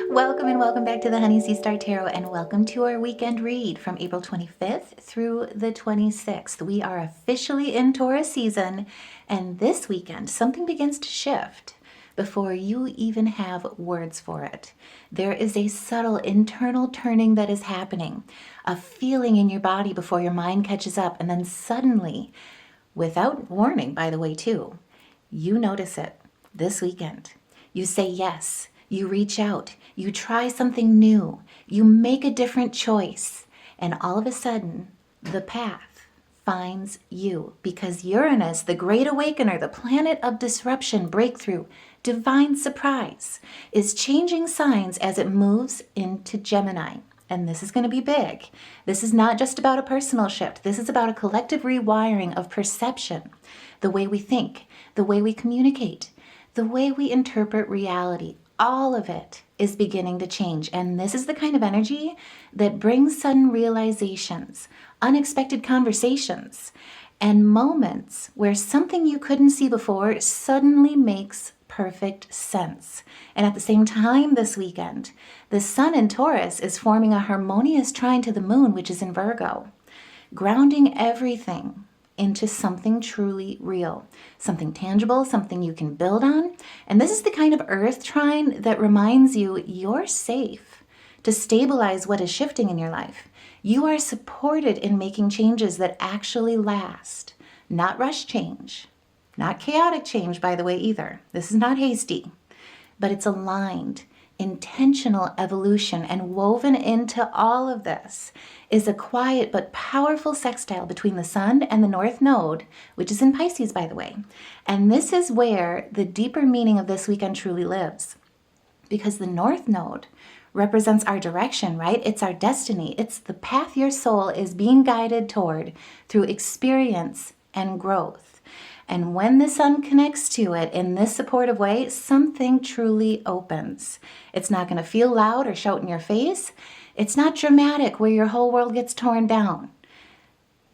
Welcome and welcome back to the Honey Sea Star Tarot, and welcome to our weekend read from April 25th through the 26th. We are officially in Taurus season, and this weekend something begins to shift before you even have words for it. There is a subtle internal turning that is happening, a feeling in your body before your mind catches up, and then suddenly, without warning, by the way, too, you notice it this weekend. You say yes. You reach out, you try something new, you make a different choice, and all of a sudden, the path finds you because Uranus, the great awakener, the planet of disruption, breakthrough, divine surprise, is changing signs as it moves into Gemini. And this is going to be big. This is not just about a personal shift. This is about a collective rewiring of perception, the way we think, the way we communicate, the way we interpret reality. All of it is beginning to change, and this is the kind of energy that brings sudden realizations, unexpected conversations, and moments where something you couldn't see before suddenly makes perfect sense. And at the same time this weekend, the sun in Taurus is forming a harmonious trine to the moon, which is in Virgo, grounding everything into something truly real, something tangible, something you can build on. And this is the kind of earth trine that reminds you you're safe to stabilize what is shifting in your life. You are supported in making changes that actually last, not rush change, not chaotic change, by the way, either. This is not hasty, but it's aligned, intentional evolution, and woven into all of this is a quiet but powerful sextile between the sun and the north node, which is in Pisces, by the way. And this is where the deeper meaning of this weekend truly lives, because the north node represents our direction, right? It's our destiny. It's the path your soul is being guided toward through experience and growth. And when the sun connects to it in this supportive way, something truly opens. It's not going to feel loud or shout in your face. It's not dramatic where your whole world gets torn down.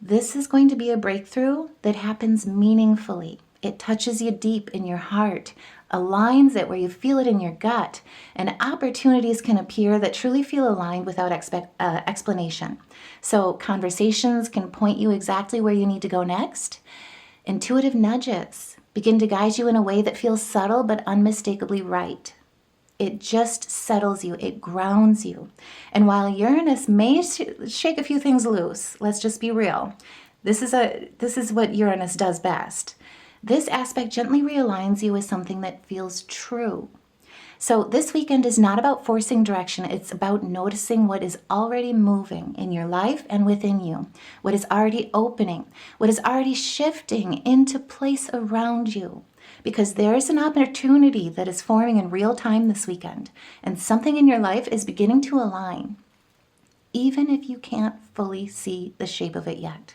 This is going to be a breakthrough that happens meaningfully. It touches you deep in your heart, aligns it where you feel it in your gut, and opportunities can appear that truly feel aligned without explanation. So conversations can point you exactly where you need to go next. Intuitive nudges begin to guide you in a way that feels subtle but unmistakably right. It just settles you. It grounds you. And while Uranus may shake a few things loose, let's just be real. This is what Uranus does best. This aspect gently realigns you with something that feels true. So this weekend is not about forcing direction. It's about noticing what is already moving in your life and within you, what is already opening, what is already shifting into place around you. Because there's an opportunity that is forming in real time this weekend, and something in your life is beginning to align, even if you can't fully see the shape of it yet.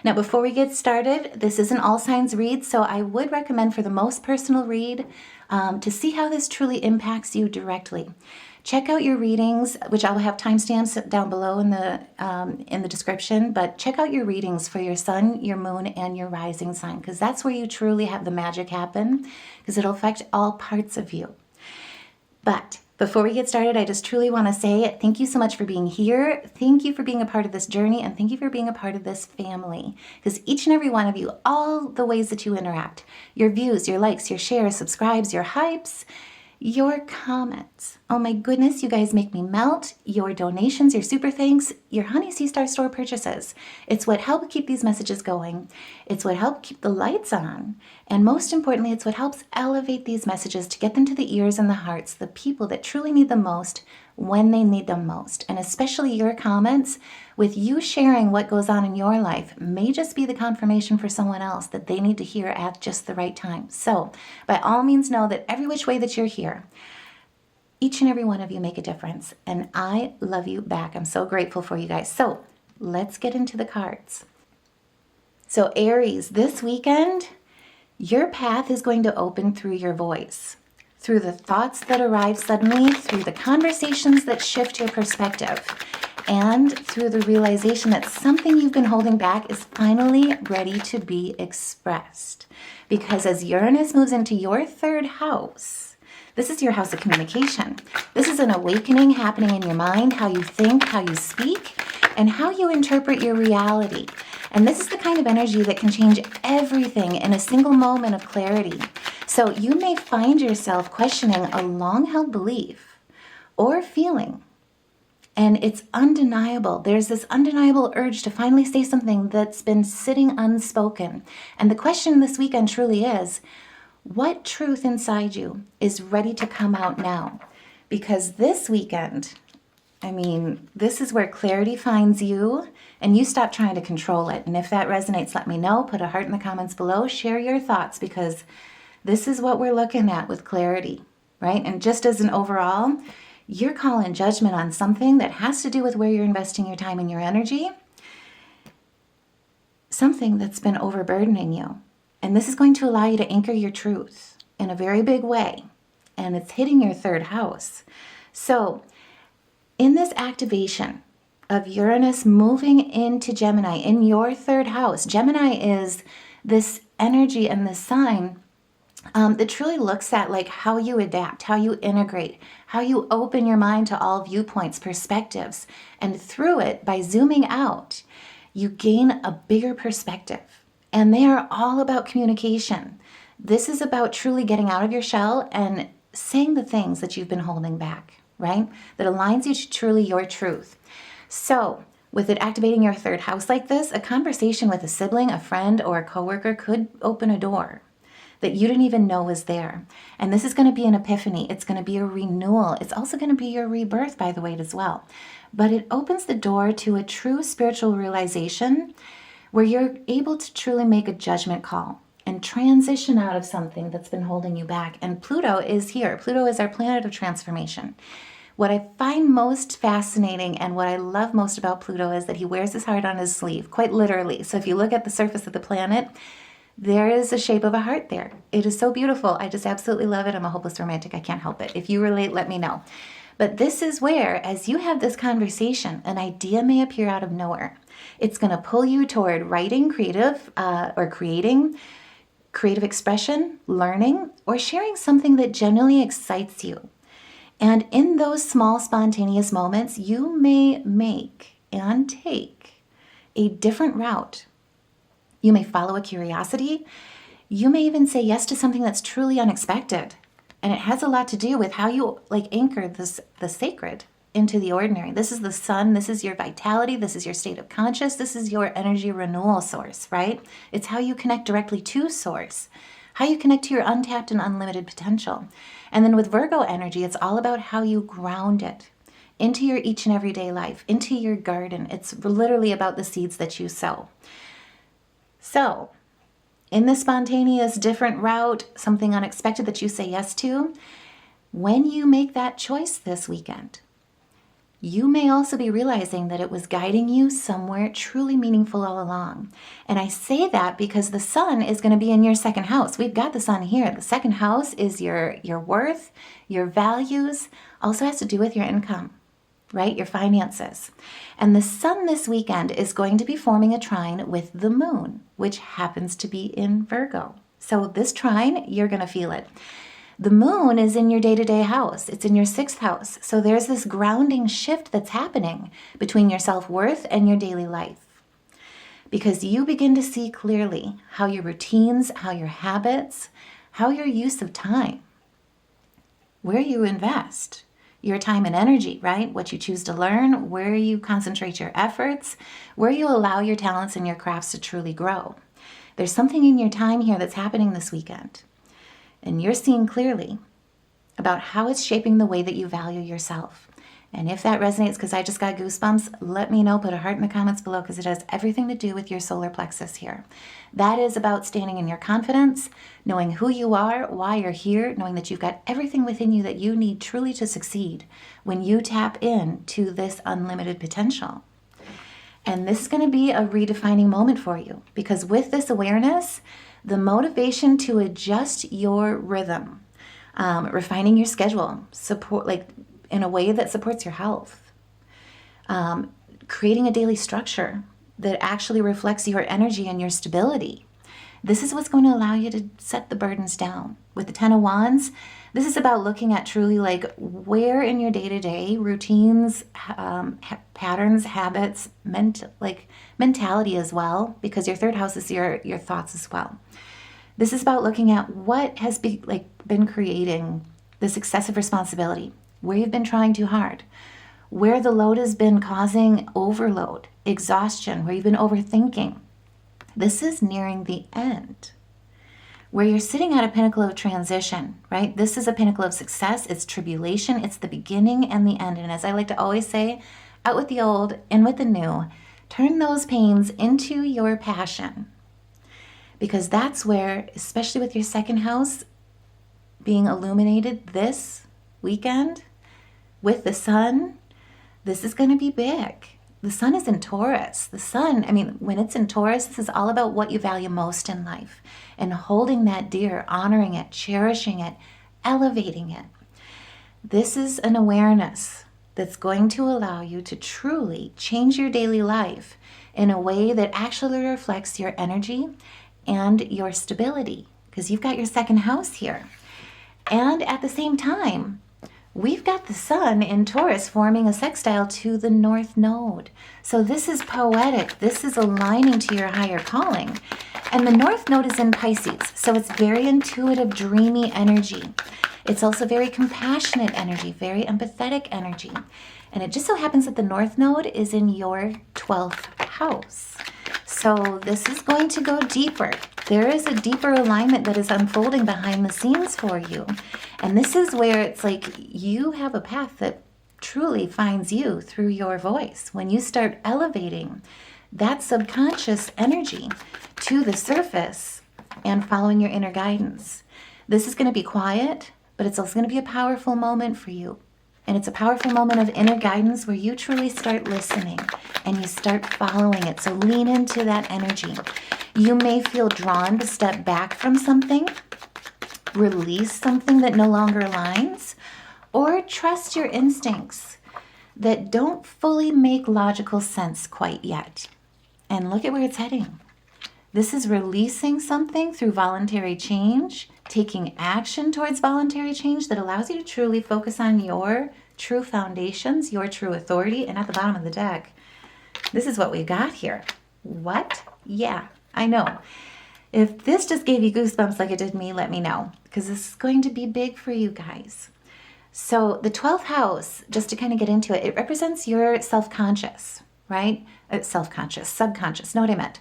Now, before we get started, this is an all signs read, so I would recommend for the most personal read to see how this truly impacts you directly. Check out your readings, which I'll have timestamps down below in the description, but check out your readings for your sun, your moon, and your rising sign, because that's where you truly have the magic happen, because it'll affect all parts of you. But before we get started, I just truly want to say thank you so much for being here. Thank you for being a part of this journey, and thank you for being a part of this family. Because each and every one of you, all the ways that you interact, your views, your likes, your shares, subscribes, your hypes, your comments. Oh my goodness, you guys make me melt. Your donations, your super thanks, your Honey Sea Star store purchases. It's what helps keep these messages going. It's what helps keep the lights on. And most importantly, it's what helps elevate these messages to get them to the ears and the hearts, the people that truly need them most when they need them most. And especially your comments, with you sharing what goes on in your life, may just be the confirmation for someone else that they need to hear at just the right time. So by all means, know that every which way that you're here, each and every one of you make a difference. And I love you back. I'm so grateful for you guys. So let's get into the cards. So Aries, this weekend, your path is going to open through your voice, through the thoughts that arrive suddenly, through the conversations that shift your perspective, and through the realization that something you've been holding back is finally ready to be expressed. Because as Uranus moves into your third house, This is your house of communication. This is an awakening happening in your mind, how you think, how you speak, and how you interpret your reality. And this is the kind of energy that can change everything in a single moment of clarity. So you may find yourself questioning a long-held belief or feeling, and it's undeniable. There's this undeniable urge to finally say something that's been sitting unspoken. And the question this weekend truly is, what truth inside you is ready to come out now? Because this weekend, this is where clarity finds you and you stop trying to control it. And if that resonates, let me know. Put a heart in the comments below. Share your thoughts, because this is what we're looking at with clarity, right? And just as an overall, you're calling judgment on something that has to do with where you're investing your time and your energy, something that's been overburdening you. And this is going to allow you to anchor your truth in a very big way. And it's hitting your third house. So in this activation of Uranus moving into Gemini in your third house, Gemini is this energy and this sign that truly looks at like how you adapt, how you integrate, how you open your mind to all viewpoints, perspectives, and through it, by zooming out, you gain a bigger perspective. And they are all about communication. This is about truly getting out of your shell and saying the things that you've been holding back, right? That aligns you to truly your truth. So with it activating your third house like this, a conversation with a sibling, a friend, or a coworker could open a door that you didn't even know was there. And this is going to be an epiphany. It's going to be a renewal. It's also going to be your rebirth, by the way, as well. But it opens the door to a true spiritual realization where you're able to truly make a judgment call and transition out of something that's been holding you back. And Pluto is here. Pluto is our planet of transformation. What I find most fascinating and what I love most about Pluto is that he wears his heart on his sleeve, quite literally. So if you look at the surface of the planet, there is a shape of a heart there. It is so beautiful. I just absolutely love it. I'm a hopeless romantic. I can't help it. If you relate, let me know. But this is where, as you have this conversation, an idea may appear out of nowhere. It's going to pull you toward writing, creative expression, learning, or sharing something that genuinely excites you. And in those small spontaneous moments, you may make and take a different route. You may follow a curiosity. You may even say yes to something that's truly unexpected. And it has a lot to do with how you anchor the sacred into the ordinary. This is the sun. This is your vitality. This is your state of conscious. This is your energy renewal source, right? It's how you connect directly to source, how you connect to your untapped and unlimited potential. And then with Virgo energy, it's all about how you ground it into your each and everyday life, into your garden. It's literally about the seeds that you sow. So in the spontaneous, different route, something unexpected that you say yes to, when you make that choice this weekend, you may also be realizing that it was guiding you somewhere truly meaningful all along. And I say that because the sun is going to be in your second house. We've got the sun here. The second house is your worth, your values, also has to do with your income, right? Your finances. And the sun this weekend is going to be forming a trine with the moon, which happens to be in Virgo. So this trine, you're going to feel it. The moon is in your day-to-day house. It's in your sixth house. So there's this grounding shift that's happening between your self-worth and your daily life. Because you begin to see clearly how your routines, how your habits, how your use of time, where you invest your time and energy, right? What you choose to learn, where you concentrate your efforts, where you allow your talents and your crafts to truly grow. There's something in your time here that's happening this weekend. And you're seeing clearly about how it's shaping the way that you value yourself. And if that resonates, because I just got goosebumps, let me know. Put a heart in the comments below, because it has everything to do with your solar plexus here. That is about standing in your confidence, knowing who you are, why you're here, knowing that you've got everything within you that you need truly to succeed when you tap into this unlimited potential. And this is going to be a redefining moment for you, because with this awareness, the motivation to adjust your rhythm, refining your schedule, support in a way that supports your health, creating a daily structure that actually reflects your energy and your stability, This is what's going to allow you to set the burdens down. With the Ten of Wands, this is about looking at truly like where in your day-to-day routines, patterns, habits, mentality as well, because your third house is your thoughts as well. This is about looking at what has been creating this excessive responsibility, where you've been trying too hard, where the load has been causing overload, exhaustion, where you've been overthinking. This is nearing the end, where you're sitting at a pinnacle of transition, right? This is a pinnacle of success. It's tribulation. It's the beginning and the end. And as I like to always say, out with the old, in with the new. Turn those pains into your passion. Because that's where, especially with your second house being illuminated this weekend with the sun, this is going to be big. The sun is in Taurus. The sun, when it's in Taurus, this is all about what you value most in life and holding that dear, honoring it, cherishing it, elevating it. This is an awareness that's going to allow you to truly change your daily life in a way that actually reflects your energy and your stability, because you've got your second house here. And at the same time, we've got the sun in Taurus forming a sextile to the North Node. So this is poetic. This is aligning to your higher calling. And the North Node is in Pisces. So it's very intuitive, dreamy energy. It's also very compassionate energy, very empathetic energy. And it just so happens that the North Node is in your 12th house. So this is going to go deeper. There is a deeper alignment that is unfolding behind the scenes for you. And this is where it's like you have a path that truly finds you through your voice. When you start elevating that subconscious energy to the surface and following your inner guidance. This is going to be quiet, but it's also going to be a powerful moment for you. And it's a powerful moment of inner guidance where you truly start listening and you start following it. So lean into that energy. You may feel drawn to step back from something, release something that no longer aligns, or trust your instincts that don't fully make logical sense quite yet. And look at where it's heading. This is releasing something through voluntary change, taking action towards voluntary change that allows you to truly focus on your true foundations, your true authority. And at the bottom of the deck, this is what we got here. What? Yeah, I know. If this just gave you goosebumps like it did me, let me know, because this is going to be big for you guys. So the 12th house, just to kind of get into it, it represents your self-conscious, right? Subconscious, know what I meant.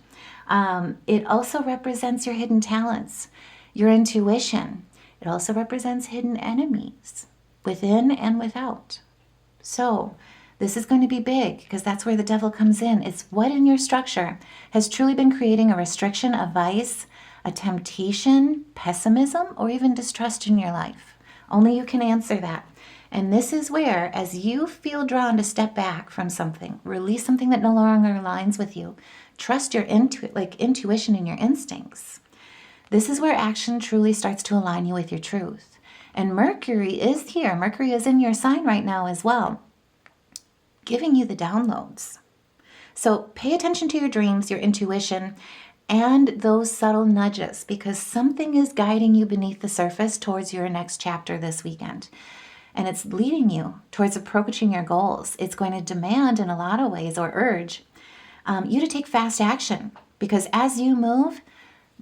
It also represents your hidden talents, your intuition. It also represents hidden enemies within and without. So this is going to be big because that's where the devil comes in. It's what in your structure has truly been creating a restriction, a vice, a temptation, pessimism, or even distrust in your life. Only you can answer that. And this is where, as you feel drawn to step back from something, release something that no longer aligns with you, trust your intuition and your instincts. This is where action truly starts to align you with your truth. And Mercury is here. Mercury is in your sign right now as well, giving you the downloads. So pay attention to your dreams, your intuition, and those subtle nudges, because something is guiding you beneath the surface towards your next chapter this weekend. And it's leading you towards approaching your goals. It's going to demand in a lot of ways, or urge, you to take fast action, because as you move,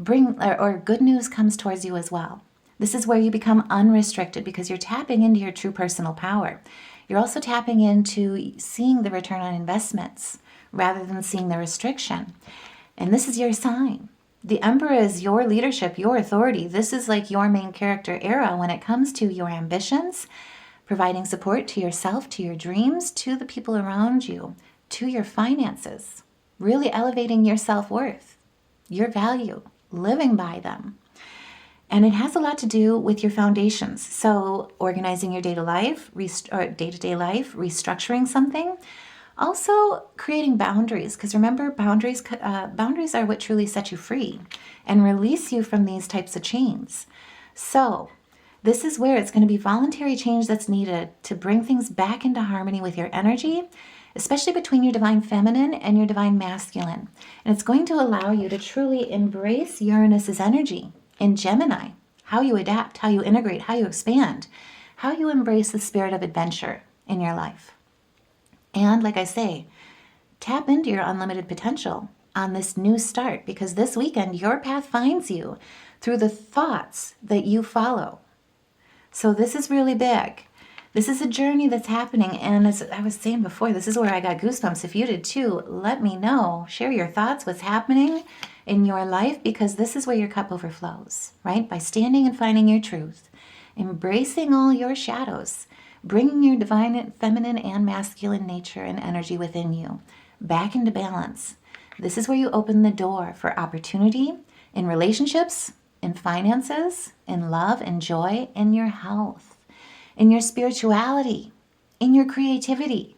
good news comes towards you as well. This is where you become unrestricted because you're tapping into your true personal power. You're also tapping into seeing the return on investments rather than seeing the restriction. And this is your sign. The Emperor is your leadership, your authority. This is like your main character era when it comes to your ambitions, providing support to yourself, to your dreams, to the people around you, to your finances, really elevating your self-worth, your value, living by them. And it has a lot to do with your foundations. So organizing your day-to-day life, restructuring something. Also creating boundaries, because remember, boundaries are what truly set you free and release you from these types of chains. So This is where it's going to be voluntary change that's needed to bring things back into harmony with your energy, especially between your divine feminine and your divine masculine. And it's going to allow you to truly embrace Uranus's energy in Gemini, how you adapt, how you integrate, how you expand, how you embrace the spirit of adventure in your life. And like I say, tap into your unlimited potential on this new start, because this weekend your path finds you through the thoughts that you follow. So this is really big. This is a journey that's happening, and as I was saying before, this is where I got goosebumps. If you did too, let me know. Share your thoughts, what's happening in your life, because this is where your cup overflows, right? By standing and finding your truth, embracing all your shadows, bringing your divine feminine and masculine nature and energy within you back into balance. This is where you open the door for opportunity in relationships, in finances, in love and joy, in your health, in your spirituality, in your creativity,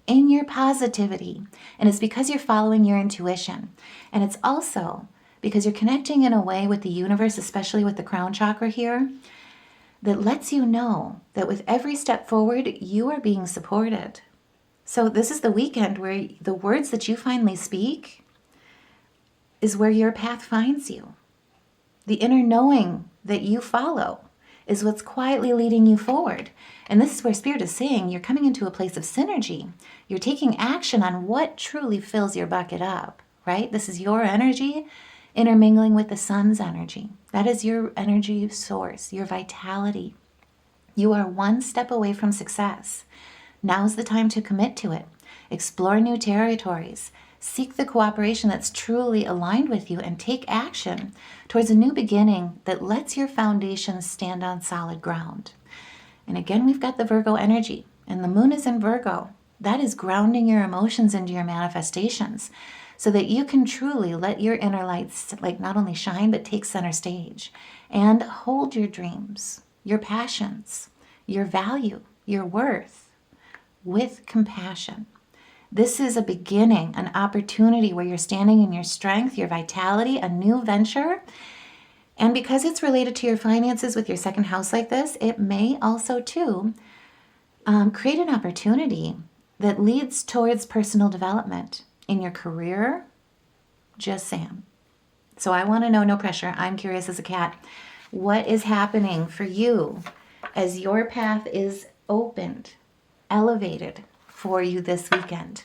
in your positivity. And it's because you're following your intuition. And it's also because you're connecting in a way with the universe, especially with the crown chakra here, that lets you know that with every step forward, you are being supported. So this is the weekend where the words that you finally speak is where your path finds you. The inner knowing that you follow is what's quietly leading you forward. And this is where Spirit is saying you're coming into a place of synergy. You're taking action on what truly fills your bucket up, right? This is your energy intermingling with the sun's energy. That is your energy source, your vitality. You are one step away from success. Now's the time to commit to it. Explore new territories. Seek the cooperation that's truly aligned with you, and take action towards a new beginning that lets your foundation stand on solid ground. And again, we've got the Virgo energy, and the moon is in Virgo. That is grounding your emotions into your manifestations so that you can truly let your inner lights not only shine, but take center stage and hold your dreams, your passions, your value, your worth with compassion. This is a beginning, an opportunity where you're standing in your strength, your vitality, a new venture. And because it's related to your finances with your second house like this, it may also too create an opportunity that leads towards personal development in your career. Just saying. So I want to know, no pressure, I'm curious as a cat, what is happening for you as your path is opened, elevated for you this weekend?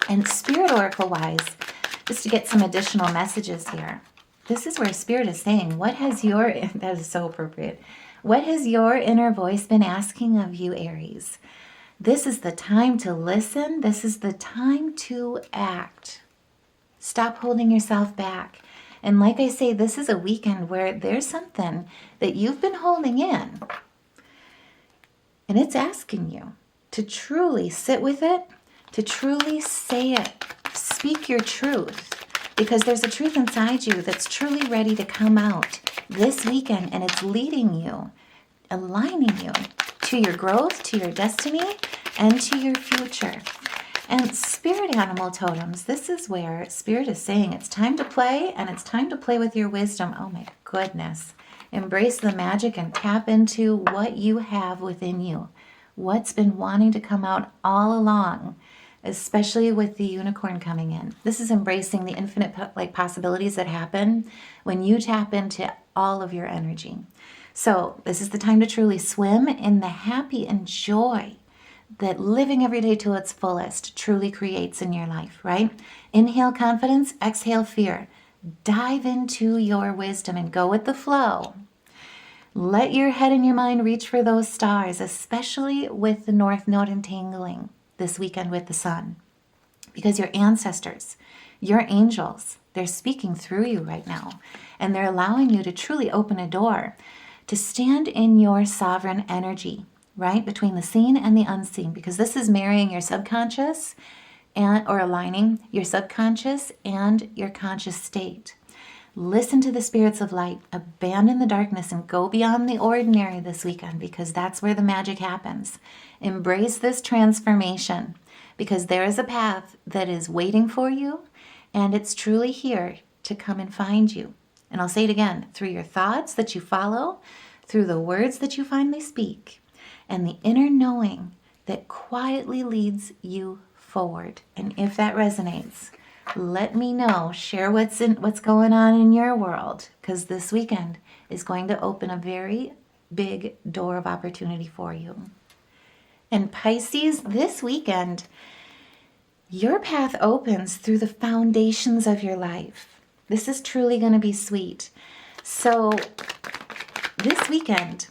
And Spirit Oracle wise, just to get some additional messages here, this is where Spirit is saying, what has your, that is so appropriate, what has your inner voice been asking of you, Aries? This is the time to listen. This is the time to act. Stop holding yourself back. And like I say, this is a weekend where there's something that you've been holding in, and it's asking you to truly sit with it, to truly say it, speak your truth, because there's a truth inside you that's truly ready to come out this weekend, and it's leading you, aligning you to your growth, to your destiny, and to your future. And spirit animal totems, this is where Spirit is saying it's time to play, and it's time to play with your wisdom. Oh my goodness. Embrace the magic and tap into what you have within you, what's been wanting to come out all along, especially with the unicorn coming in. This is embracing the infinite possibilities that happen when you tap into all of your energy. So this is the time to truly swim in the happy and joy that living every day to its fullest truly creates in your life, right? Inhale confidence, exhale fear. Dive into your wisdom and go with the flow. Let your head and your mind reach for those stars, especially with the North Node entangling this weekend with the sun. Because your ancestors, your angels, they're speaking through you right now. And they're allowing you to truly open a door to stand in your sovereign energy, right? Between the seen and the unseen. Because this is marrying your subconscious or aligning your subconscious and your conscious state. Listen to the spirits of light, abandon the darkness, and go beyond the ordinary this weekend, because that's where the magic happens. Embrace this transformation, because there is a path that is waiting for you, and it's truly here to come and find you. And I'll say it again, through your thoughts that you follow, through the words that you finally speak and the inner knowing that quietly leads you forward. And if that resonates, let me know. Share what's going on in your world, because this weekend is going to open a very big door of opportunity for you. And Pisces, this weekend, your path opens through the foundations of your life. This is truly going to be sweet. So this weekend,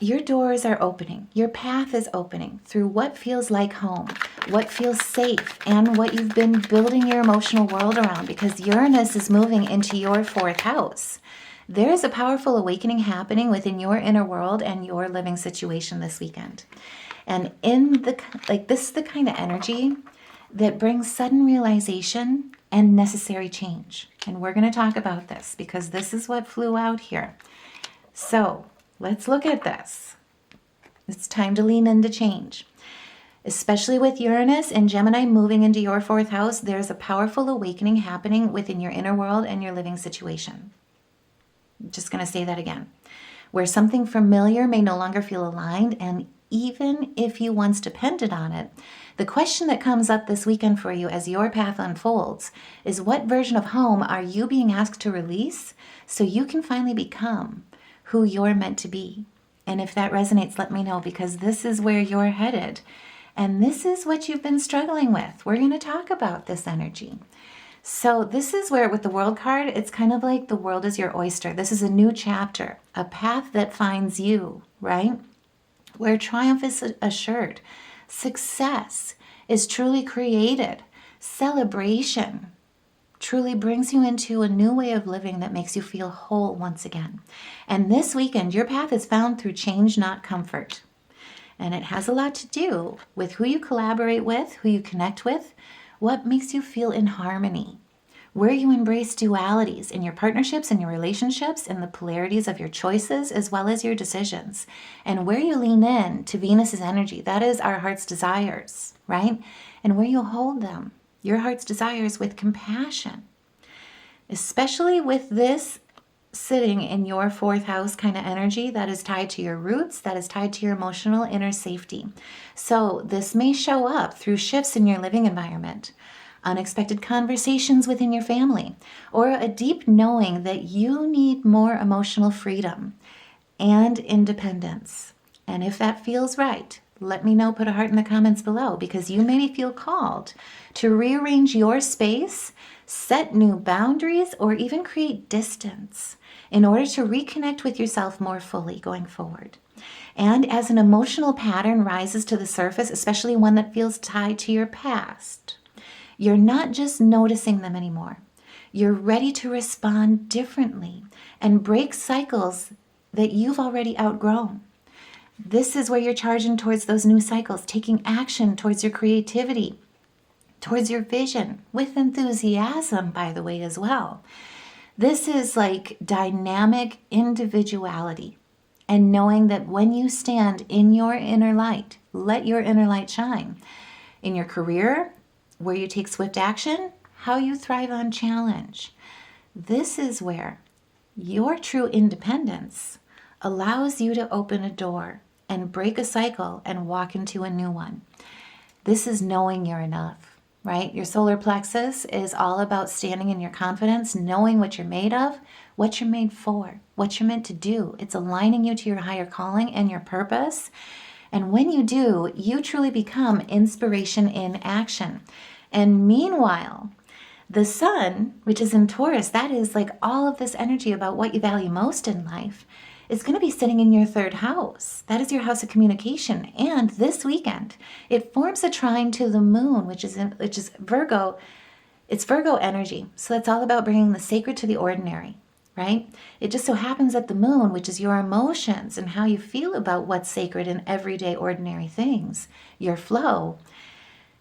your doors are opening. Your path is opening through what feels like home, what feels safe, and what you've been building your emotional world around, because Uranus is moving into your fourth house. There is a powerful awakening happening within your inner world and your living situation this weekend. And this is the kind of energy that brings sudden realization and necessary change. And we're going to talk about this because this is what flew out here. So let's look at this. It's time to lean into change. Especially with Uranus and Gemini moving into your fourth house, there's a powerful awakening happening within your inner world and your living situation. I'm just going to say that again. Where something familiar may no longer feel aligned, and even if you once depended on it, the question that comes up this weekend for you as your path unfolds is, what version of home are you being asked to release so you can finally become who you're meant to be? And if that resonates, let me know, because this is where you're headed. And this is what you've been struggling with. We're going to talk about this energy. So this is where, with the World card, it's kind of like the world is your oyster. This is a new chapter, a path that finds you, right? Where triumph is assured, success is truly created, celebration truly brings you into a new way of living that makes you feel whole once again. And this weekend, your path is found through change, not comfort. And it has a lot to do with who you collaborate with, who you connect with, what makes you feel in harmony, where you embrace dualities in your partnerships and your relationships, and the polarities of your choices as well as your decisions, and where you lean in to Venus's energy. That is our heart's desires, right? And where you hold them, your heart's desires, with compassion, especially with this sitting in your fourth house kind of energy that is tied to your roots, that is tied to your emotional inner safety. So this may show up through shifts in your living environment, unexpected conversations within your family, or a deep knowing that you need more emotional freedom and independence. And if that feels right, let me know, put a heart in the comments below, because you may feel called to rearrange your space, set new boundaries, or even create distance in order to reconnect with yourself more fully going forward. And as an emotional pattern rises to the surface, especially one that feels tied to your past, you're not just noticing them anymore. You're ready to respond differently and break cycles that you've already outgrown. This is where you're charging towards those new cycles, taking action towards your creativity, towards your vision, with enthusiasm, by the way, as well. This is like dynamic individuality, and knowing that when you stand in your inner light, let your inner light shine. In your career, where you take swift action, how you thrive on challenge. This is where your true independence allows you to open a door and break a cycle and walk into a new one. This is knowing you're enough, right? Your solar plexus is all about standing in your confidence, knowing what you're made of, what you're made for, what you're meant to do. It's aligning you to your higher calling and your purpose. And when you do, you truly become inspiration in action. And meanwhile, the sun, which is in Taurus, that is like all of this energy about what you value most in life, is going to be sitting in your third house. That is your house of communication. And this weekend, it forms a trine to the moon, which is Virgo. It's Virgo energy. So that's all about bringing the sacred to the ordinary, right? It just so happens that the moon, which is your emotions and how you feel about what's sacred in everyday ordinary things, your flow,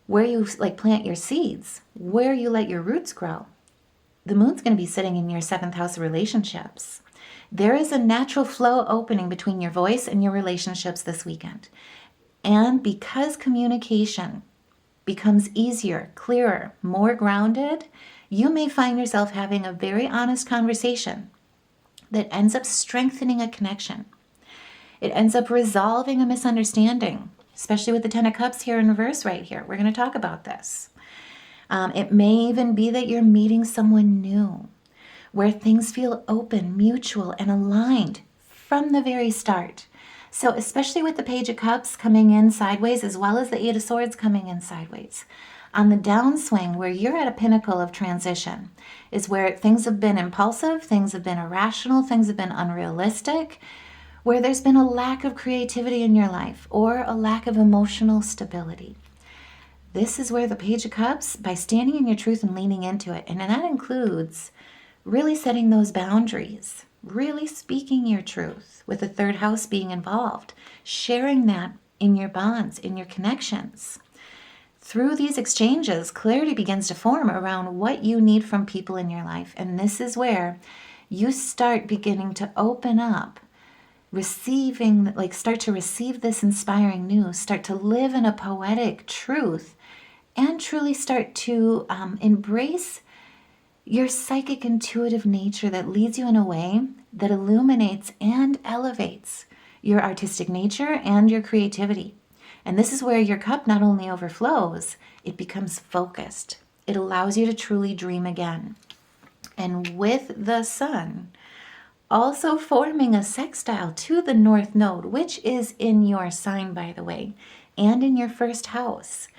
where you like plant your seeds, where you let your roots grow. The moon's going to be sitting in your seventh house of relationships. There is a natural flow opening between your voice and your relationships this weekend. And because communication becomes easier, clearer, more grounded, you may find yourself having a very honest conversation that ends up strengthening a connection. It ends up resolving a misunderstanding, especially with the Ten of Cups here in reverse right here. We're going to talk about this. It may even be that you're meeting someone new, where things feel open, mutual, and aligned from the very start. So especially with the Page of Cups coming in sideways, as well as the Eight of Swords coming in sideways, on the downswing, where you're at a pinnacle of transition, is where things have been impulsive, things have been irrational, things have been unrealistic, where there's been a lack of creativity in your life or a lack of emotional stability. This is where the Page of Cups, by standing in your truth and leaning into it, and that includes really setting those boundaries, really speaking your truth with the third house being involved, sharing that in your bonds, in your connections. Through these exchanges, clarity begins to form around what you need from people in your life. And this is where you start beginning to open up, start to receive this inspiring news, start to live in a poetic truth, and truly start to embrace your psychic intuitive nature that leads you in a way that illuminates and elevates your artistic nature and your creativity. And this is where your cup not only overflows, it becomes focused. It allows you to truly dream again. And with the sun also forming a sextile to the North Node, which is in your sign, by the way, and in your first house,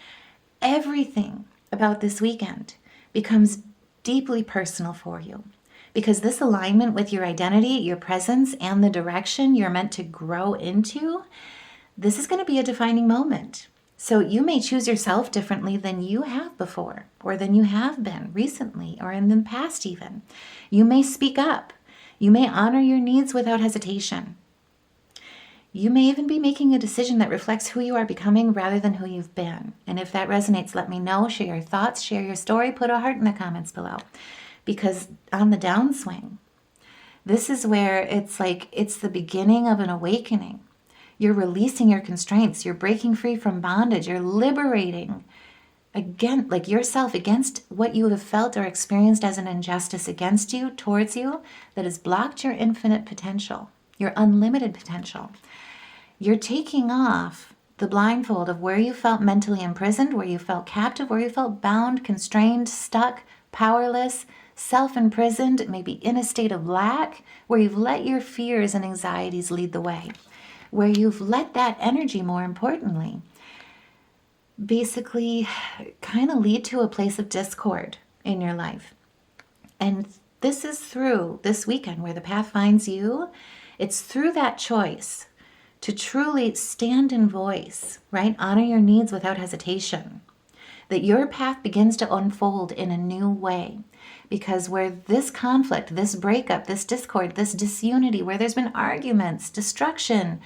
everything about this weekend becomes deeply personal for you, because this alignment with your identity, your presence, and the direction you're meant to grow into, this is going to be a defining moment. So you may choose yourself differently than you have before, or than you have been recently, or in the past even. You may speak up. You may honor your needs without hesitation. You may even be making a decision that reflects who you are becoming rather than who you've been. And if that resonates, let me know. Share your thoughts, share your story, put a heart in the comments below. Because on the downswing, this is where it's the beginning of an awakening. You're releasing your constraints. You're breaking free from bondage. You're liberating yourself against what you have felt or experienced as an injustice against you, towards you, that has blocked your infinite potential, your unlimited potential. You're taking off the blindfold of where you felt mentally imprisoned, where you felt captive, where you felt bound, constrained, stuck, powerless, self-imprisoned, maybe in a state of lack, where you've let your fears and anxieties lead the way, where you've let that energy, more importantly, basically kind of lead to a place of discord in your life. And this is through this weekend where the path finds you. It's through that choice to truly stand in voice, right? Honor your needs without hesitation, that your path begins to unfold in a new way. Because where this conflict, this breakup, this discord, this disunity, where there's been arguments, destruction,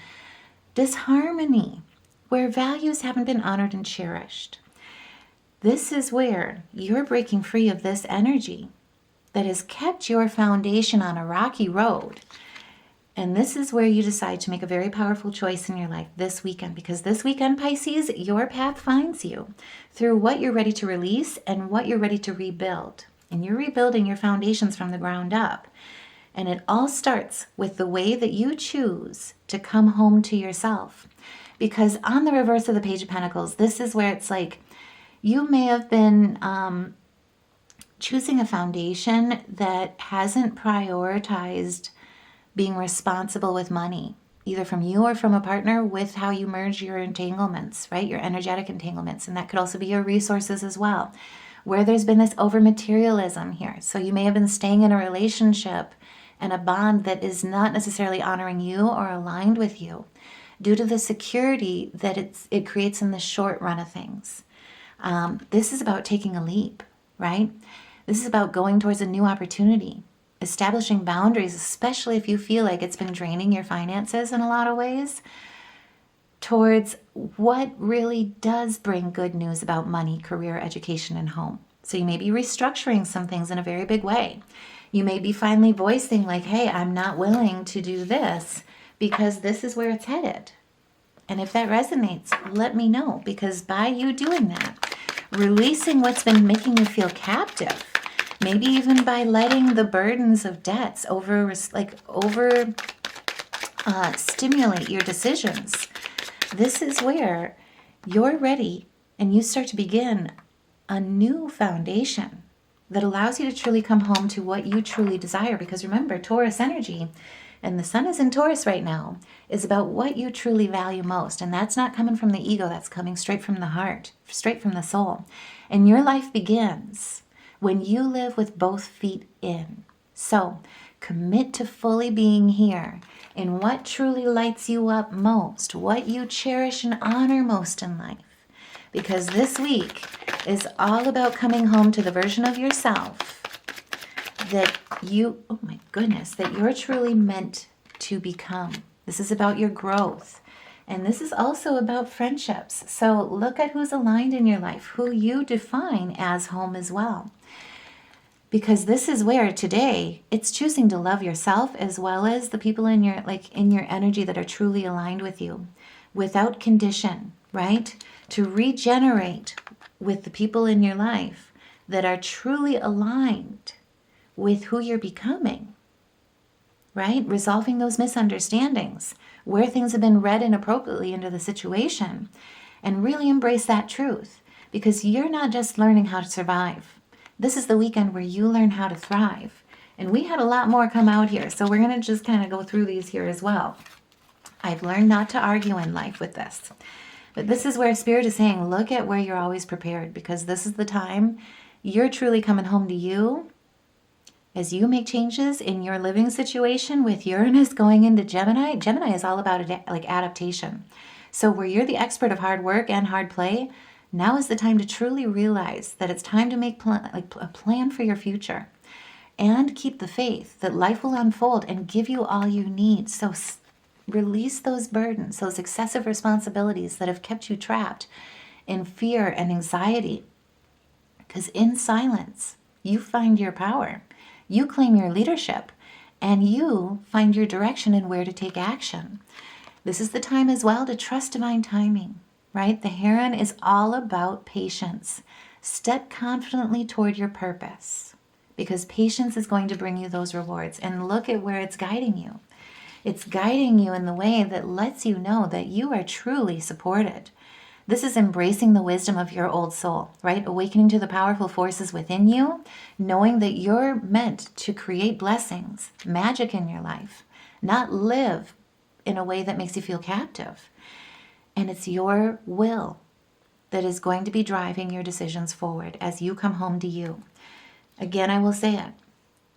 disharmony, where values haven't been honored and cherished, this is where you're breaking free of this energy that has kept your foundation on a rocky road. And this is where you decide to make a very powerful choice in your life this weekend, because this weekend, Pisces, your path finds you through what you're ready to release and what you're ready to rebuild. And you're rebuilding your foundations from the ground up. And it all starts with the way that you choose to come home to yourself. Because on the reverse of the Page of Pentacles, this is where it's like you may have been choosing a foundation that hasn't prioritized being responsible with money, either from you or from a partner, with how you merge your entanglements, right? Your energetic entanglements. And that could also be your resources as well, where there's been this over materialism here. So you may have been staying in a relationship and a bond that is not necessarily honoring you or aligned with you due to the security that it creates in the short run of things. This is about taking a leap, right? This is about going towards a new opportunity, establishing boundaries, especially if you feel like it's been draining your finances in a lot of ways, towards what really does bring good news about money, career, education, and home. So you may be restructuring some things in a very big way. You may be finally voicing like, hey, I'm not willing to do this because this is where it's headed. And if that resonates, let me know, because by you doing that, releasing what's been making you feel captive, Maybe even by letting the burdens of debts stimulate your decisions. This is where you're ready and you start to begin a new foundation that allows you to truly come home to what you truly desire. Because remember, Taurus energy, and the sun is in Taurus right now, is about what you truly value most. And that's not coming from the ego, that's coming straight from the heart, straight from the soul. And your life begins when you live with both feet in. So commit to fully being here in what truly lights you up most, what you cherish and honor most in life. Because this week is all about coming home to the version of yourself that that you're truly meant to become. This is about your growth. And this is also about friendships. So look at who's aligned in your life, who you define as home as well. Because this is where today it's choosing to love yourself as well as the people in your energy that are truly aligned with you without condition, right? To regenerate with the people in your life that are truly aligned with who you're becoming, right? Resolving those misunderstandings where things have been read inappropriately into the situation, and really embrace that truth, because you're not just learning how to survive. This is the weekend where you learn how to thrive. And we had a lot more come out here, so we're going to just kind of go through these here as well. I've learned not to argue in life with this. But this is where Spirit is saying, look at where you're always prepared, because this is the time you're truly coming home to you as you make changes in your living situation with Uranus going into Gemini. Gemini is all about adaptation. So where you're the expert of hard work and hard play, now is the time to truly realize that it's time to make a plan for your future and keep the faith that life will unfold and give you all you need. So release those burdens, those excessive responsibilities that have kept you trapped in fear and anxiety. Because in silence, you find your power. You claim your leadership, and you find your direction and where to take action. This is the time as well to trust divine timing, right? The Heron is all about patience. Step confidently toward your purpose, because patience is going to bring you those rewards. And look at where it's guiding you. It's guiding you in the way that lets you know that you are truly supported. This is embracing the wisdom of your old soul, right? Awakening to the powerful forces within you, knowing that you're meant to create blessings, magic in your life, not live in a way that makes you feel captive. And it's your will that is going to be driving your decisions forward as you come home to you. Again, I will say it.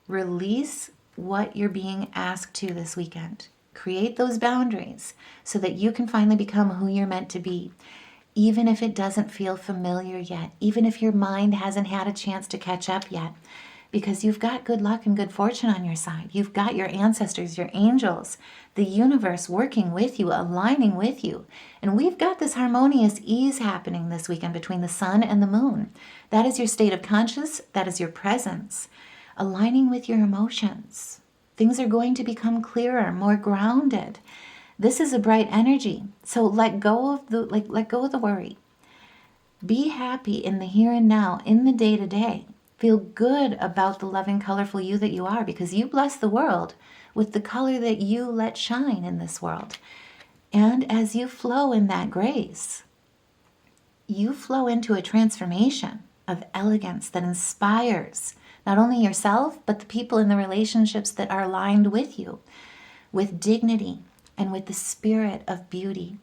Release what you're being asked to this weekend. Create those boundaries so that you can finally become who you're meant to be. Even if it doesn't feel familiar yet, even if your mind hasn't had a chance to catch up yet, because you've got good luck and good fortune on your side. You've got your ancestors, your angels, the universe working with you, aligning with you. And we've got this harmonious ease happening this weekend between the sun and the moon. That is your state of conscious, that is your presence, aligning with your emotions. Things are going to become clearer, more grounded. This is a bright energy. So let go of the worry. Be happy in the here and now, in the day-to-day. Feel good about the loving, colorful you that you are, because you bless the world with the color that you let shine in this world. And as you flow in that grace, you flow into a transformation of elegance that inspires not only yourself, but the people in the relationships that are aligned with you, with dignity and with the spirit of beauty.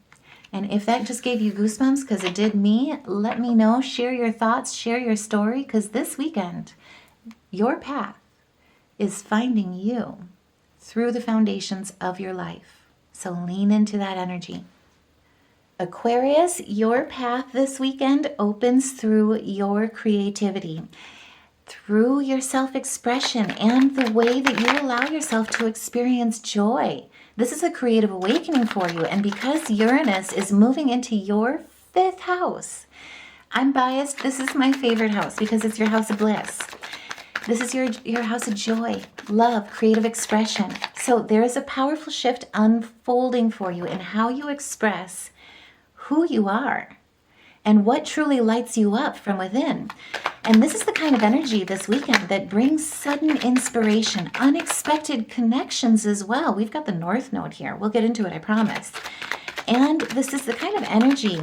And if that just gave you goosebumps, because it did me, let me know. Share your thoughts, share your story, because this weekend, your path is finding you through the foundations of your life. So lean into that energy. Aquarius, your path this weekend opens through your creativity, through your self-expression, and the way that you allow yourself to experience joy. This is a creative awakening for you. And because Uranus is moving into your 5th house, I'm biased. This is my favorite house because it's your house of bliss. This is your house of joy, love, creative expression. So there is a powerful shift unfolding for you in how you express who you are and what truly lights you up from within. And this is the kind of energy this weekend that brings sudden inspiration, unexpected connections as well. We've got the North Node here. We'll get into it, I promise. And this is the kind of energy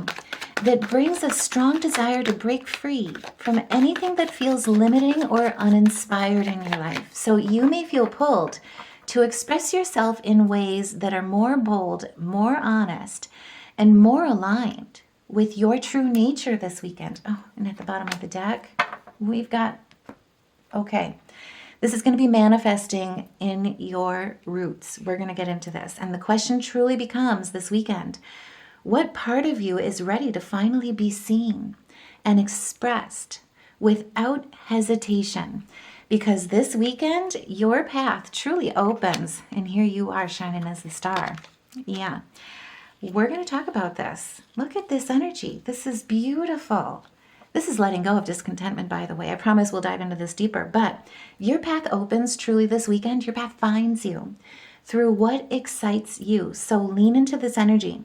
that brings a strong desire to break free from anything that feels limiting or uninspired in your life. So you may feel pulled to express yourself in ways that are more bold, more honest, and more aligned with your true nature this weekend. Oh, and at the bottom of the deck, we've got, okay, this is going to be manifesting in your roots. We're going to get into this. And the question truly becomes this weekend, what part of you is ready to finally be seen and expressed without hesitation? Because this weekend, your path truly opens. And here you are shining as the star. Yeah. We're going to talk about this. Look at this energy. This is beautiful. This is letting go of discontentment, by the way. I promise we'll dive into this deeper. But your path opens truly this weekend. Your path finds you through what excites you. So lean into this energy.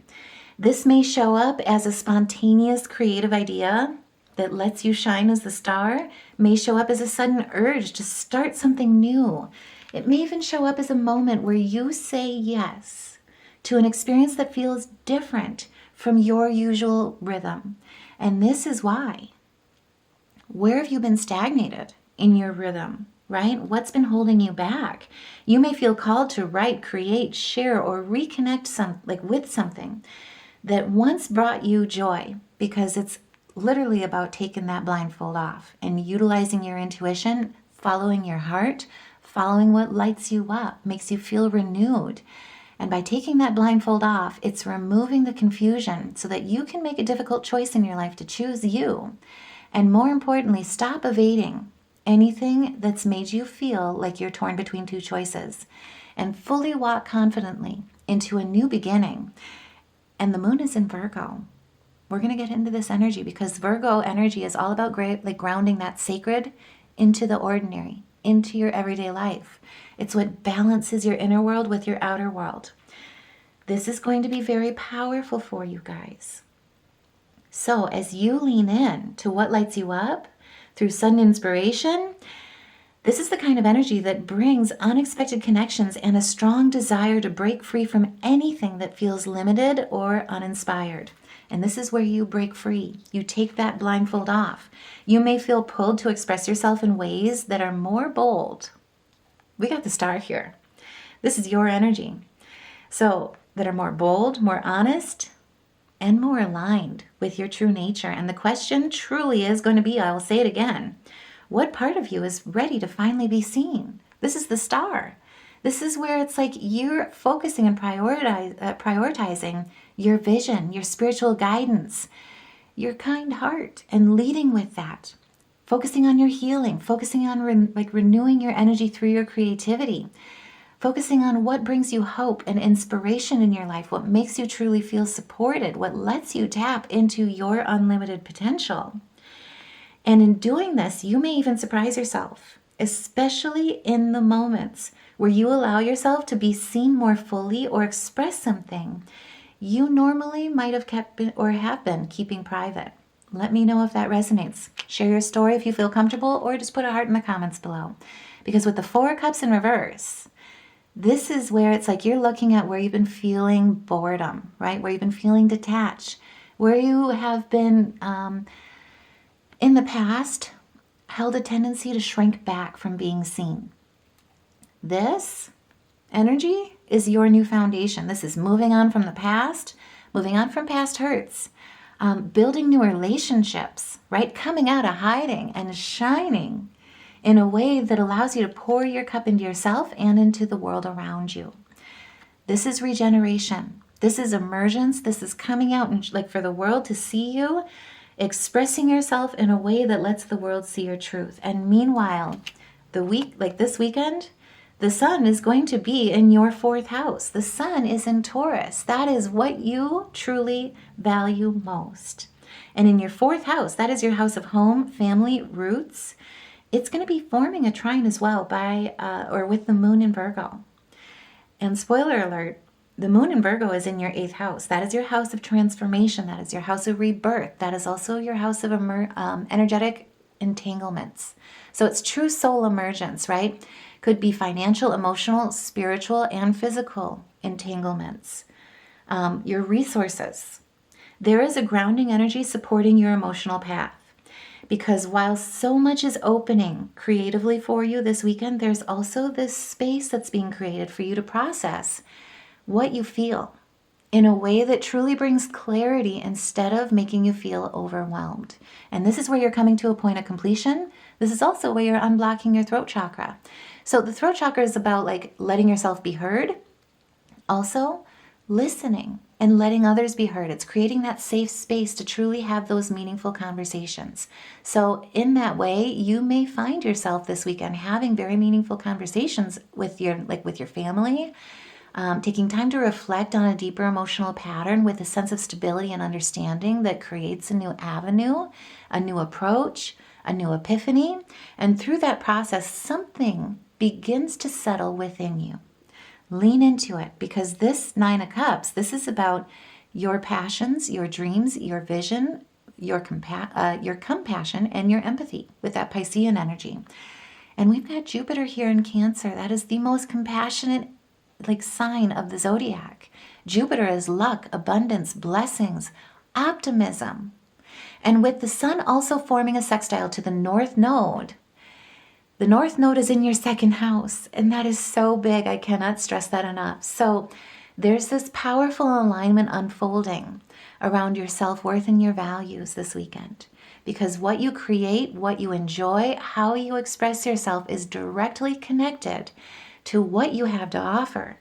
This may show up as a spontaneous creative idea that lets you shine as the star, may show up as a sudden urge to start something new. It may even show up as a moment where you say yes to an experience that feels different from your usual rhythm. And this is why. Where have you been stagnated in your rhythm, right? What's been holding you back? You may feel called to write, create, share, or reconnect with something that once brought you joy, because it's literally about taking that blindfold off and utilizing your intuition, following your heart, following what lights you up, makes you feel renewed. And by taking that blindfold off, it's removing the confusion so that you can make a difficult choice in your life to choose you. And more importantly, stop evading anything that's made you feel like you're torn between two choices and fully walk confidently into a new beginning. And the moon is in Virgo. We're going to get into this energy because Virgo energy is all about grounding that sacred into the ordinary, into your everyday life. It's what balances your inner world with your outer world. This is going to be very powerful for you guys. So as you lean in to what lights you up through sudden inspiration, this is the kind of energy that brings unexpected connections and a strong desire to break free from anything that feels limited or uninspired. And this is where you break free. You take that blindfold off. You may feel pulled to express yourself in ways that are more bold. We got the star here. This is your energy. So that are more bold, more honest, and more aligned with your true nature. And the question truly is going to be, I will say it again, what part of you is ready to finally be seen? This is the star. This is where it's like you're focusing and prioritizing your vision, your spiritual guidance, your kind heart, and leading with that. Focusing on your healing, focusing on renewing your energy through your creativity, focusing on what brings you hope and inspiration in your life, what makes you truly feel supported, what lets you tap into your unlimited potential. And in doing this, you may even surprise yourself, especially in the moments where you allow yourself to be seen more fully or express something you normally might have kept or have been keeping private. Let me know if that resonates. Share your story if you feel comfortable, or just put a heart in the comments below. Because with the Four of Cups in reverse, this is where it's like you're looking at where you've been feeling boredom, right? Where you've been feeling detached, where you have been, in the past, held a tendency to shrink back from being seen. This energy is your new foundation. This is moving on from the past, moving on from past hurts, building new relationships, right? Coming out of hiding and shining in a way that allows you to pour your cup into yourself and into the world around you. This is regeneration. This is emergence. This is coming out and for the world to see you, expressing yourself in a way that lets the world see your truth. And meanwhile, this weekend, the sun is going to be in your fourth house. The sun is in Taurus. That is what you truly value most. And in your fourth house, that is your house of home, family, roots. It's going to be forming a trine as well with the moon in Virgo. And spoiler alert, The moon in Virgo is in your 8th house. That is your house of transformation. That is your house of rebirth. That is also your house of energetic entanglements. So it's true soul emergence, right? Could be financial, emotional, spiritual, and physical entanglements. Your resources. There is a grounding energy supporting your emotional path. Because while so much is opening creatively for you this weekend, there's also this space that's being created for you to process what you feel in a way that truly brings clarity instead of making you feel overwhelmed. And this is where you're coming to a point of completion. This is also where you're unblocking your throat chakra. So the throat chakra is about like letting yourself be heard. Also, listening and letting others be heard. It's creating that safe space to truly have those meaningful conversations. So in that way, you may find yourself this weekend having very meaningful conversations with your family, taking time to reflect on a deeper emotional pattern with a sense of stability and understanding that creates a new avenue, a new approach, a new epiphany. And through that process, something begins to settle within you. Lean into it, because this 9 of Cups, this is about your passions, your dreams, your vision, your compassion, and your empathy with that Piscean energy. And we've got Jupiter here in Cancer. That is the most compassionate sign of the zodiac. Jupiter is luck, abundance, blessings, optimism. And with the sun also forming a sextile to the North Node, the North Node is in your 2nd house, and that is so big. I cannot stress that enough. So there's this powerful alignment unfolding around your self-worth and your values this weekend. Because what you create, what you enjoy, how you express yourself is directly connected to what you have to offer.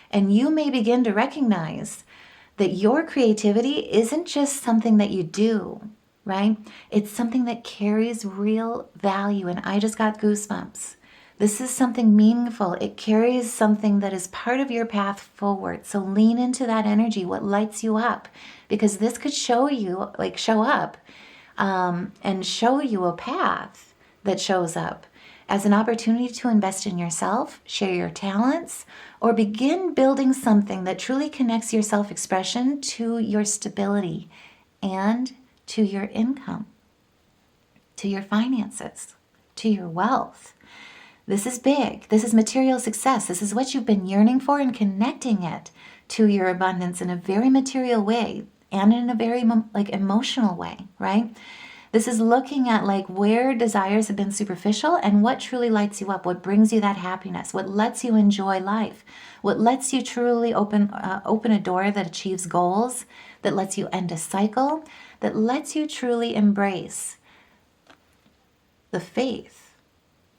And you may begin to recognize that your creativity isn't just something that you do, right? It's something that carries real value. And I just got goosebumps. This is something meaningful. It carries something that is part of your path forward. So lean into that energy, what lights you up, because this could show up and show you a path that shows up as an opportunity to invest in yourself, share your talents, or begin building something that truly connects your self-expression to your stability and to your income, to your finances, to your wealth. This is big. This is material success. This is what you've been yearning for, and connecting it to your abundance in a very material way and in a very emotional way, right? This is looking at where desires have been superficial and what truly lights you up, what brings you that happiness, what lets you enjoy life, what lets you truly open a door that achieves goals, that lets you end a cycle, that lets you truly embrace the faith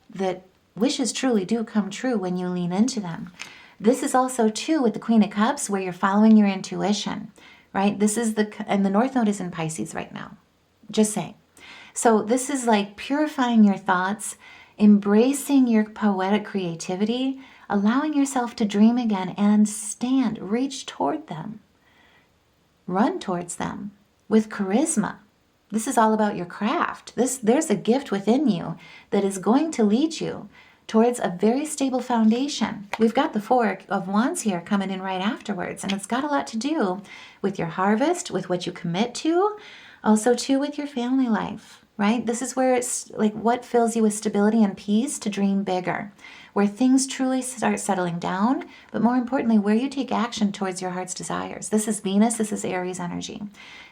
that wishes truly do come true when you lean into them. This is also too with the Queen of Cups, where you're following your intuition, right? And the North Node is in Pisces right now. Just saying. So this is purifying your thoughts, embracing your poetic creativity, allowing yourself to dream again and reach toward them, run towards them with charisma. This is all about your craft. There's a gift within you that is going to lead you towards a very stable foundation. We've got the 4 of Wands here coming in right afterwards, and it's got a lot to do with your harvest, with what you commit to, also too with your family life, right? This is where it's what fills you with stability and peace to dream bigger, where things truly start settling down, but more importantly, where you take action towards your heart's desires. This is Venus, this is Aries energy.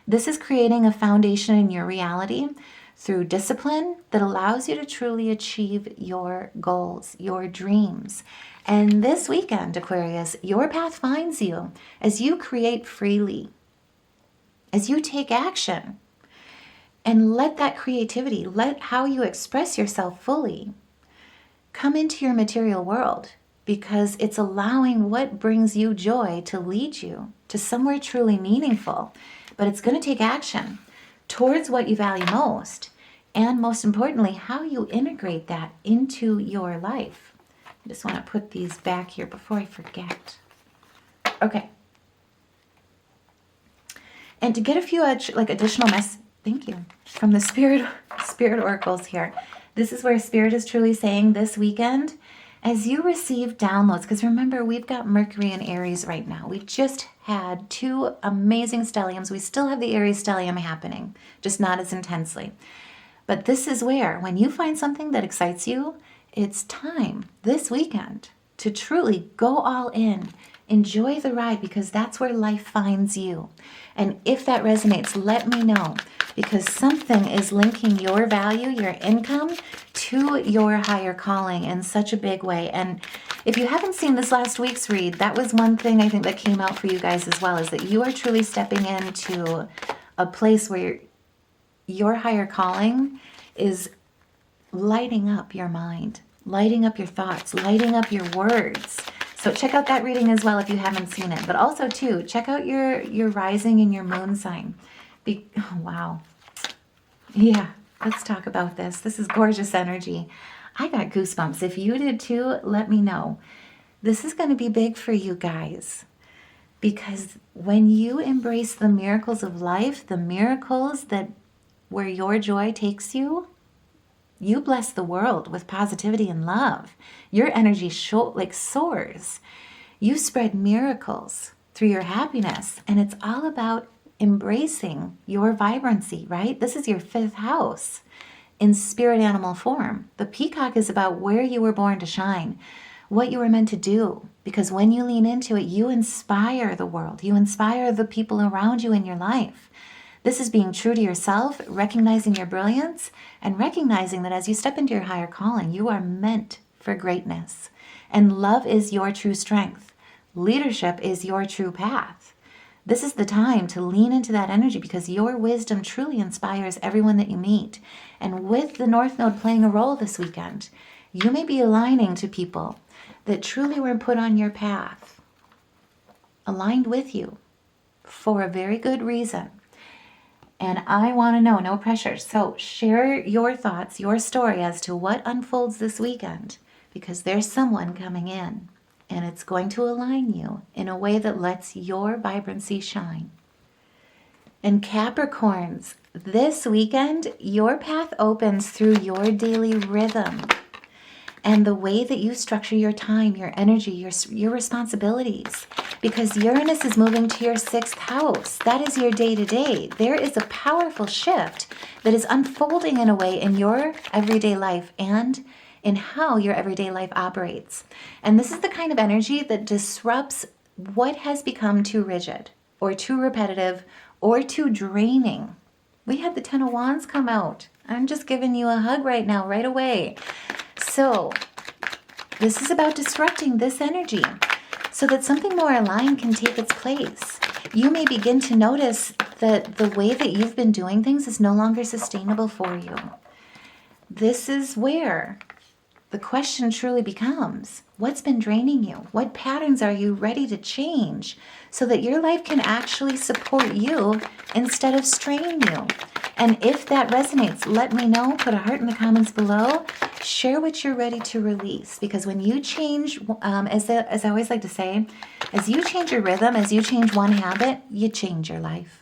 This is creating a foundation in your reality through discipline that allows you to truly achieve your goals, your dreams. And this weekend, Aquarius, your path finds you as you create freely, as you take action, and let that creativity, let how you express yourself fully come into your material world, because it's allowing what brings you joy to lead you to somewhere truly meaningful. But it's going to take action towards what you value most, and most importantly, how you integrate that into your life. I just want to put these back here before I forget. Okay. And to get a few additional thank you, from the spirit oracles here. This is where Spirit is truly saying this weekend, as you receive downloads, because remember, we've got Mercury in Aries right now. We've just had 2 amazing stelliums. We still have the Aries stellium happening, just not as intensely. But this is where, when you find something that excites you, it's time this weekend to truly go all in. Enjoy the ride, because that's where life finds you. And if that resonates, let me know, because something is linking your value, your income, to your higher calling in such a big way. And if you haven't seen this last week's read, that was one thing I think that came out for you guys as well, is that you are truly stepping into a place where your higher calling is lighting up your mind, lighting up your thoughts, lighting up your words. So check out that reading as well if you haven't seen it. But also, too, check out your rising and your moon sign. Oh, wow. Yeah, let's talk about this. This is gorgeous energy. I got goosebumps. If you did, too, let me know. This is going to be big for you guys. Because when you embrace the miracles of life, the miracles that where your joy takes you, you bless the world with positivity and love. Your energy soars. You spread miracles through your happiness, and it's all about embracing your vibrancy, right? This is your 5th house in spirit animal form. The peacock is about where you were born to shine, what you were meant to do, because when you lean into it, you inspire the world. You inspire the people around you in your life. This is being true to yourself, recognizing your brilliance, and recognizing that as you step into your higher calling, you are meant for greatness. And love is your true strength. Leadership is your true path. This is the time to lean into that energy, because your wisdom truly inspires everyone that you meet. And with the North Node playing a role this weekend, you may be aligning to people that truly were put on your path, aligned with you for a very good reason. And I want to know, no pressure. So share your thoughts, your story as to what unfolds this weekend, because there's someone coming in and it's going to align you in a way that lets your vibrancy shine. And Capricorns, this weekend, your path opens through your daily rhythm and the way that you structure your time, your energy, your responsibilities. Because Uranus is moving to your 6th house. That is your day-to-day. There is a powerful shift that is unfolding in a way in your everyday life and in how your everyday life operates. And this is the kind of energy that disrupts what has become too rigid or too repetitive or too draining. We had the 10 of Wands come out. I'm just giving you a hug right now, right away. So this is about disrupting this energy so that something more aligned can take its place. You may begin to notice that the way that you've been doing things is no longer sustainable for you. This is where the question truly becomes, what's been draining you? What patterns are you ready to change so that your life can actually support you instead of strain you? And if that resonates, let me know. Put a heart in the comments below. Share what you're ready to release. Because when you change, as I always like to say, as you change your rhythm, as you change one habit, you change your life.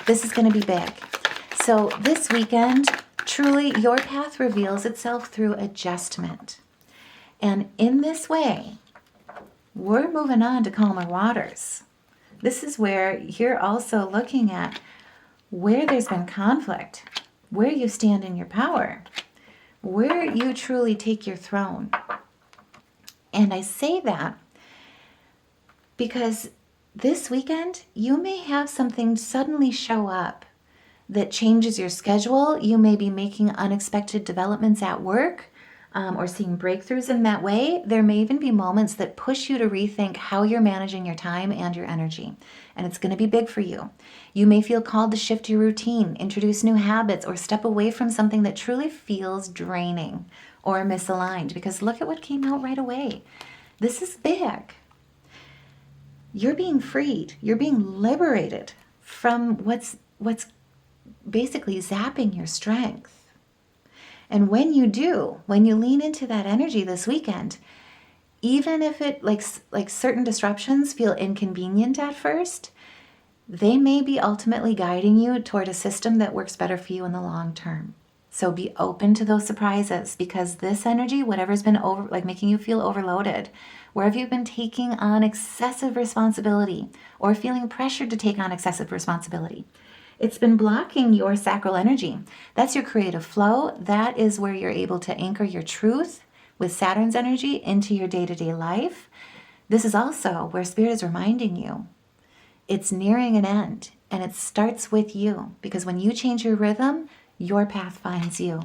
This is going to be big. So this weekend, truly, your path reveals itself through adjustment. And in this way, we're moving on to calmer waters. This is where you're also looking at where there's been conflict, where you stand in your power, where you truly take your throne. And I say that because this weekend, you may have something suddenly show up that changes your schedule. You may be making unexpected developments at work or seeing breakthroughs in that way. There may even be moments that push you to rethink how you're managing your time and your energy. And it's going to be big for you. You may feel called to shift your routine, introduce new habits, or step away from something that truly feels draining or misaligned. Because look at what came out right away. This is big. You're being freed. You're being liberated from what's basically zapping your strength. And when you do, when you lean into that energy this weekend, even if it like certain disruptions feel inconvenient at first, they may be ultimately guiding you toward a system that works better for you in the long term. So be open to those surprises, because this energy, whatever's been making you feel overloaded, wherever you've been taking on excessive responsibility or feeling pressured to take on excessive responsibility, it's been blocking your sacral energy. That's your creative flow. That is where you're able to anchor your truth with Saturn's energy into your day-to-day life. This is also where Spirit is reminding you it's nearing an end, and it starts with you, because when you change your rhythm, your path finds you.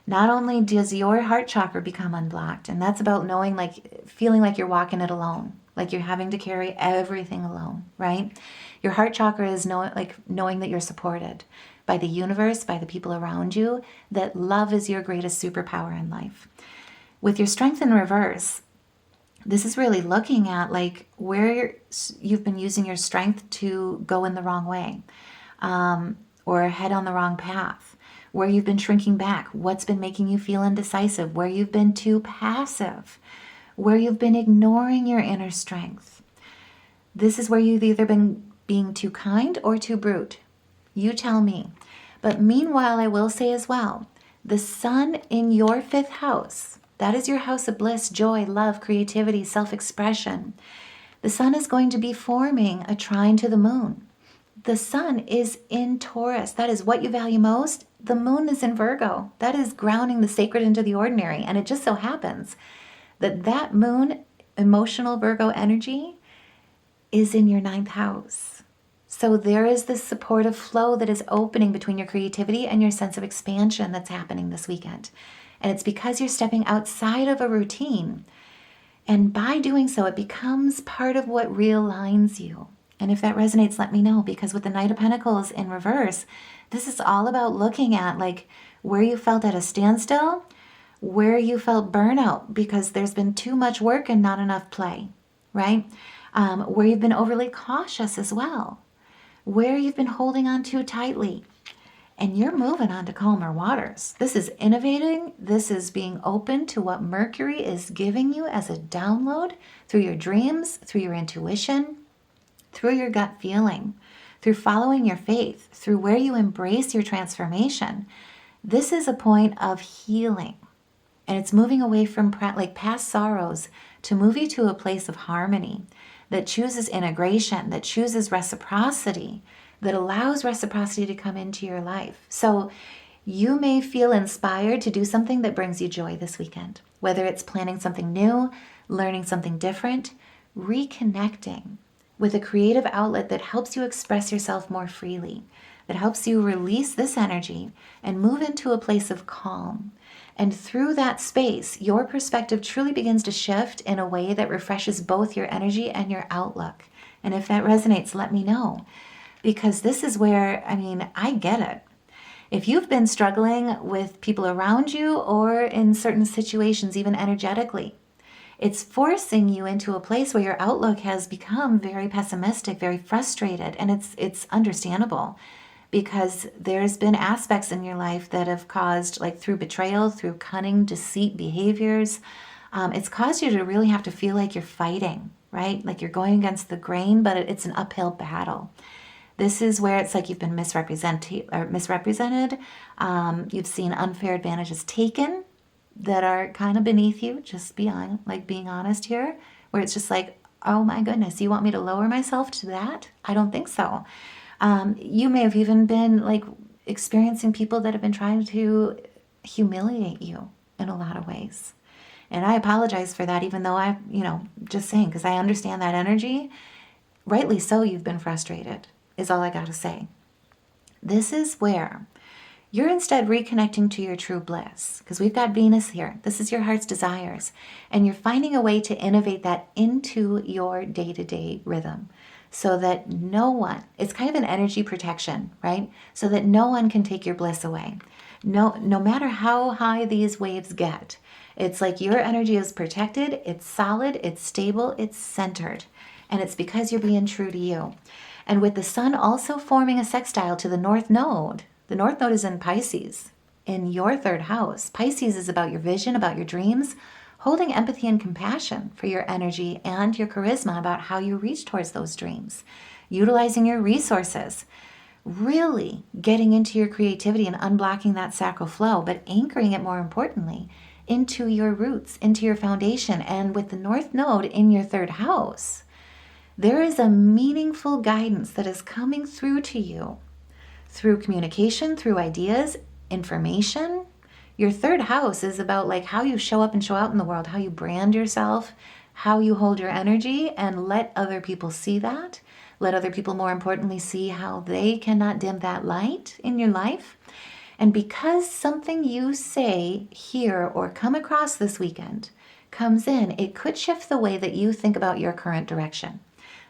Not only does your heart chakra become unblocked, and that's about knowing, feeling like you're walking it alone, like you're having to carry everything alone, right? Your heart chakra is knowing that you're supported by the universe, by the people around you, that love is your greatest superpower in life. With your strength in reverse, this is really looking at where you've been using your strength to go in the wrong way, or head on the wrong path, where you've been shrinking back, what's been making you feel indecisive, where you've been too passive, where you've been ignoring your inner strength. This is where you've either been being too kind or too brute. You tell me. But meanwhile, I will say as well, the sun in your 5th house, that is your house of bliss, joy, love, creativity, self-expression. The sun is going to be forming a trine to the moon. The sun is in Taurus. That is what you value most. The moon is in Virgo. That is grounding the sacred into the ordinary. And it just so happens that moon, emotional Virgo energy, is in your 9th house. So there is this supportive flow that is opening between your creativity and your sense of expansion that's happening this weekend. And it's because you're stepping outside of a routine. And by doing so, it becomes part of what realigns you. And if that resonates, let me know, because with the Knight of Pentacles in reverse, this is all about looking at where you felt at a standstill, where you felt burnout because there's been too much work and not enough play, right? Where you've been overly cautious as well, where you've been holding on too tightly. And you're moving on to calmer waters. This is innovating. This is being open to what Mercury is giving you as a download through your dreams, through your intuition, through your gut feeling, through following your faith, through where you embrace your transformation. This is a point of healing. And it's moving away from past sorrows to move you to a place of harmony that chooses integration, that chooses reciprocity, that allows reciprocity to come into your life. So you may feel inspired to do something that brings you joy this weekend, whether it's planning something new, learning something different, reconnecting with a creative outlet that helps you express yourself more freely, that helps you release this energy and move into a place of calm. And through that space, your perspective truly begins to shift in a way that refreshes both your energy and your outlook. And if that resonates, let me know. Because this is where, I get it. If you've been struggling with people around you or in certain situations, even energetically, it's forcing you into a place where your outlook has become very pessimistic, very frustrated. And it's understandable, because there's been aspects in your life that have caused, through betrayal, through cunning, deceit behaviors, it's caused you to really have to feel like you're fighting, right? Like you're going against the grain, but it's an uphill battle. This is where it's like you've been misrepresented. You've seen unfair advantages taken that are kind of beneath you, just being honest here, where it's just oh my goodness, you want me to lower myself to that? I don't think so. You may have even been experiencing people that have been trying to humiliate you in a lot of ways. And I apologize for that, even though just saying, because I understand that energy. Rightly so, you've been frustrated, is all I got to say. This is where you're instead reconnecting to your true bliss, because we've got Venus here. This is your heart's desires. And you're finding a way to innovate that into your day-to-day rhythm so that no one, it's kind of an energy protection, right? So that no one can take your bliss away. No matter how high these waves get, it's like your energy is protected, it's solid, it's stable, it's centered. And it's because you're being true to you. And with the sun also forming a sextile to the North Node is in Pisces, in your 3rd house. Pisces is about your vision, about your dreams, holding empathy and compassion for your energy and your charisma about how you reach towards those dreams, utilizing your resources. really getting into your creativity and unblocking that sacral flow, but anchoring it more importantly into your roots, into your foundation. And with the North Node in your third house, there is a meaningful guidance that is coming through to you through communication, through ideas, information. Your third house is about like how you show up and show out in the world, how you brand yourself, how you hold your energy, and let other people see that. Let other people, more importantly, see how they cannot dim that light in your life. And because something you say, hear, or come across this weekend comes in, it could shift the way that you think about your current direction.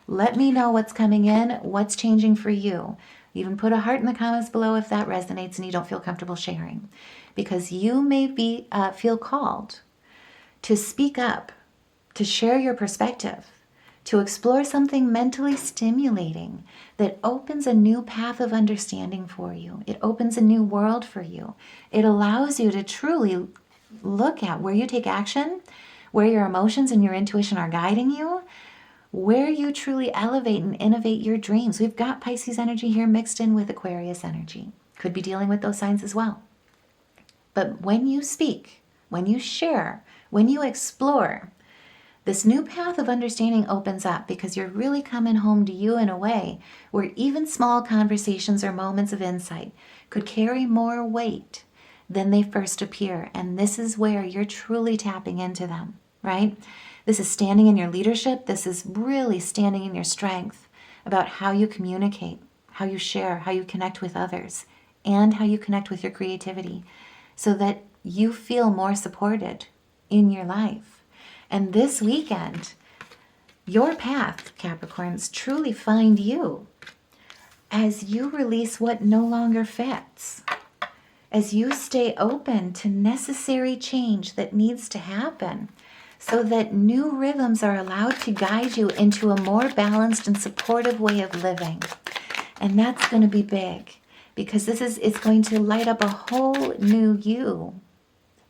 Let me know what's coming in, what's changing for you. Even put a heart in the comments below if that resonates and you don't feel comfortable sharing. Because you may feel called to speak up, to share your perspective, to explore something mentally stimulating that opens a new path of understanding for you. It opens a new world for you. It allows you to truly look at where you take action, where your emotions and your intuition are guiding you, where you truly elevate and innovate your dreams. We've got Pisces energy here mixed in with Aquarius energy. Could be dealing with those signs as well. But when you speak, when you share, when you explore, this new path of understanding opens up because you're really coming home to you in a way where even small conversations or moments of insight could carry more weight than they first appear. And this is where you're truly tapping into them, right? This is standing in your leadership. This is really standing in your strength about how you communicate, how you share, how you connect with others, and how you connect with your creativity so that you feel more supported in your life. And this weekend, your path, Capricorns, truly find you as you release what no longer fits, as you stay open to necessary change that needs to happen, so that new rhythms are allowed to guide you into a more balanced and supportive way of living. And that's going to be big because it's going to light up a whole new you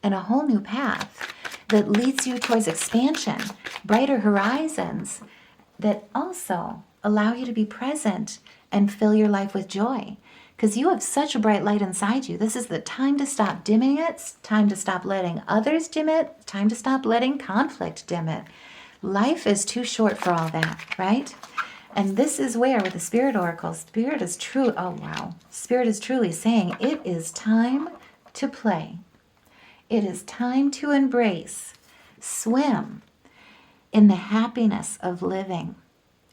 and a whole new path that leads you towards expansion, brighter horizons that also allow you to be present and fill your life with joy. Because you have such a bright light inside you. This is the time to stop dimming it. It's time to stop letting others dim it. It's time to stop letting conflict dim it. Life is too short for all that, right? And this is where, with the Spirit Oracle, Spirit is truly saying it is time to play. It is time to embrace, swim in the happiness of living.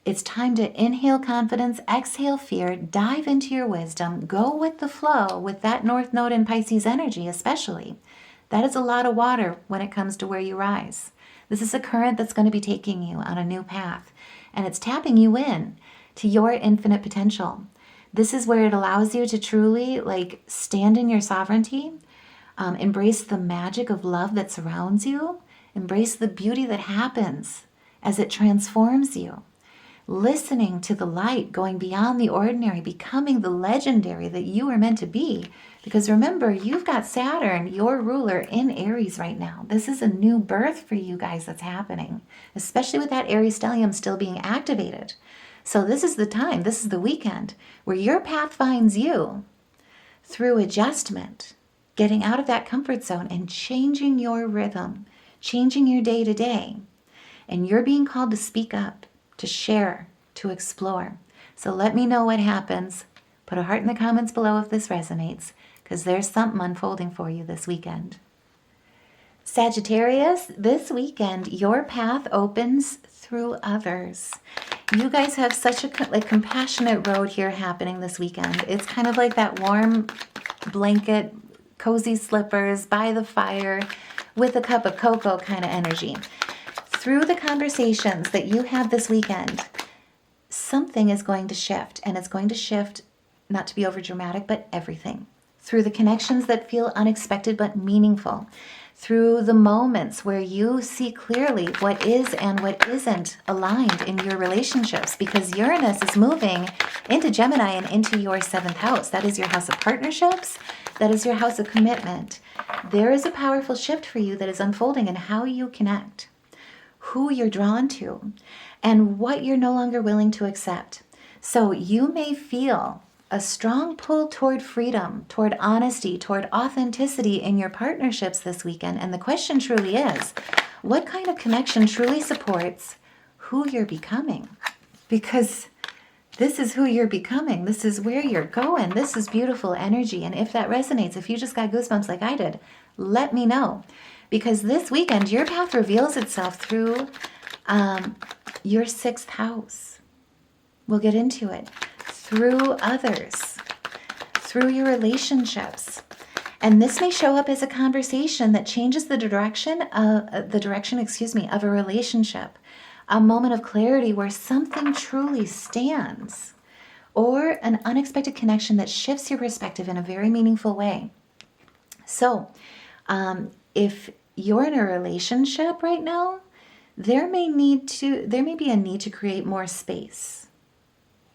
It's time to inhale confidence, exhale fear, dive into your wisdom, go with the flow with that North Node in Pisces energy especially. That is a lot of water when it comes to where you rise. This is a current that's going to be taking you on a new path, and it's tapping you in to your infinite potential. This is where it allows you to truly stand in your sovereignty, embrace the magic of love that surrounds you, embrace the beauty that happens as it transforms you. Listening to the light, going beyond the ordinary, becoming the legendary that you are meant to be. Because remember, you've got Saturn, your ruler, in Aries right now. This is a new birth for you guys that's happening, especially with that Aries stellium still being activated. So this is the time, this is the weekend where your path finds you through adjustment, getting out of that comfort zone and changing your rhythm, changing your day to day. And you're being called to speak up, to share, to explore. So let me know what happens. Put a heart in the comments below if this resonates, because there's something unfolding for you this weekend. Sagittarius, this weekend, your path opens through others. You guys have such a compassionate road here happening this weekend. It's kind of like that warm blanket, cozy slippers by the fire with a cup of cocoa kind of energy. Through the conversations that you have this weekend, something is going to shift, and it's going to shift, not to be over dramatic, but everything. Through the connections that feel unexpected but meaningful, through the moments where you see clearly what is and what isn't aligned in your relationships, because Uranus is moving into Gemini and into your 7th house. That is your house of partnerships. That is your house of commitment. There is a powerful shift for you that is unfolding in how you connect, who you're drawn to, and what you're no longer willing to accept. So you may feel a strong pull toward freedom, toward honesty, toward authenticity in your partnerships this weekend. And the question truly is, what kind of connection truly supports who you're becoming? Because this is who you're becoming. This is where you're going. This is beautiful energy. And if that resonates, if you just got goosebumps like I did, let me know. Because this weekend, your path reveals itself through your 6th house. We'll get into it. Through others, through your relationships. And this may show up as a conversation that changes the direction of a relationship. A moment of clarity where something truly stands, or an unexpected connection that shifts your perspective in a very meaningful way. So, if you're in a relationship right now, there may be a need to create more space.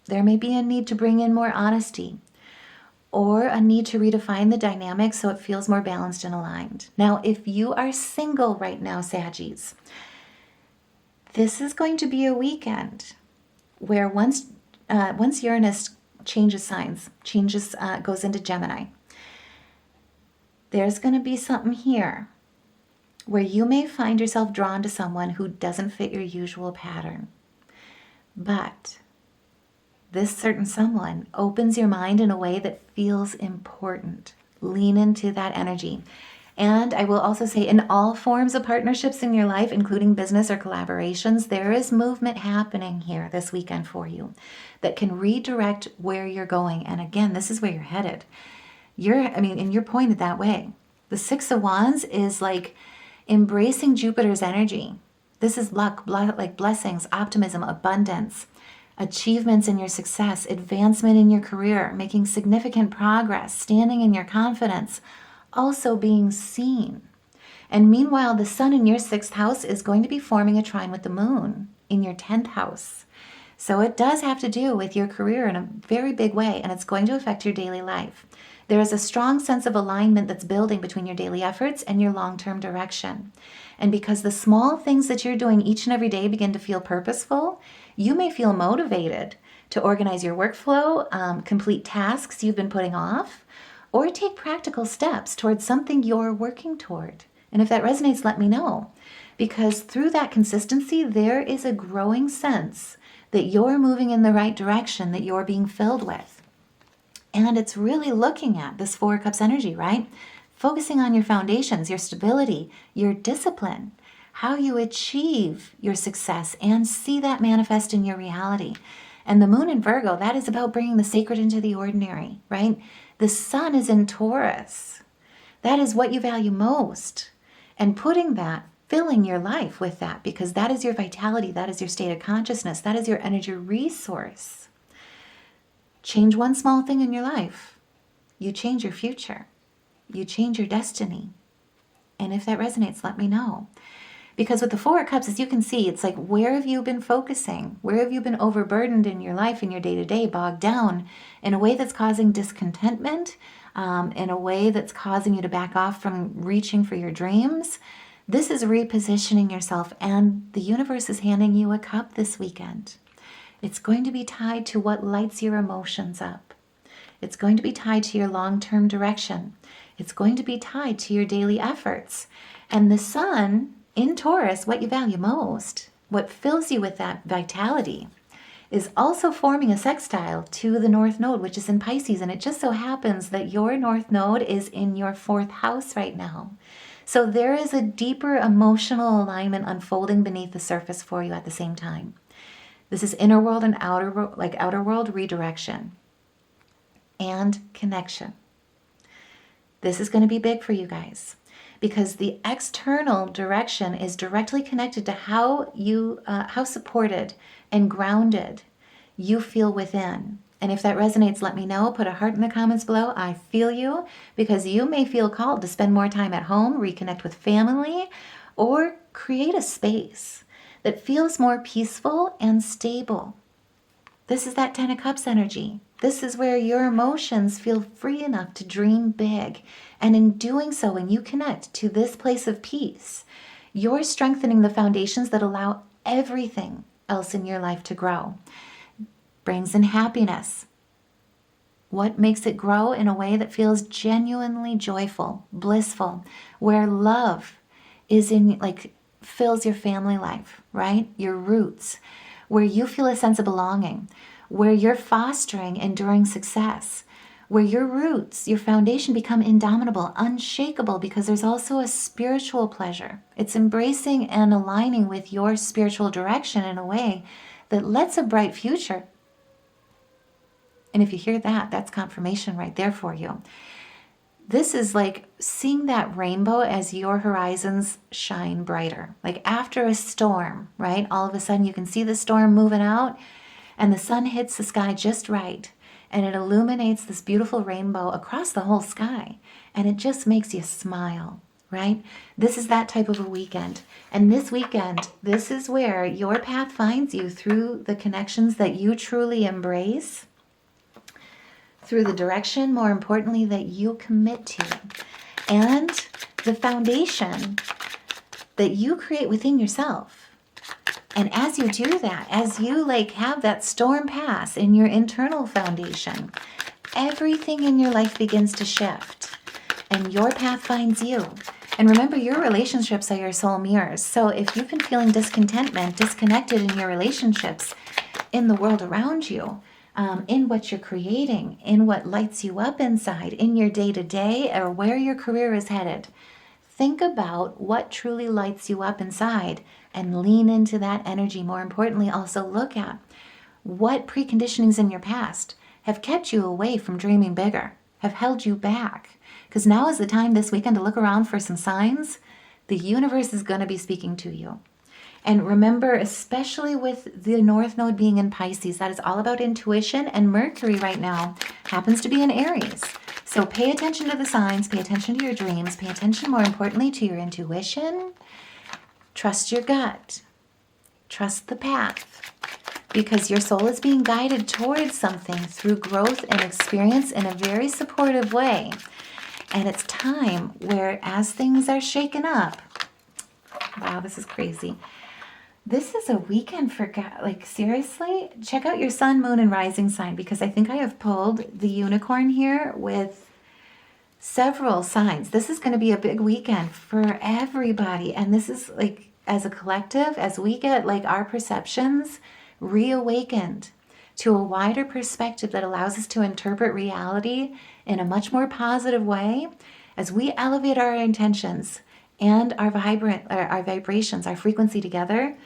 There may be a need to bring in more honesty, or a need to redefine the dynamic so it feels more balanced and aligned. Now, if you are single right now, Saggies, this is going to be a weekend where once Uranus changes signs, goes into Gemini, there's going to be something here where you may find yourself drawn to someone who doesn't fit your usual pattern. But this certain someone opens your mind in a way that feels important. Lean into that energy. And I will also say, in all forms of partnerships in your life, including business or collaborations, there is movement happening here this weekend for you that can redirect where you're going. And again, this is where you're headed. And you're pointed that way. The 6 of Wands is like embracing Jupiter's energy. This is luck, like blessings, optimism, abundance, achievements in your success, advancement in your career, making significant progress, standing in your confidence, also being seen. And meanwhile, the sun in your 6th house is going to be forming a trine with the moon in your 10th house. So it does have to do with your career in a very big way, and it's going to affect your daily life. There is a strong sense of alignment that's building between your daily efforts and your long-term direction. And because the small things that you're doing each and every day begin to feel purposeful, you may feel motivated to organize your workflow, complete tasks you've been putting off, or take practical steps towards something you're working toward. And if that resonates, let me know. Because through that consistency, there is a growing sense that you're moving in the right direction, that you're being filled with. And it's really looking at this 4 of Cups energy, right? Focusing on your foundations, your stability, your discipline, how you achieve your success and see that manifest in your reality. And the moon in Virgo, that is about bringing the sacred into the ordinary, right? The sun is in Taurus. That is what you value most. And putting that, filling your life with that, because that is your vitality, that is your state of consciousness, that is your energy resource. Change one small thing in your life. You change your future. You change your destiny. And if that resonates, let me know. Because with the 4 of Cups, as you can see, it's like, where have you been focusing? Where have you been overburdened in your life, in your day-to-day, bogged down in a way that's causing discontentment, in a way that's causing you to back off from reaching for your dreams? This is repositioning yourself, and the universe is handing you a cup this weekend. It's going to be tied to what lights your emotions up. It's going to be tied to your long-term direction. It's going to be tied to your daily efforts. And the sun in Taurus, what you value most, what fills you with that vitality, is also forming a sextile to the North Node, which is in Pisces. And it just so happens that your North Node is in your 4th house right now. So there is a deeper emotional alignment unfolding beneath the surface for you at the same time. This is inner world and outer world redirection and connection. This is going to be big for you guys, because the external direction is directly connected to how supported and grounded you feel within. And if that resonates, let me know. Put a heart in the comments below. I feel you, because you may feel called to spend more time at home, reconnect with family, or create a space that feels more peaceful and stable. This is that 10 of Cups energy. This is where your emotions feel free enough to dream big. And in doing so, when you connect to this place of peace, you're strengthening the foundations that allow everything else in your life to grow. Brings in happiness, What makes it grow in a way that feels genuinely joyful, blissful, where love is in, like, fills your family life, right? Your roots, where you feel a sense of belonging, where you're fostering enduring success, where your roots, your foundation become indomitable, unshakable, because there's also a spiritual pleasure. It's embracing and aligning with your spiritual direction in a way that lets a bright future. And if you hear that, that's confirmation right there for you. This is like seeing that rainbow as your horizons shine brighter. Like after a storm, right? All of a sudden you can see the storm moving out and the sun hits the sky just right. And it illuminates this beautiful rainbow across the whole sky. And it just makes you smile, right? This is that type of a weekend. And this weekend, this is where your path finds you through the connections that you truly embrace, through the direction, more importantly, that you commit to, and the foundation that you create within yourself. And as you do that, as you like have that storm pass in your internal foundation, everything in your life begins to shift and your path finds you. And remember, your relationships are your soul mirrors. So if you've been feeling discontentment, disconnected in your relationships, in the world around you, in what you're creating, in what lights you up inside, in your day-to-day, or where your career is headed, think about what truly lights you up inside and lean into that energy. More importantly, also look at what preconditionings in your past have kept you away from dreaming bigger, have held you back. Because now is the time this weekend to look around for some signs. The universe is going to be speaking to you. And remember, especially with the North Node being in Pisces, that is all about intuition, and Mercury right now happens to be in Aries. So pay attention to the signs, pay attention to your dreams, pay attention, more importantly, to your intuition. Trust your gut. Trust the path. Because your soul is being guided towards something through growth and experience in a very supportive way. And it's time where, as things are shaken up, wow, this is crazy. This is a weekend for, like, seriously, check out your sun, moon, and rising sign, because I think I have pulled the unicorn here with several signs. This is going to be a big weekend for everybody. And this is like, as a collective, as we get like our perceptions reawakened to a wider perspective that allows us to interpret reality in a much more positive way, as we elevate our intentions and our vibrations, our frequency together,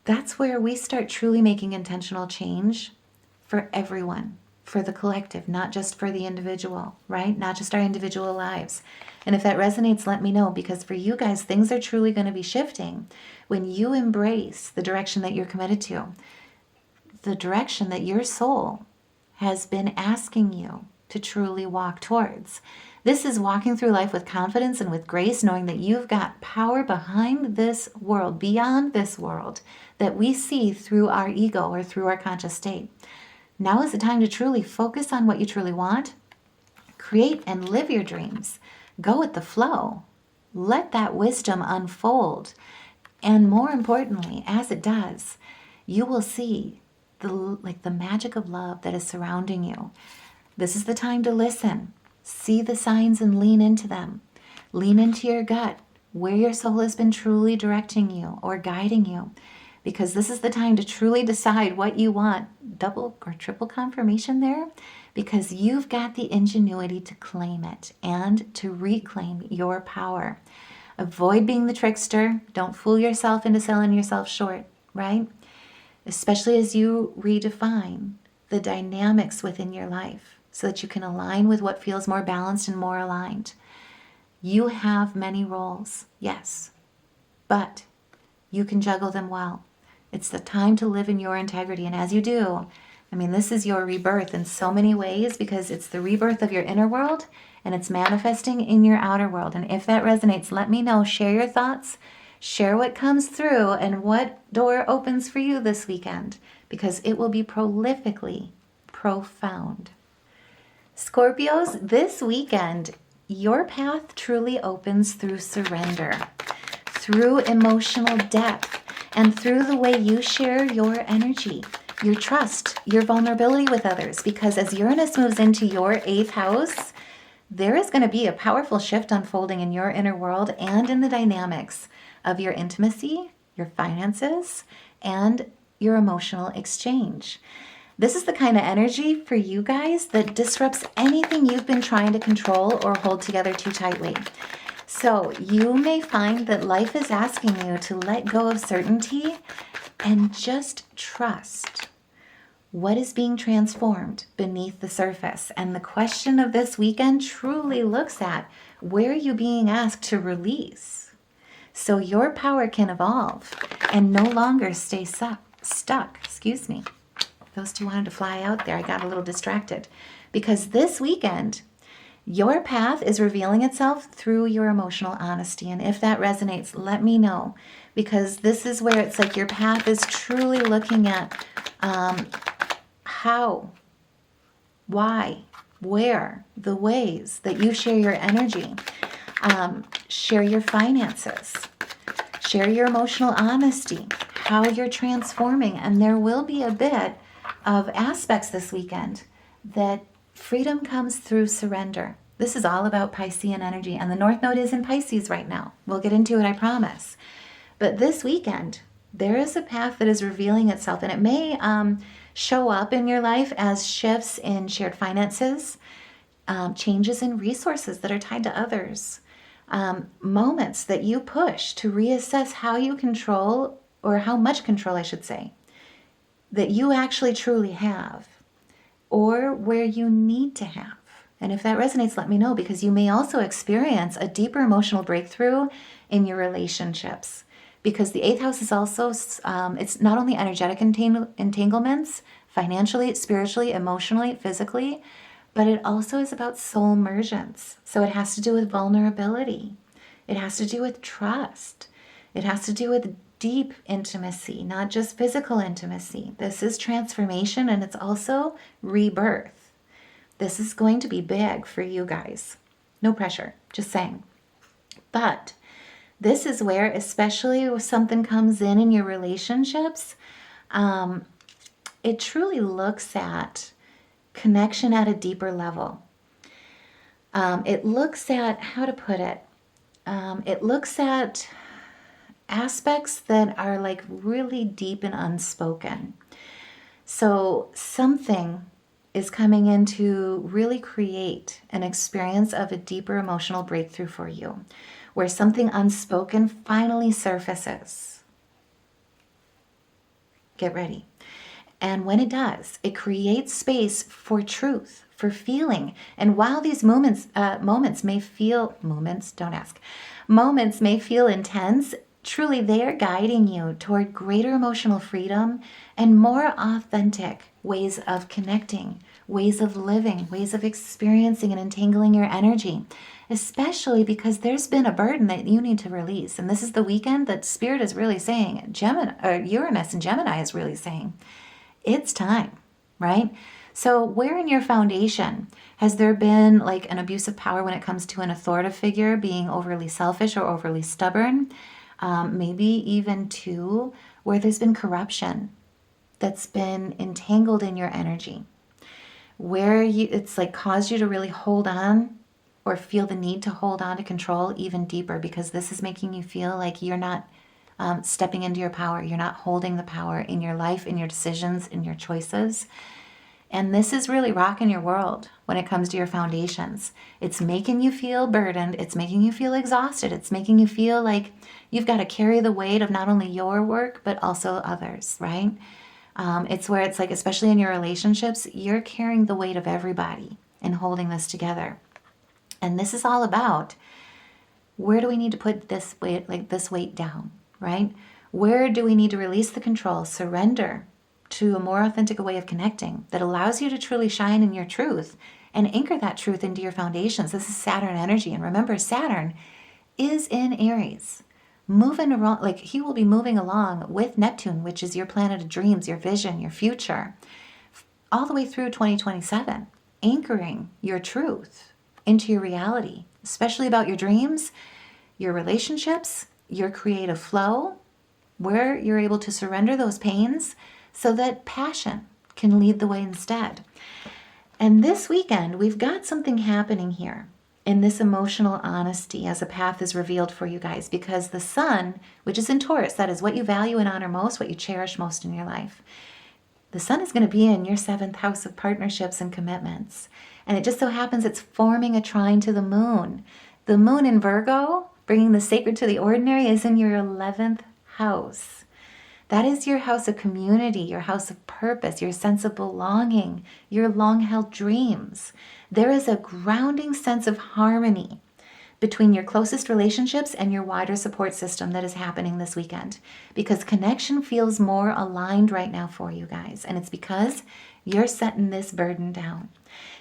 that's where we start truly making intentional change for everyone, for the collective, not just for the individual, right? Not just our individual lives. And if that resonates, let me know, because for you guys, things are truly going to be shifting when you embrace the direction that you're committed to, the direction that your soul has been asking you to truly walk towards. This is walking through life with confidence and with grace, knowing that you've got power behind this world, beyond this world, that we see through our ego or through our conscious state. Now is the time to truly focus on what you truly want, create and live your dreams, go with the flow, let that wisdom unfold. And more importantly, as it does, you will see the magic of love that is surrounding you. This is the time to listen. See the signs and lean into them. Lean into your gut, where your soul has been truly directing you or guiding you. Because this is the time to truly decide what you want. Double or triple confirmation there. Because you've got the ingenuity to claim it and to reclaim your power. Avoid being the trickster. Don't fool yourself into selling yourself short, right? Especially as you redefine the dynamics within your life, so that you can align with what feels more balanced and more aligned. You have many roles, yes, but you can juggle them well. It's the time to live in your integrity. And as you do, I mean, this is your rebirth in so many ways, because it's the rebirth of your inner world and it's manifesting in your outer world. And if that resonates, let me know. Share your thoughts, share what comes through and what door opens for you this weekend, because it will be prolifically profound. Scorpios, this weekend, your path truly opens through surrender, through emotional depth, and through the way you share your energy. your trust, your vulnerability with others, because as Uranus moves into your 8th house, there is going to be a powerful shift unfolding in your inner world and in the dynamics of your intimacy, your finances, and your emotional exchange. This is the kind of energy for you guys that disrupts anything you've been trying to control or hold together too tightly. So you may find that life is asking you to let go of certainty and just trust what is being transformed beneath the surface. And the question of this weekend truly looks at, where are you being asked to release so your power can evolve and no longer stay stuck. Excuse me. Those two wanted to fly out there. I got a little distracted because this weekend, your path is revealing itself through your emotional honesty. And if that resonates, let me know, because this is where it's like your path is truly looking at how, why, where, the ways that you share your energy, share your finances, share your emotional honesty, how you're transforming. And there will be a bit of aspects this weekend that freedom comes through surrender. This is all about Piscean energy, and the North Node is in Pisces right now. We'll get into it, I promise. But this weekend, there is a path that is revealing itself, and it may show up in your life as shifts in shared finances, changes in resources that are tied to others, moments that you push to reassess how you control, or how much control, I should say, that you actually truly have, or where you need to have. And if that resonates, let me know, because you may also experience a deeper emotional breakthrough in your relationships. Because the 8th house is also, it's not only energetic entanglements, financially, spiritually, emotionally, physically, but it also is about soul mergence. So it has to do with vulnerability. It has to do with trust. It has to do with deep intimacy, not just physical intimacy. This is transformation, and it's also rebirth. This is going to be big for you guys. No pressure, just saying. But this is where, especially if something comes in your relationships, it truly looks at connection at a deeper level. It looks at, how to put it, it looks at aspects that are like really deep and unspoken. So something is coming in to really create an experience of a deeper emotional breakthrough for you, where something unspoken finally surfaces. Get ready. And when it does, it creates space for truth, for feeling. And while these moments may feel intense, truly they are guiding you toward greater emotional freedom and more authentic ways of connecting, ways of living, ways of experiencing and entangling your energy, especially because there's been a burden that you need to release. And this is the weekend that Spirit is really saying, Uranus and Gemini is really saying, it's time, right? So where in your foundation has there been like an abuse of power when it comes to an authoritative figure being overly selfish or overly stubborn? Maybe even too, where there's been corruption that's been entangled in your energy, where it's like caused you to really hold on or feel the need to hold on to control even deeper, because this is making you feel like you're not stepping into your power. You're not holding the power in your life, in your decisions, in your choices. And this is really rocking your world when it comes to your foundations. It's making you feel burdened. It's making you feel exhausted. It's making you feel like you've got to carry the weight of not only your work, but also others, right? It's where it's like, especially in your relationships, you're carrying the weight of everybody and holding this together. And this is all about, where do we need to put this weight down, right? Where do we need to release the control, surrender to a more authentic way of connecting that allows you to truly shine in your truth and anchor that truth into your foundations? This is Saturn energy. And remember, Saturn is in Aries, moving around, like he will be moving along with Neptune, which is your planet of dreams, your vision, your future, all the way through 2027, anchoring your truth into your reality, especially about your dreams, your relationships, your creative flow, where you're able to surrender those pains so that passion can lead the way instead. And this weekend, we've got something happening here in this emotional honesty as a path is revealed for you guys, because the sun, which is in Taurus, that is what you value and honor most, what you cherish most in your life. The sun is going to be in your 7th house of partnerships and commitments. And it just so happens it's forming a trine to the moon. The moon in Virgo, bringing the sacred to the ordinary, is in your 11th house. That is your house of community, your house of purpose, your sense of belonging, your long-held dreams. There is a grounding sense of harmony between your closest relationships and your wider support system that is happening this weekend, because connection feels more aligned right now for you guys. And it's because you're setting this burden down.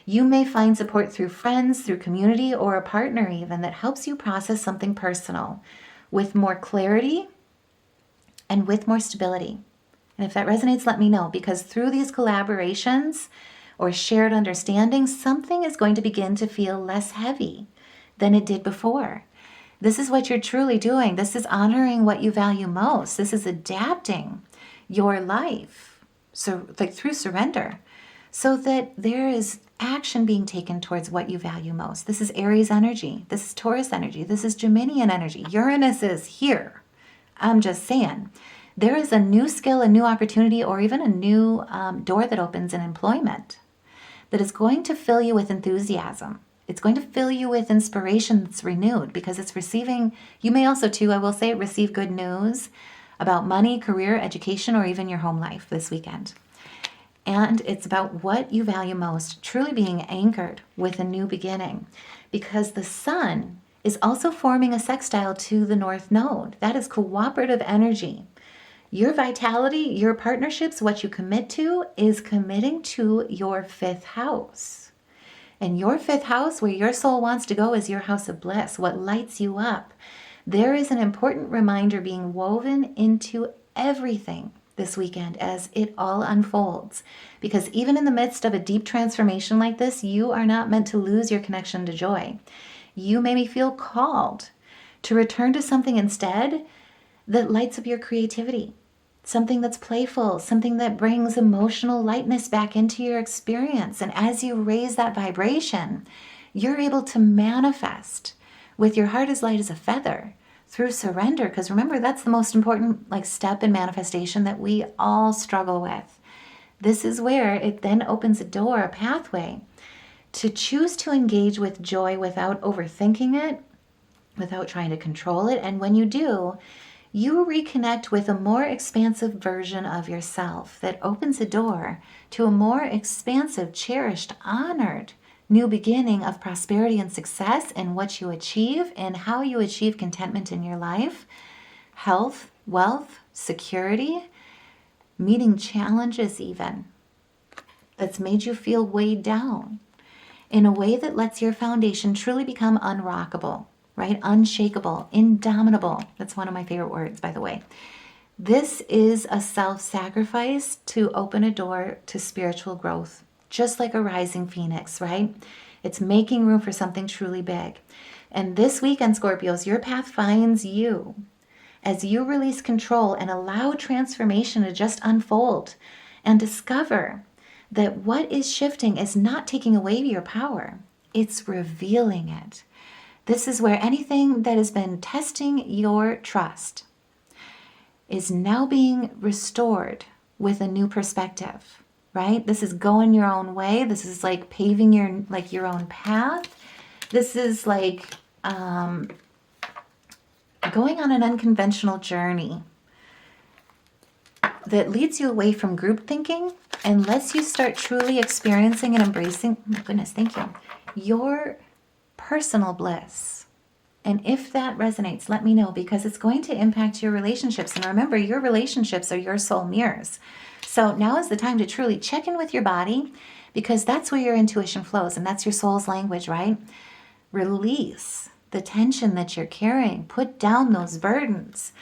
You may find support through friends, through community, or a partner even that helps you process something personal with more clarity and with more stability. And if that resonates, let me know, because through these collaborations or shared understanding, something is going to begin to feel less heavy than it did before. This is what you're truly doing. This is honoring what you value most. This is adapting your life, so like through surrender, so that there is action being taken towards what you value most. This is Aries energy. This is Taurus energy. This is Geminian energy. Uranus is here. I'm just saying, there is a new skill, a new opportunity, or even a new door that opens in employment that is going to fill you with enthusiasm. It's going to fill you with inspiration that's renewed, because it's receiving, you may also too, I will say, receive good news about money, career, education, or even your home life this weekend. And it's about what you value most, truly being anchored with a new beginning, because the sun is also forming a sextile to the North Node. That is cooperative energy. Your vitality, your partnerships, what you commit to is committing to your 5th house. And your 5th house, where your soul wants to go, is your house of bliss, what lights you up. There is an important reminder being woven into everything this weekend as it all unfolds. Because even in the midst of a deep transformation like this, you are not meant to lose your connection to joy. You maybe feel called to return to something instead that lights up your creativity, something that's playful, something that brings emotional lightness back into your experience. And as you raise that vibration, you're able to manifest with your heart as light as a feather through surrender. Because remember, that's the most important step in manifestation that we all struggle with. This is where it then opens a door, a pathway to choose to engage with joy without overthinking it, without trying to control it. And when you do, you reconnect with a more expansive version of yourself that opens a door to a more expansive, cherished, honored new beginning of prosperity and success in what you achieve and how you achieve contentment in your life, health, wealth, security, meeting challenges even that's made you feel weighed down in a way that lets your foundation truly become unrockable, right? Unshakable, indomitable. That's one of my favorite words, by the way. This is a self-sacrifice to open a door to spiritual growth, just like a rising phoenix, right? It's making room for something truly big. And this weekend, Scorpios, your path finds you as you release control and allow transformation to just unfold and discover that what is shifting is not taking away your power. It's revealing it. This is where anything that has been testing your trust is now being restored with a new perspective, right? This is going your own way. This is like paving your own path. This is like going on an unconventional journey that leads you away from group thinking and lets you start truly experiencing and embracing, oh my goodness, thank you, your personal bliss. And if that resonates, let me know, because it's going to impact your relationships. And remember, your relationships are your soul mirrors. So now is the time to truly check in with your body, because that's where your intuition flows and that's your soul's language, right? Release the tension that you're carrying. Put down those burdens,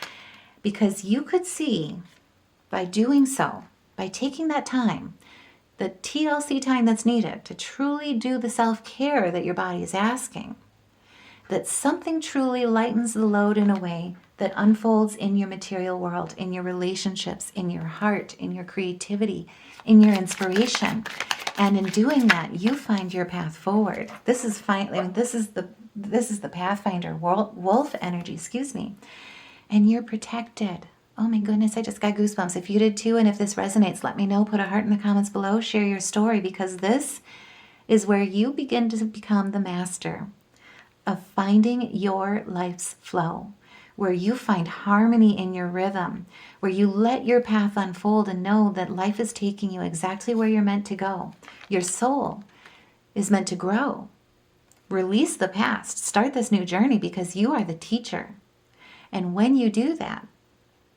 because you could see by doing so, by taking that time, the TLC time that's needed to truly do the self-care that your body is asking, that something truly lightens the load in a way that unfolds in your material world, in your relationships, in your heart, in your creativity, in your inspiration. And in doing that, you find your path forward. This is the Pathfinder wolf energy, excuse me. And you're protected. Oh my goodness, I just got goosebumps. If you did too, and if this resonates, let me know. Put a heart in the comments below. Share your story, because this is where you begin to become the master of finding your life's flow, where you find harmony in your rhythm, where you let your path unfold and know that life is taking you exactly where you're meant to go. Your soul is meant to grow. Release the past. Start this new journey, because you are the teacher. And when you do that,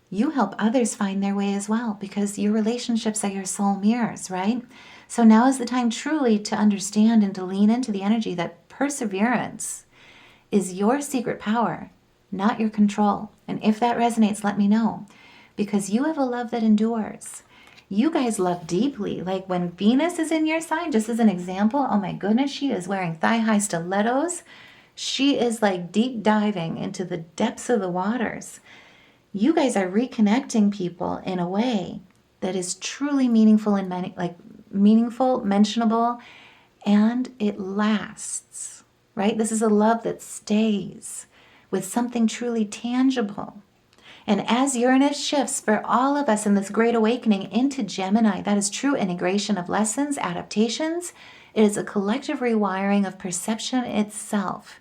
you help others find their way as well, because your relationships are your soul mirrors, right? So now is the time truly to understand and to lean into the energy that perseverance is your secret power, not your control. And if that resonates, let me know, because you have a love that endures. You guys love deeply. Like when Venus is in your sign, just as an example, oh my goodness, she is wearing thigh-high stilettos. She is like deep diving into the depths of the waters. You guys are reconnecting people in a way that is truly meaningful and meaningful, mentionable, and it lasts, right? This is a love that stays with something truly tangible. And as Uranus shifts for all of us in this great awakening into Gemini, that is true integration of lessons, adaptations. It is a collective rewiring of perception itself.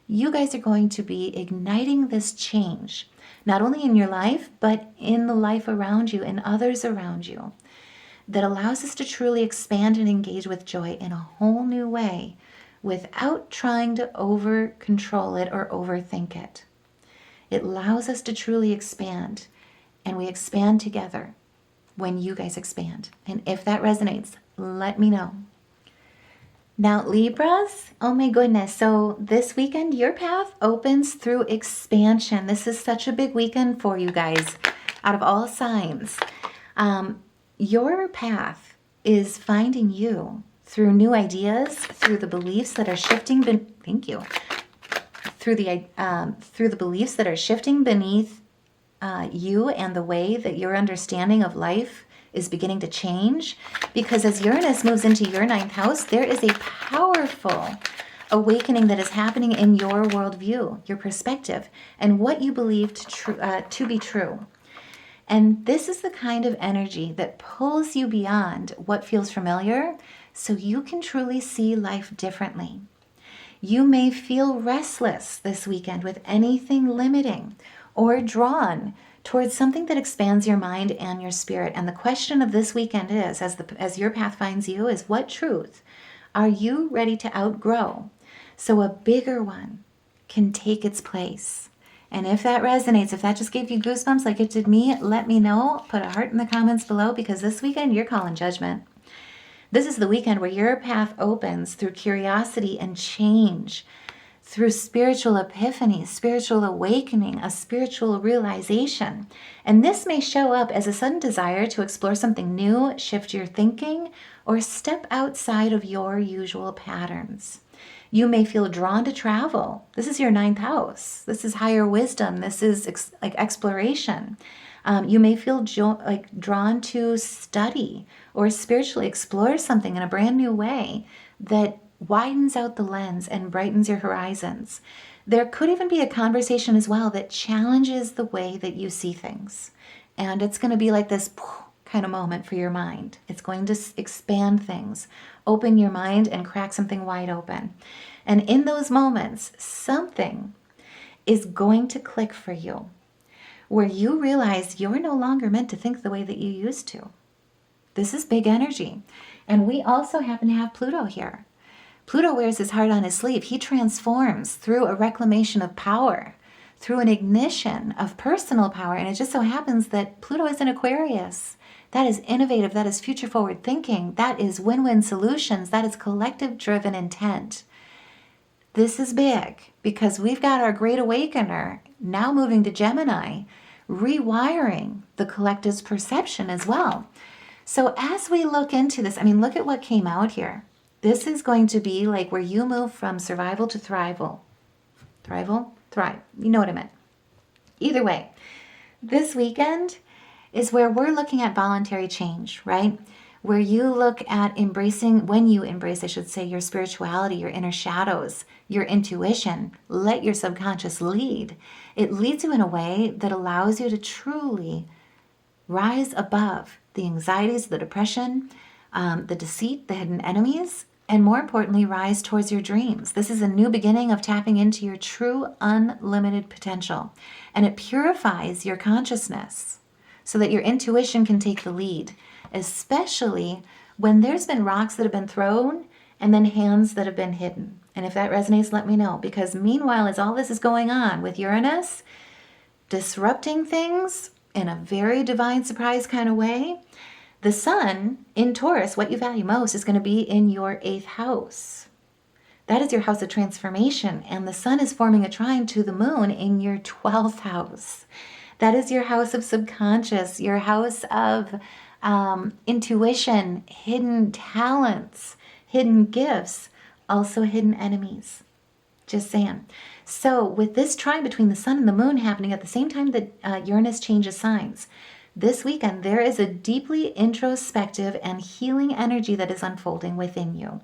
You guys are going to be igniting this change, not only in your life, but in the life around you and others around you, that allows us to truly expand and engage with joy in a whole new way without trying to over-control it or overthink it. It allows us to truly expand, and we expand together when you guys expand. And if that resonates, let me know. Now, Libras, oh my goodness. So this weekend, your path opens through expansion. This is such a big weekend for you guys out of all signs. Your path is finding you through new ideas, through the beliefs that are shifting. Thank you. Through the beliefs that are shifting beneath you, and the way that your understanding of life is beginning to change. Because as Uranus moves into your 9th house, there is a powerful awakening that is happening in your worldview, your perspective, and what you believe to be true. And this is the kind of energy that pulls you beyond what feels familiar, so you can truly see life differently. You may feel restless this weekend with anything limiting, or drawn towards something that expands your mind and your spirit. And the question of this weekend is, as your path finds you, is what truth are you ready to outgrow so a bigger one can take its place? And if that resonates, if that just gave you goosebumps like it did me, let me know. Put a heart in the comments below, because this weekend you're calling judgment. This is the weekend where your path opens through curiosity and change, through spiritual epiphany, spiritual awakening, a spiritual realization. And this may show up as a sudden desire to explore something new, shift your thinking, or step outside of your usual patterns. You may feel drawn to travel. This is your 9th house. This is higher wisdom. This is exploration. You may feel drawn to study or spiritually explore something in a brand new way that widens out the lens and brightens your horizons. There could even be a conversation as well that challenges the way that you see things. And it's going to be like this kind of moment for your mind. It's going to expand things, open your mind, and crack something wide open. And in those moments, something is going to click for you, where you realize you're no longer meant to think the way that you used to. This is big energy. And we also happen to have Pluto here. Pluto wears his heart on his sleeve. He transforms through a reclamation of power, through an ignition of personal power. And it just so happens that Pluto is in Aquarius. That is innovative. That is future forward thinking. That is win-win solutions. That is collective driven intent. This is big, because we've got our great awakener now moving to Gemini, rewiring the collective's perception as well. So as we look into this, I mean, look at what came out here. This is going to be like where you move from survival to thrival. Thrive. You know what I meant. Either way, this weekend is where we're looking at voluntary change, right? Where you look at when you embrace, I should say, your spirituality, your inner shadows, your intuition, let your subconscious lead. It leads you in a way that allows you to truly rise above the anxieties, the depression, the deceit, the hidden enemies, and more importantly, rise towards your dreams. This is a new beginning of tapping into your true unlimited potential, and it purifies your consciousness so that your intuition can take the lead, especially when there's been rocks that have been thrown and then hands that have been hidden. And if that resonates, let me know, because meanwhile, as all this is going on with Uranus disrupting things in a very divine surprise kind of way, the sun in Taurus, what you value most, is going to be in your 8th house. That is your house of transformation, and the sun is forming a trine to the moon in your 12th house. That is your house of subconscious, your house of intuition, hidden talents, hidden gifts, also hidden enemies. Just saying. So with this trine between the sun and the moon happening at the same time that Uranus changes signs, this weekend there is a deeply introspective and healing energy that is unfolding within you.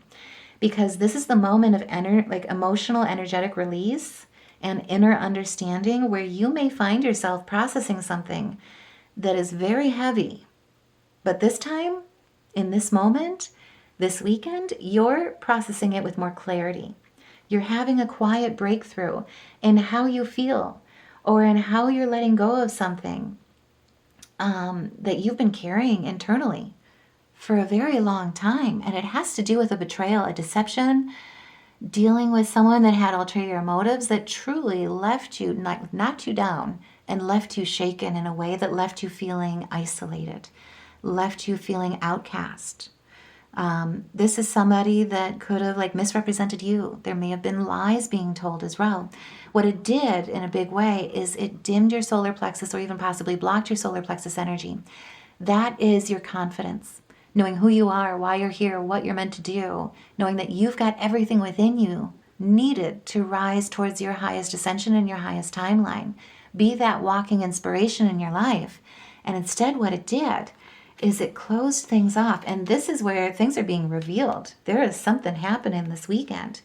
Because this is the moment of emotional, energetic release and inner understanding, where you may find yourself processing something that is very heavy. But this time, in this moment, this weekend, you're processing it with more clarity. You're having a quiet breakthrough in how you feel, or in how you're letting go of something that you've been carrying internally for a very long time. And it has to do with a betrayal, a deception, dealing with someone that had ulterior motives that truly left you, knocked you down and left you shaken in a way that left you feeling isolated, left you feeling outcast. This is somebody that could have misrepresented you. There may have been lies being told as well. What it did in a big way is it dimmed your solar plexus, or even possibly blocked your solar plexus energy. That is your confidence. Knowing who you are, why you're here, what you're meant to do, knowing that you've got everything within you needed to rise towards your highest ascension and your highest timeline. Be that walking inspiration in your life. And instead what it did is it closed things off. And this is where things are being revealed. There is something happening this weekend.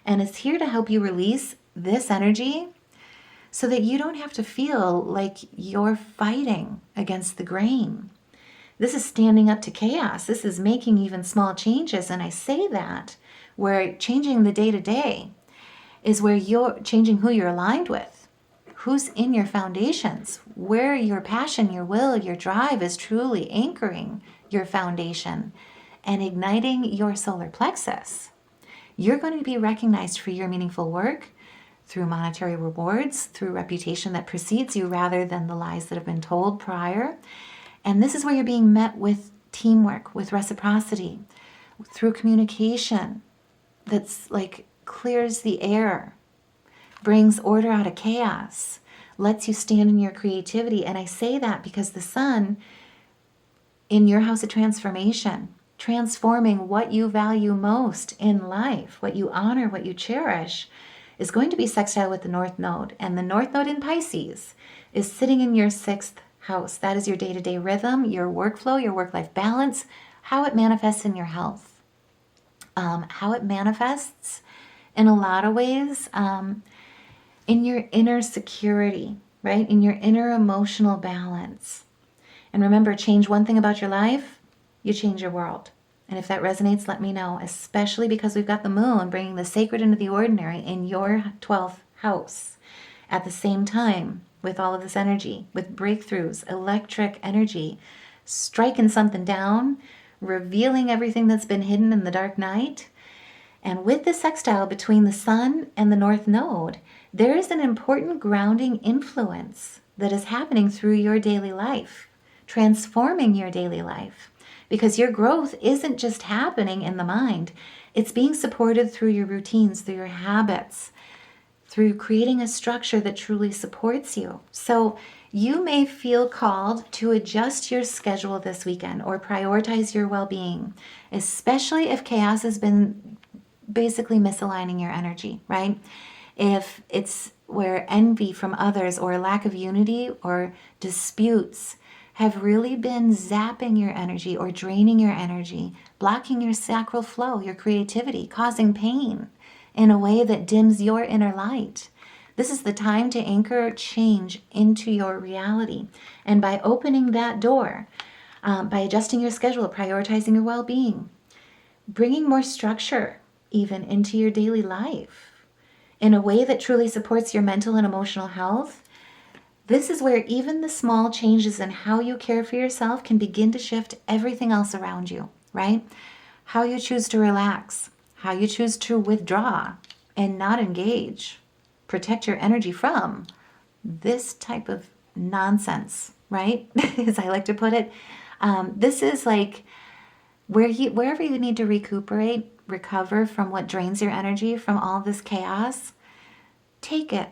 And it's here to help you release this energy so that you don't have to feel like you're fighting against the grain. This is standing up to chaos. This is making even small changes. And I say that where changing the day-to-day is where you're changing who you're aligned with, who's in your foundations, where your passion, your will, your drive is truly anchoring your foundation and igniting your solar plexus. You're going to be recognized for your meaningful work through monetary rewards, through reputation that precedes you rather than the lies that have been told prior. And this is where you're being met with teamwork, with reciprocity, through communication that's clears the air, brings order out of chaos, lets you stand in your creativity. And I say that because the sun in your house of transformation, transforming what you value most in life, what you honor, what you cherish, is going to be sextile with the North Node. And the North Node in Pisces is sitting in your 6th house. That is your day-to-day rhythm, your workflow, your work-life balance, how it manifests in your health, how it manifests in a lot of ways in your inner security, right? In your inner emotional balance. And remember, change one thing about your life, you change your world. And if that resonates, let me know, especially because we've got the moon bringing the sacred into the ordinary in your 12th house at the same time with all of this energy, with breakthroughs, electric energy, striking something down, revealing everything that's been hidden in the dark night. And with the sextile between the sun and the North Node, there is an important grounding influence that is happening through your daily life, transforming your daily life. Because your growth isn't just happening in the mind, it's being supported through your routines, through your habits, through creating a structure that truly supports you. So you may feel called to adjust your schedule this weekend or prioritize your well-being, especially if chaos has been basically misaligning your energy, right? if it's where envy from others or lack of unity or disputes have really been zapping your energy or draining your energy, blocking your sacral flow, your creativity, causing pain in a way that dims your inner light. This is the time to anchor change into your reality. And by opening that door, by adjusting your schedule, prioritizing your well-being, bringing more structure even into your daily life in a way that truly supports your mental and emotional health, this is where even the small changes in how you care for yourself can begin to shift everything else around you, right? How you choose to relax, how you choose to withdraw and not engage, protect your energy from this type of nonsense, right? As I like to put it. This is like wherever you need to recuperate, recover from what drains your energy, from all this chaos, take it.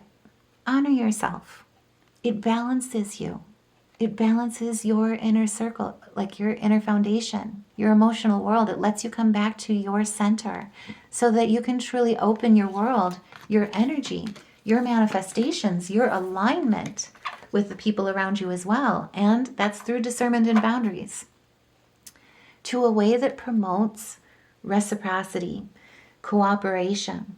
Honor yourself. It balances you. It balances your inner circle, like your inner foundation, your emotional world. It lets you come back to your center so that you can truly open your world, your energy, your manifestations, your alignment with the people around you as well. And that's through discernment and boundaries, to a way that promotes reciprocity, cooperation,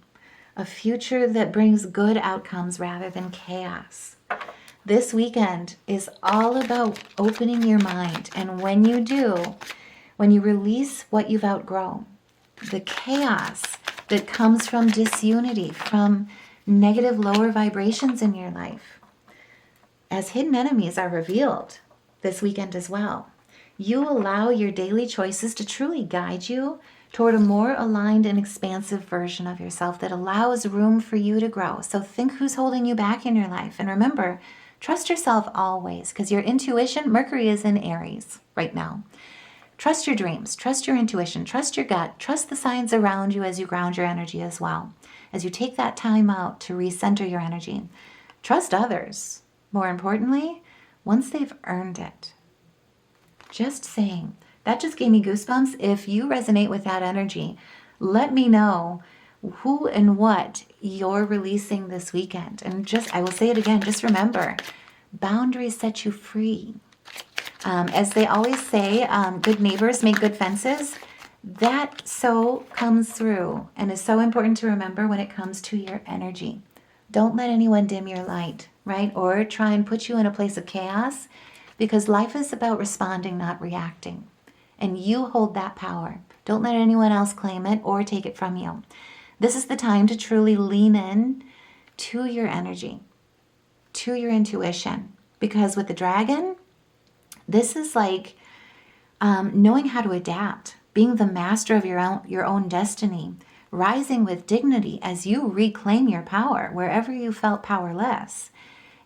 a future that brings good outcomes rather than chaos. This weekend is all about opening your mind. And when you do, when you release what you've outgrown, the chaos that comes from disunity, from negative lower vibrations in your life, as hidden enemies are revealed this weekend as well, you allow your daily choices to truly guide you toward a more aligned and expansive version of yourself that allows room for you to grow. So think who's holding you back in your life. And remember, trust yourself always, because your intuition, Mercury is in Aries right now. Trust your dreams, trust your intuition, trust your gut, trust the signs around you as you ground your energy as well. As you take that time out to recenter your energy, trust others. More importantly, once they've earned it. Just saying. That just gave me goosebumps. If you resonate with that energy, let me know who and what you're releasing this weekend. And I will say it again, just remember, boundaries set you free. As they always say, good neighbors make good fences. That so comes through and is so important to remember when it comes to your energy. Don't let anyone dim your light, right? Or try and put you in a place of chaos, because life is about responding, not reacting. And you hold that power. Don't let anyone else claim it or take it from you. This is the time to truly lean in to your energy, to your intuition. Because with the dragon, this is like knowing how to adapt, being the master of your own destiny, rising with dignity as you reclaim your power wherever you felt powerless.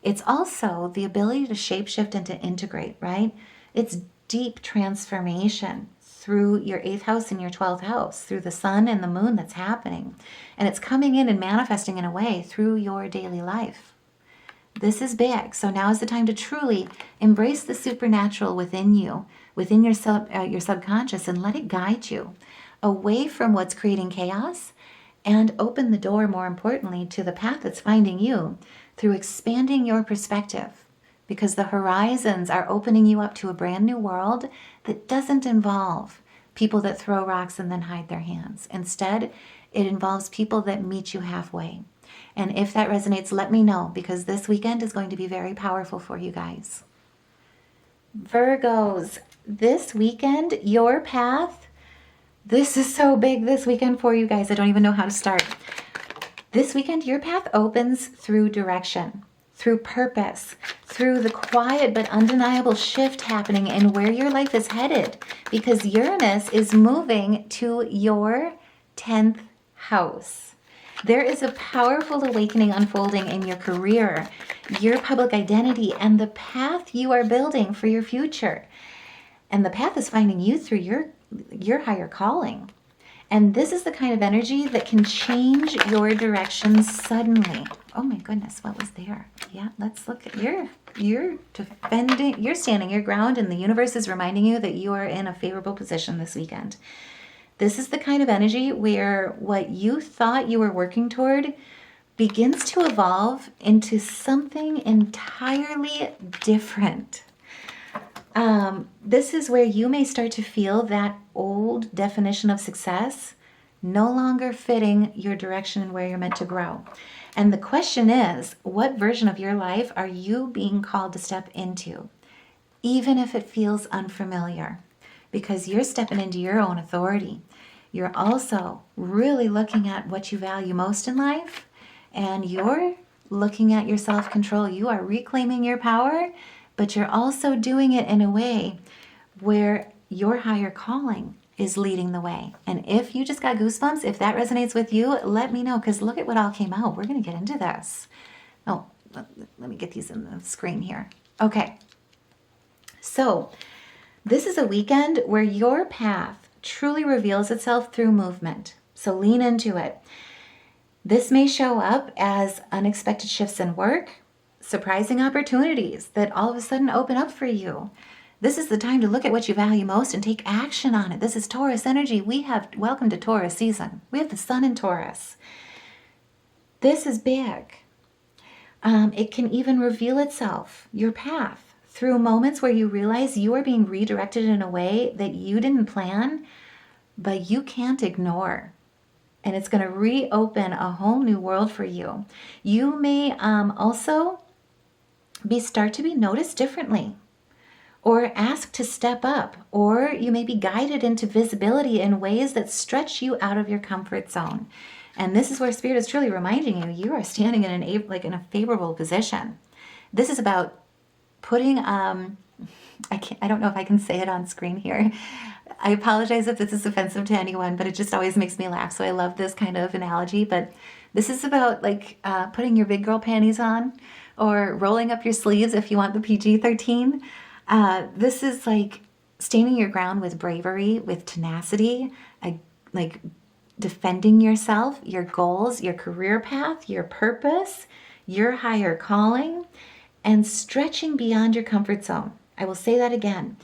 It's also the ability to shapeshift and to integrate, right? It's deep transformation through your 8th house and your 12th house, through the sun and the moon that's happening. And it's coming in and manifesting in a way through your daily life. This is big. So now is the time to truly embrace the supernatural within you, within your subconscious, and let it guide you away from what's creating chaos and open the door, more importantly, to the path that's finding you through expanding your perspective, because the horizons are opening you up to a brand new world that doesn't involve people that throw rocks and then hide their hands. Instead, it involves people that meet you halfway. And if that resonates, let me know, because this weekend is going to be very powerful for you guys. Virgos, this weekend, your path, this is so big this weekend for you guys. I don't even know how to start. This weekend, your path opens through direction, through purpose, through the quiet but undeniable shift happening in where your life is headed, because Uranus is moving to your 10th house. There is a powerful awakening unfolding in your career, your public identity, and the path you are building for your future. And the path is finding you through your higher calling. And this is the kind of energy that can change your direction suddenly. Oh my goodness, what was there? Yeah, let's look at you're defending, you're standing your ground, and the universe is reminding you that you are in a favorable position this weekend. This is the kind of energy where what you thought you were working toward begins to evolve into something entirely different. This is where you may start to feel that old definition of success no longer fitting your direction and where you're meant to grow. And the question is, what version of your life are you being called to step into, even if it feels unfamiliar? Because you're stepping into your own authority. You're also really looking at what you value most in life, and you're looking at your self-control. You are reclaiming your power, but you're also doing it in a way where your higher calling is leading the way. And if you just got goosebumps, if that resonates with you, let me know, because look at what all came out. We're going to get into this. Oh, let me get these in the screen here. Okay. So this is a weekend where your path truly reveals itself through movement. So lean into it. This may show up as unexpected shifts in work, surprising opportunities that all of a sudden open up for you. This is the time to look at what you value most and take action on it. This is Taurus energy. Welcome to Taurus season. We have the sun in Taurus. This is big. It can even reveal itself, your path, through moments where you realize you are being redirected in a way that you didn't plan, but you can't ignore. And it's going to reopen a whole new world for you. You may also start to be noticed differently, or asked to step up, or you may be guided into visibility in ways that stretch you out of your comfort zone. And this is where Spirit is truly reminding you are standing in a favorable position. This is about putting I don't know if I can say it on screen here. I apologize if this is offensive to anyone, but it just always makes me laugh. So I love this kind of analogy. But this is about putting your big girl panties on, or rolling up your sleeves if you want the PG-13. This is like standing your ground with bravery, with tenacity, like defending yourself, your goals, your career path, your purpose, your higher calling, and stretching beyond your comfort zone. I will say that again.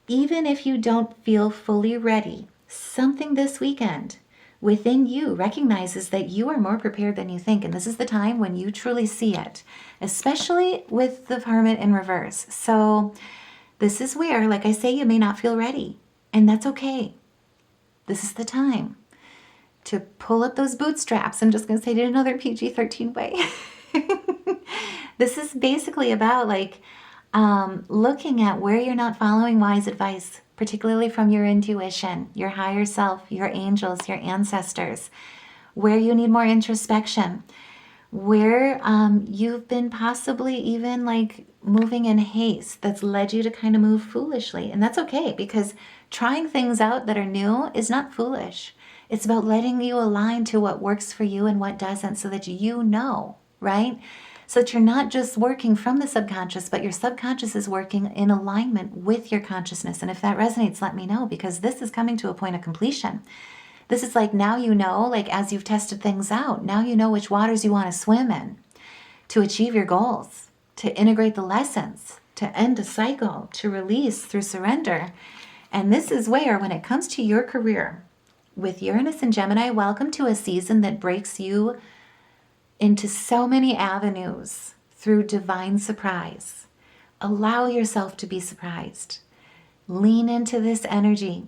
Even if you don't feel fully ready, something this weekend within you recognizes that you are more prepared than you think. And this is the time when you truly see it, especially with the Hermit in reverse. So this is where, like I say, you may not feel ready, and that's okay. This is the time to pull up those bootstraps. I'm just going to say it in another PG-13 way. This is basically about looking at where you're not following wise advice, particularly from your intuition, your higher self, your angels, your ancestors, where you need more introspection, where you've been possibly even moving in haste that's led you to kind of move foolishly. And that's okay, because trying things out that are new is not foolish. It's about letting you align to what works for you and what doesn't, so that you know, right? So that you're not just working from the subconscious, but your subconscious is working in alignment with your consciousness. And if that resonates, let me know, because this is coming to a point of completion. This is now you know, as you've tested things out, now you know which waters you want to swim in to achieve your goals, to integrate the lessons, to end a cycle, to release through surrender. And this is where, when it comes to your career, with Uranus and Gemini, welcome to a season that breaks you into so many avenues through divine surprise. Allow yourself to be surprised. Lean into this energy,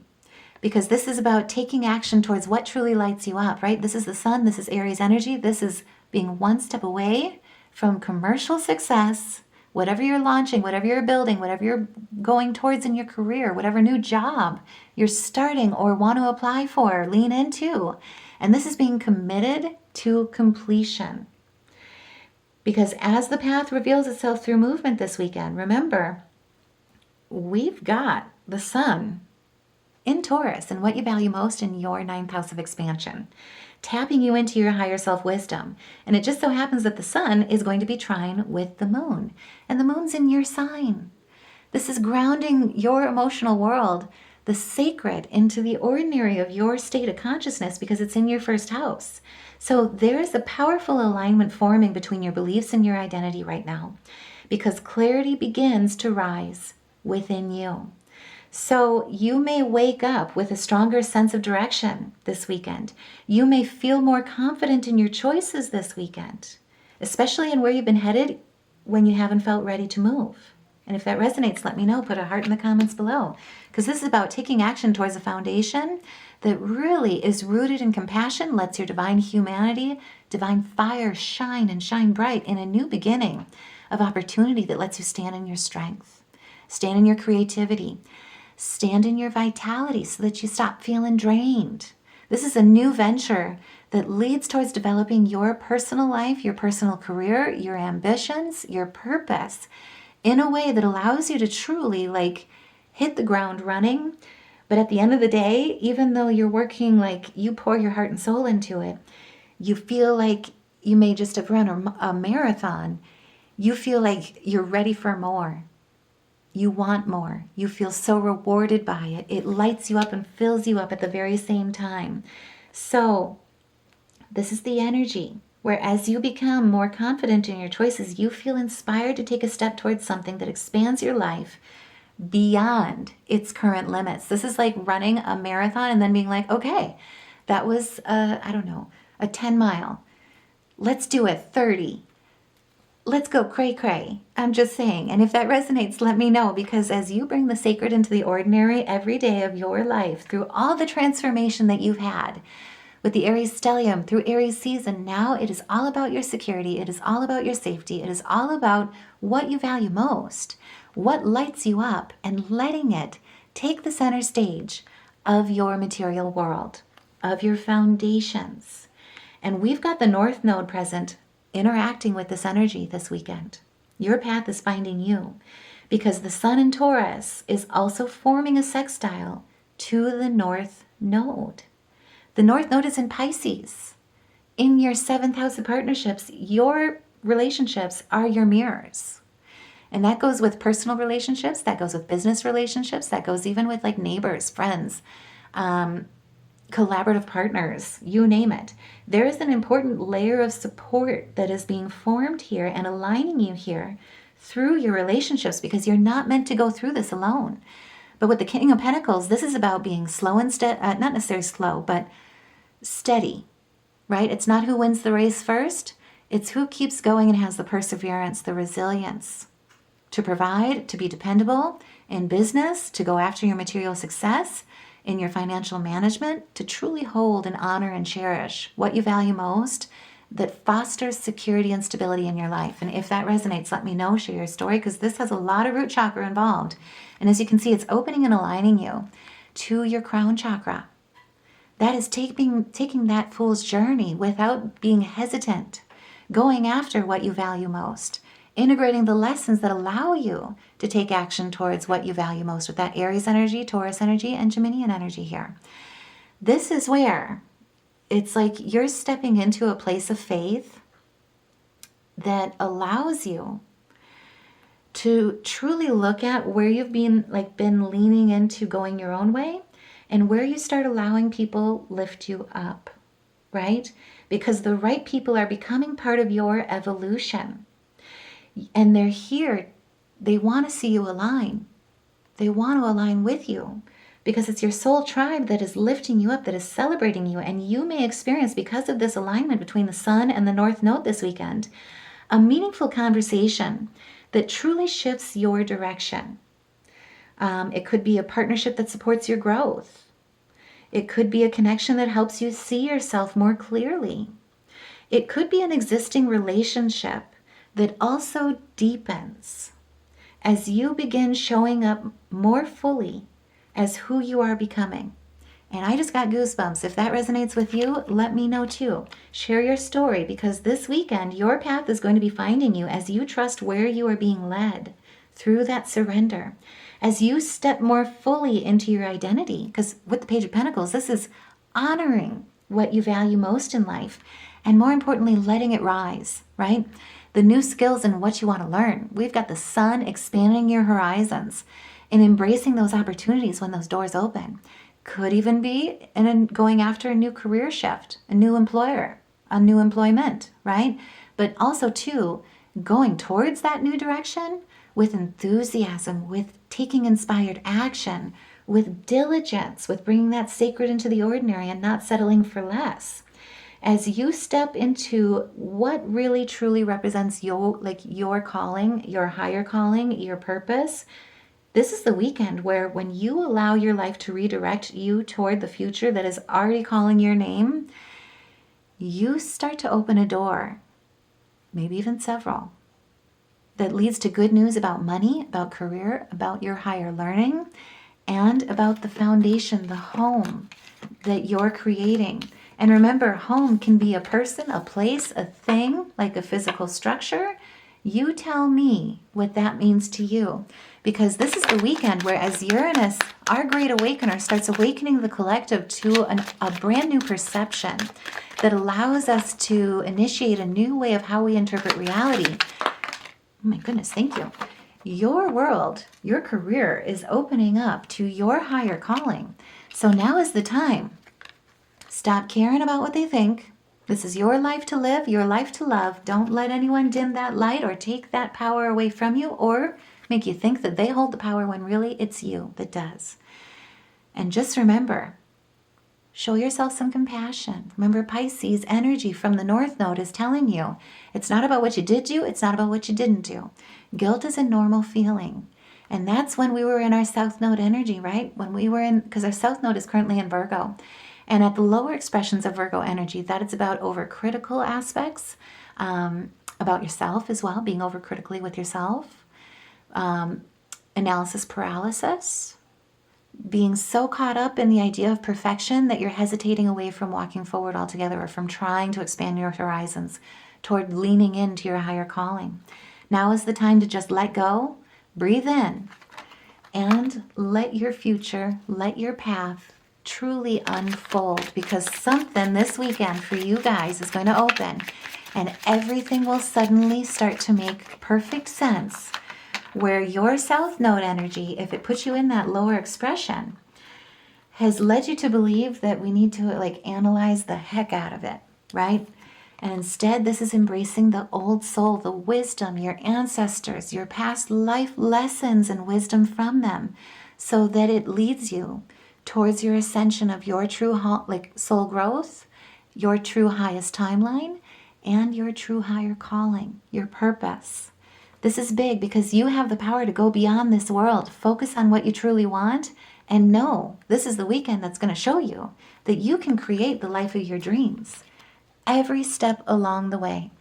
because this is about taking action towards what truly lights you up, right? This is the sun. This is Aries energy. This is being one step away from commercial success. Whatever you're launching, whatever you're building, whatever you're going towards in your career, whatever new job you're starting or want to apply for, lean into. And this is being committed to completion. Because as the path reveals itself through movement this weekend, remember, we've got the sun in Taurus and what you value most in your ninth house of expansion, tapping you into your higher self wisdom. And it just so happens that the sun is going to be trine with the moon, and the moon's in your sign. This is grounding your emotional world, the sacred, into the ordinary of your state of consciousness, because it's in your first house. So there is a powerful alignment forming between your beliefs and your identity right now, because clarity begins to rise within you. So you may wake up with a stronger sense of direction this weekend. You may feel more confident in your choices this weekend, especially in where you've been headed when you haven't felt ready to move. And if that resonates, let me know. Put a heart in the comments below. Because this is about taking action towards a foundation that really is rooted in compassion, lets your divine humanity, divine fire shine and shine bright in a new beginning of opportunity that lets you stand in your strength, stand in your creativity, stand in your vitality so that you stop feeling drained. This is a new venture that leads towards developing your personal life, your personal career, your ambitions, your purpose in a way that allows you to truly hit the ground running. But at the end of the day, even though you're working you pour your heart and soul into it, you feel like you may just have run a marathon. You feel like you're ready for more. You want more. You feel so rewarded by it. It lights you up and fills you up at the very same time. So this is the energy where as you become more confident in your choices, you feel inspired to take a step towards something that expands your life beyond its current limits. This is like running a marathon and then being like, okay, that was, a 10 mile. Let's do it, 30. Let's go cray cray. I'm just saying. And if that resonates, let me know, because as you bring the sacred into the ordinary every day of your life through all the transformation that you've had with the Aries stellium through Aries season, now it is all about your security. It is all about your safety. It is all about what you value most, what lights you up, and letting it take the center stage of your material world, of your foundations. And we've got the North Node present interacting with this energy this weekend. Your path is finding you because the Sun in Taurus is also forming a sextile to the North Node. The North Node is in Pisces. In your 7th house of partnerships, your relationships are your mirrors. And that goes with personal relationships, that goes with business relationships, that goes even with neighbors, friends, collaborative partners, you name it. There is an important layer of support that is being formed here and aligning you here through your relationships, because you're not meant to go through this alone. But with the King of Pentacles, this is about being slow and not necessarily slow, but steady, right? It's not who wins the race first. It's who keeps going and has the perseverance, the resilience to provide, to be dependable in business, to go after your material success, in your financial management, to truly hold and honor and cherish what you value most, that fosters security and stability in your life. And if that resonates, let me know, share your story, because this has a lot of root chakra involved. And as you can see, it's opening and aligning you to your crown chakra. That is taking that fool's journey without being hesitant, going after what you value most, integrating the lessons that allow you to take action towards what you value most with that Aries energy, Taurus energy, and Geminian energy here. This is where it's like you're stepping into a place of faith that allows you to truly look at where you've been leaning into going your own way and where you start allowing people lift you up, right? Because the right people are becoming part of your evolution. And they're here. They want to see you align. They want to align with you because it's your soul tribe that is lifting you up, that is celebrating you. And you may experience, because of this alignment between the Sun and the North Node this weekend, a meaningful conversation that truly shifts your direction. It could be a partnership that supports your growth. It could be a connection that helps you see yourself more clearly. It could be an existing relationship that also deepens as you begin showing up more fully as who you are becoming. And I just got goosebumps. If that resonates with you, let me know too. Share your story, because this weekend your path is going to be finding you as you trust where you are being led through that surrender. As you step more fully into your identity, because with the Page of Pentacles, this is honoring what you value most in life, and more importantly, letting it rise, right? The new skills and what you want to learn. We've got the Sun expanding your horizons and embracing those opportunities when those doors open. Could even be going after a new career shift, a new employer, a new employment, right? But also too, going towards that new direction with enthusiasm, with taking inspired action with diligence, with bringing that sacred into the ordinary and not settling for less. As you step into what really truly represents your calling, your higher calling, your purpose, this is the weekend where when you allow your life to redirect you toward the future that is already calling your name, you start to open a door, maybe even several, that leads to good news about money, about career, about your higher learning, and about the foundation, the home that you're creating. And remember, home can be a person, a place, a thing, like a physical structure. You tell me what that means to you. Because this is the weekend where as Uranus, our great awakener, starts awakening the collective to a brand new perception that allows us to initiate a new way of how we interpret reality. Oh my goodness, thank you. Your world, your career is opening up to your higher calling. So now is the time. Stop caring about what they think. This is your life to live, your life to love. Don't let anyone dim that light or take that power away from you or make you think that they hold the power when really it's you that does. And just remember, show yourself some compassion. Remember, Pisces energy from the North Node is telling you it's not about what you did do, it's not about what you didn't do. Guilt is a normal feeling. And that's when we were in our South Node energy, right? When we were in, because our South Node is currently in Virgo. And at the lower expressions of Virgo energy, that is about overcritical aspects, about yourself as well, being overcritically with yourself, analysis paralysis, being so caught up in the idea of perfection that you're hesitating away from walking forward altogether or from trying to expand your horizons toward leaning into your higher calling. Now is the time to just let go, breathe in, and let your future, let your path truly unfold, because something this weekend for you guys is going to open and everything will suddenly start to make perfect sense, where your South Node energy, if it puts you in that lower expression, has led you to believe that we need to analyze the heck out of it, right? And instead, this is embracing the old soul, the wisdom, your ancestors, your past life lessons and wisdom from them, so that it leads you towards your ascension of your true soul growth, your true highest timeline, and your true higher calling, your purpose. This is big because you have the power to go beyond this world, focus on what you truly want, and know this is the weekend that's going to show you that you can create the life of your dreams. Every step along the way,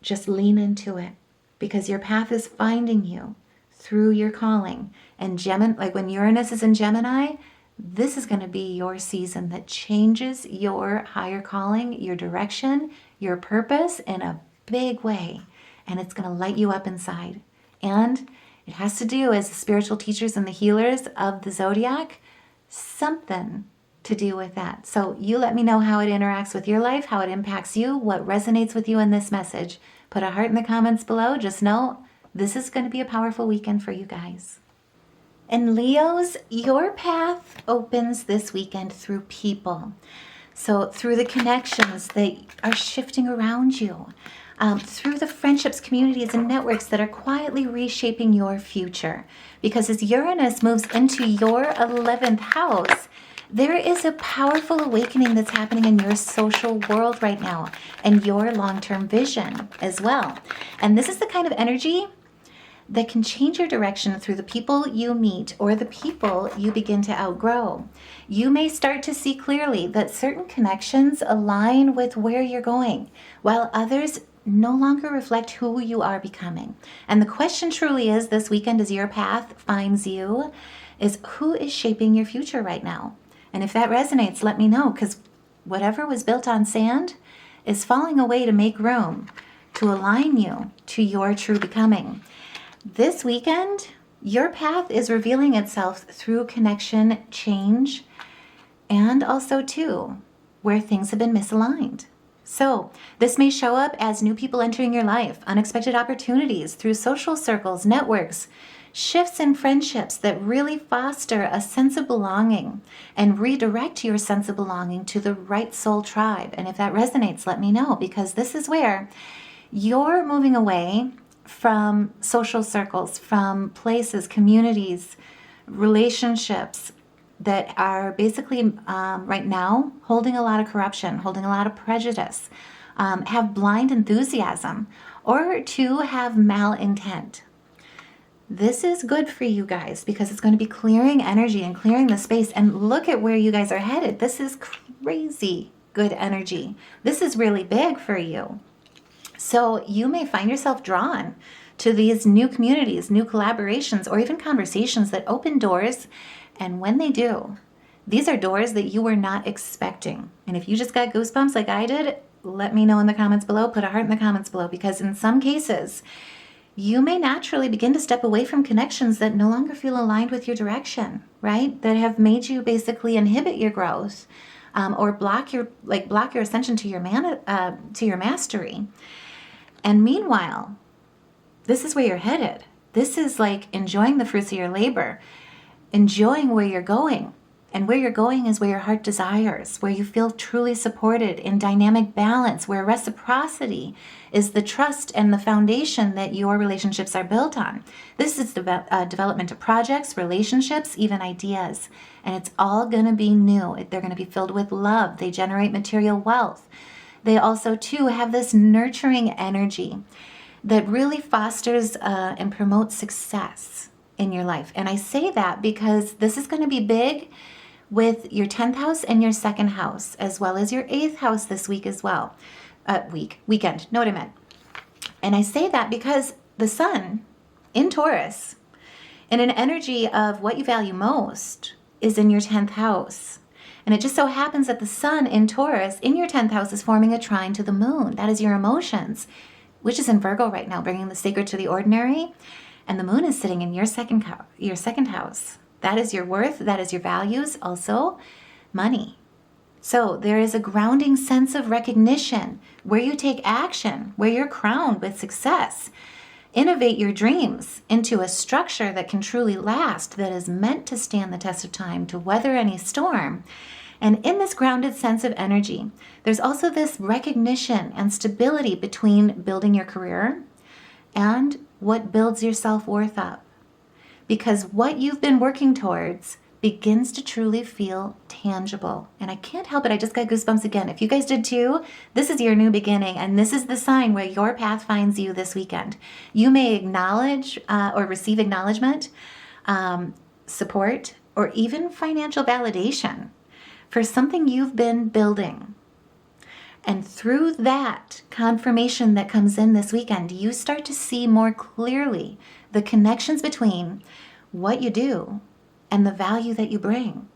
just lean into it, because your path is finding you through your calling. And Gemini, when Uranus is in Gemini, this is going to be your season that changes your higher calling, your direction, your purpose in a big way. And it's going to light you up inside. And it has to do, as the spiritual teachers and the healers of the zodiac, something to do with that. So you let me know how it interacts with your life, how it impacts you, what resonates with you in this message. Put a heart in the comments below. Just know this is going to be a powerful weekend for you guys. And Leos, your path opens this weekend through people. So through the connections that are shifting around you, through the friendships, communities, and networks that are quietly reshaping your future. Because as Uranus moves into your 11th house, there is a powerful awakening that's happening in your social world right now and your long-term vision as well. And this is the kind of energy that can change your direction through the people you meet or the people you begin to outgrow. You may start to see clearly that certain connections align with where you're going, while others no longer reflect who you are becoming. And the question truly is, this weekend as your path finds you, is who is shaping your future right now? And if that resonates, let me know, because whatever was built on sand is falling away to make room to align you to your true becoming. This weekend, your path is revealing itself through connection, change, and also too, where things have been misaligned. So this may show up as new people entering your life, unexpected opportunities through social circles, networks, shifts in friendships that really foster a sense of belonging and redirect your sense of belonging to the right soul tribe. And if that resonates, let me know, because this is where you're moving away from social circles, from places, communities, relationships that are basically right now holding a lot of corruption, holding a lot of prejudice, have blind enthusiasm, or to have malintent. This is good for you guys because it's going to be clearing energy and clearing the space. And look at where you guys are headed. This is crazy good energy. This is really big for you. So you may find yourself drawn to these new communities, new collaborations, or even conversations that open doors. And when they do, these are doors that you were not expecting. And if you just got goosebumps like I did, let me know in the comments below. Put a heart in the comments below, because in some cases, you may naturally begin to step away from connections that no longer feel aligned with your direction, right? That have made you basically inhibit your growth, or block your ascension to your mastery. And meanwhile, this is where you're headed. This is like enjoying the fruits of your labor, enjoying where you're going. And where you're going is where your heart desires, where you feel truly supported in dynamic balance, where reciprocity is the trust and the foundation that your relationships are built on. This is the development of projects, relationships, even ideas. And it's all going to be new. They're going to be filled with love. They generate material wealth. They also, too, have this nurturing energy that really fosters and promotes success in your life. And I say that because this is going to be big with your 10th house and your 2nd house, as well as your 8th house this week as well. Weekend, know what I meant. And I say that because the sun in Taurus, in an energy of what you value most, is in your 10th house. And it just so happens that the sun in Taurus in your 10th house is forming a trine to the moon. That is your emotions, which is in Virgo right now, bringing the sacred to the ordinary. And the moon is sitting in your second house. That is your worth. That is your values. Also, money. So there is a grounding sense of recognition where you take action, where you're crowned with success. Innovate your dreams into a structure that can truly last, that is meant to stand the test of time, to weather any storm. And in this grounded sense of energy, there's also this recognition and stability between building your career and what builds your self-worth up. Because what you've been working towards begins to truly feel tangible. And I can't help it, I just got goosebumps again. If you guys did too, this is your new beginning, and this is the sign where your path finds you this weekend. You may acknowledge or receive acknowledgement, support, or even financial validation for something you've been building. And through that confirmation that comes in this weekend, you start to see more clearly the connections between what you do and the value that you bring.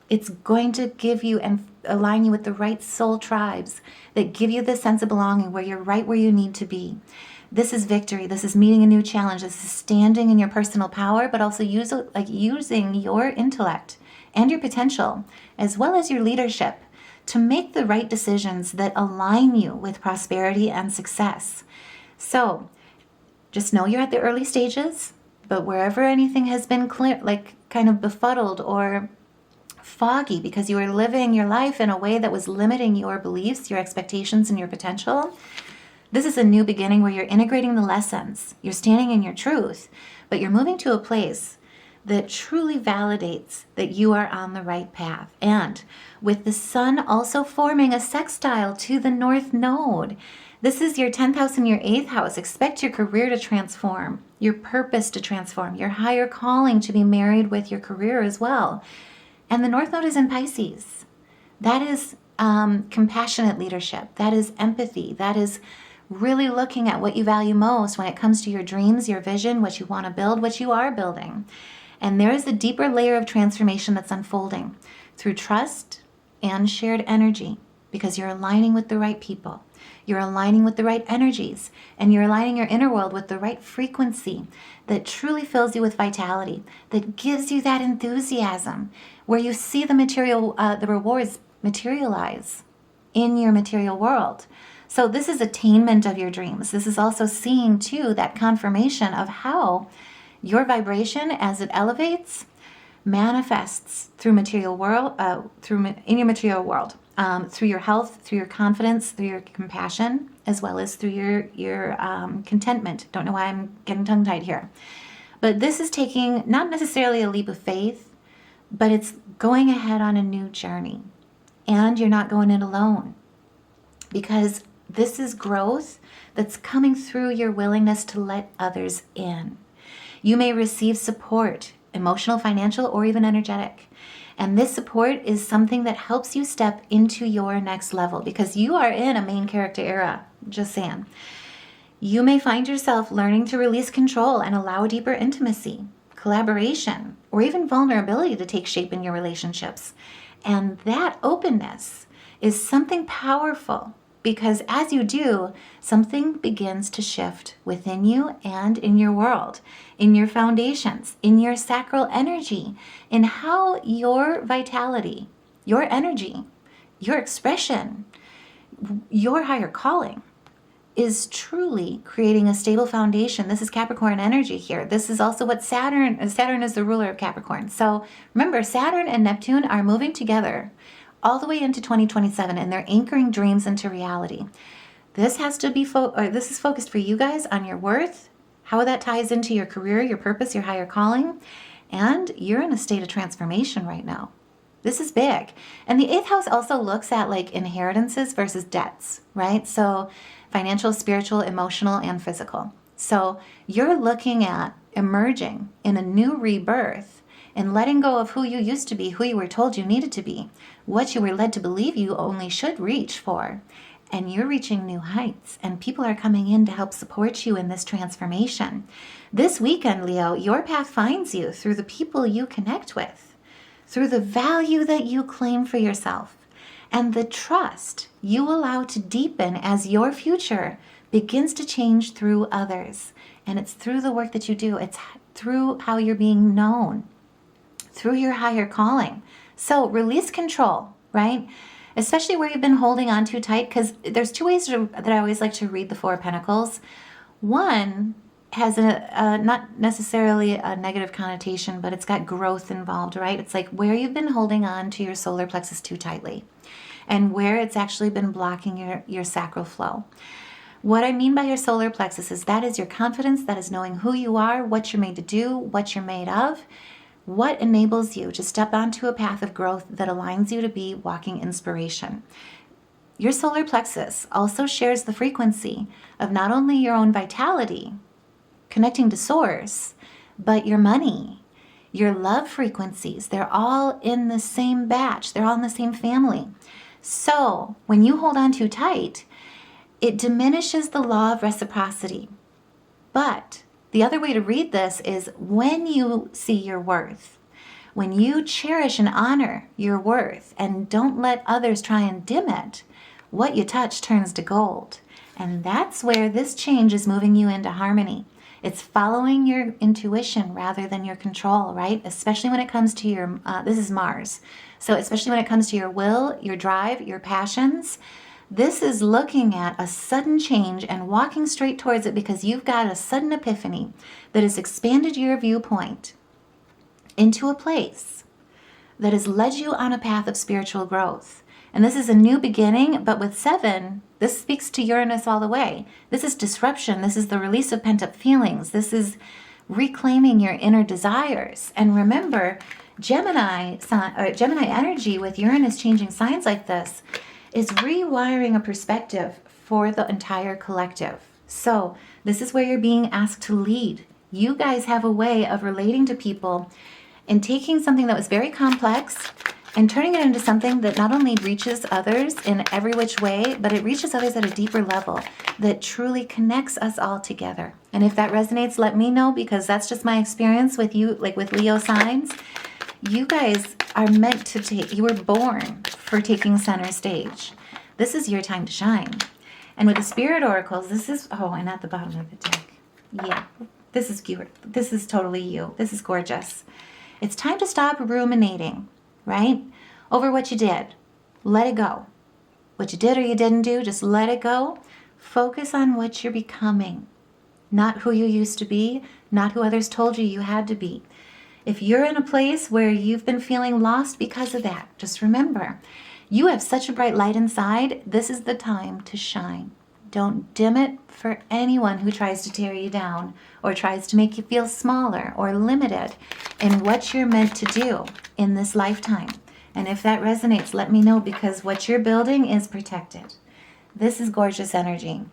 It's going to give you and align you with the right soul tribes that give you this sense of belonging, where you're right where you need to be. This is victory. This is meeting a new challenge. This is standing in your personal power, but also using your intellect and your potential, as well as your leadership, to make the right decisions that align you with prosperity and success. So just know you're at the early stages, but wherever anything has been clear, kind of befuddled or foggy because you were living your life in a way that was limiting your beliefs, your expectations, and your potential, this is a new beginning where you're integrating the lessons. You're standing in your truth, but you're moving to a place that truly validates that you are on the right path. And with the sun also forming a sextile to the North Node, this is your 10th house and your 8th house. Expect your career to transform, your purpose to transform, your higher calling to be married with your career as well. And the North Node is in Pisces. That is compassionate leadership. That is empathy. That is really looking at what you value most when it comes to your dreams, your vision, what you want to build, what you are building. And there is a deeper layer of transformation that's unfolding through trust and shared energy, because you're aligning with the right people. You're aligning with the right energies, and you're aligning your inner world with the right frequency that truly fills you with vitality, that gives you that enthusiasm, where you see the rewards materialize in your material world. So this is attainment of your dreams. This is also seeing too that confirmation of how your vibration, as it elevates, manifests through in your material world. through your health, through your confidence, through your compassion, as well as through your contentment. Don't know why I'm getting tongue-tied here. But this is taking not necessarily a leap of faith, but it's going ahead on a new journey. And you're not going it alone, because this is growth that's coming through your willingness to let others in. You may receive support, emotional, financial, or even energetic. And this support is something that helps you step into your next level, because you are in a main character era, just saying. You may find yourself learning to release control and allow deeper intimacy, collaboration, or even vulnerability to take shape in your relationships. And that openness is something powerful, because as you do, something begins to shift within you and in your world, in your foundations, in your sacral energy, in how your vitality, your energy, your expression, your higher calling is truly creating a stable foundation. This is Capricorn energy here. This is also what Saturn is the ruler of Capricorn. So remember, Saturn and Neptune are moving together all the way into 2027, and they're anchoring dreams into reality. This has to be this is focused for you guys on your worth, how that ties into your career, your purpose, your higher calling, and you're in a state of transformation right now. This is big. And the 8th house also looks at like inheritances versus debts, right? So financial, spiritual, emotional, and physical. So you're looking at emerging in a new rebirth and letting go of who you used to be, who you were told you needed to be, what you were led to believe you only should reach for. And you're reaching new heights, and people are coming in to help support you in this transformation. This weekend, Leo, your path finds you through the people you connect with, through the value that you claim for yourself, and the trust you allow to deepen as your future begins to change through others. And it's through the work that you do. It's through how you're being known, through your higher calling. So release control, right? Especially where you've been holding on too tight, because there's two ways that I always like to read the Four of Pentacles. One has not necessarily a negative connotation, but it's got growth involved, right? It's like where you've been holding on to your solar plexus too tightly and where it's actually been blocking your sacral flow. What I mean by your solar plexus is that is your confidence, that is knowing who you are, what you're made to do, what you're made of, what enables you to step onto a path of growth that aligns you to be walking inspiration. Your solar plexus also shares the frequency of not only your own vitality, connecting to source, but your money, your love frequencies. They're all in the same batch. They're all in the same family. So when you hold on too tight, it diminishes the law of reciprocity. But the other way to read this is when you see your worth, when you cherish and honor your worth and don't let others try and dim it, what you touch turns to gold. And that's where this change is moving you into harmony. It's following your intuition rather than your control, right? Especially when it comes to your, this is Mars. So especially when it comes to your will, your drive, your passions, this is looking at a sudden change and walking straight towards it because you've got a sudden epiphany that has expanded your viewpoint into a place that has led you on a path of spiritual growth. And this is a new beginning, but with 7, this speaks to Uranus all the way. This is disruption. This is the release of pent-up feelings. This is reclaiming your inner desires. And remember, Gemini energy with Uranus changing signs like this is rewiring a perspective for the entire collective. So this is where you're being asked to lead. You guys have a way of relating to people and taking something that was very complex and turning it into something that not only reaches others in every which way, but it reaches others at a deeper level that truly connects us all together. And if that resonates, let me know, because that's just my experience with you, like with Leo signs. You guys are meant to take, you were born for taking center stage. This is your time to shine. And with the spirit oracles, this is, oh, and at the bottom of the deck. Yeah, this is cute. This is totally you. This is gorgeous. It's time to stop ruminating, right? Over what you did. Let it go. What you did or you didn't do, just let it go. Focus on what you're becoming. Not who you used to be, not who others told you you had to be. If you're in a place where you've been feeling lost because of that, just remember, You have such a bright light inside. This is the time to shine. Don't dim it for anyone who tries to tear you down or tries to make you feel smaller or limited in what you're meant to do in this lifetime. And if that resonates, let me know, because what you're building is protected. This is gorgeous energy.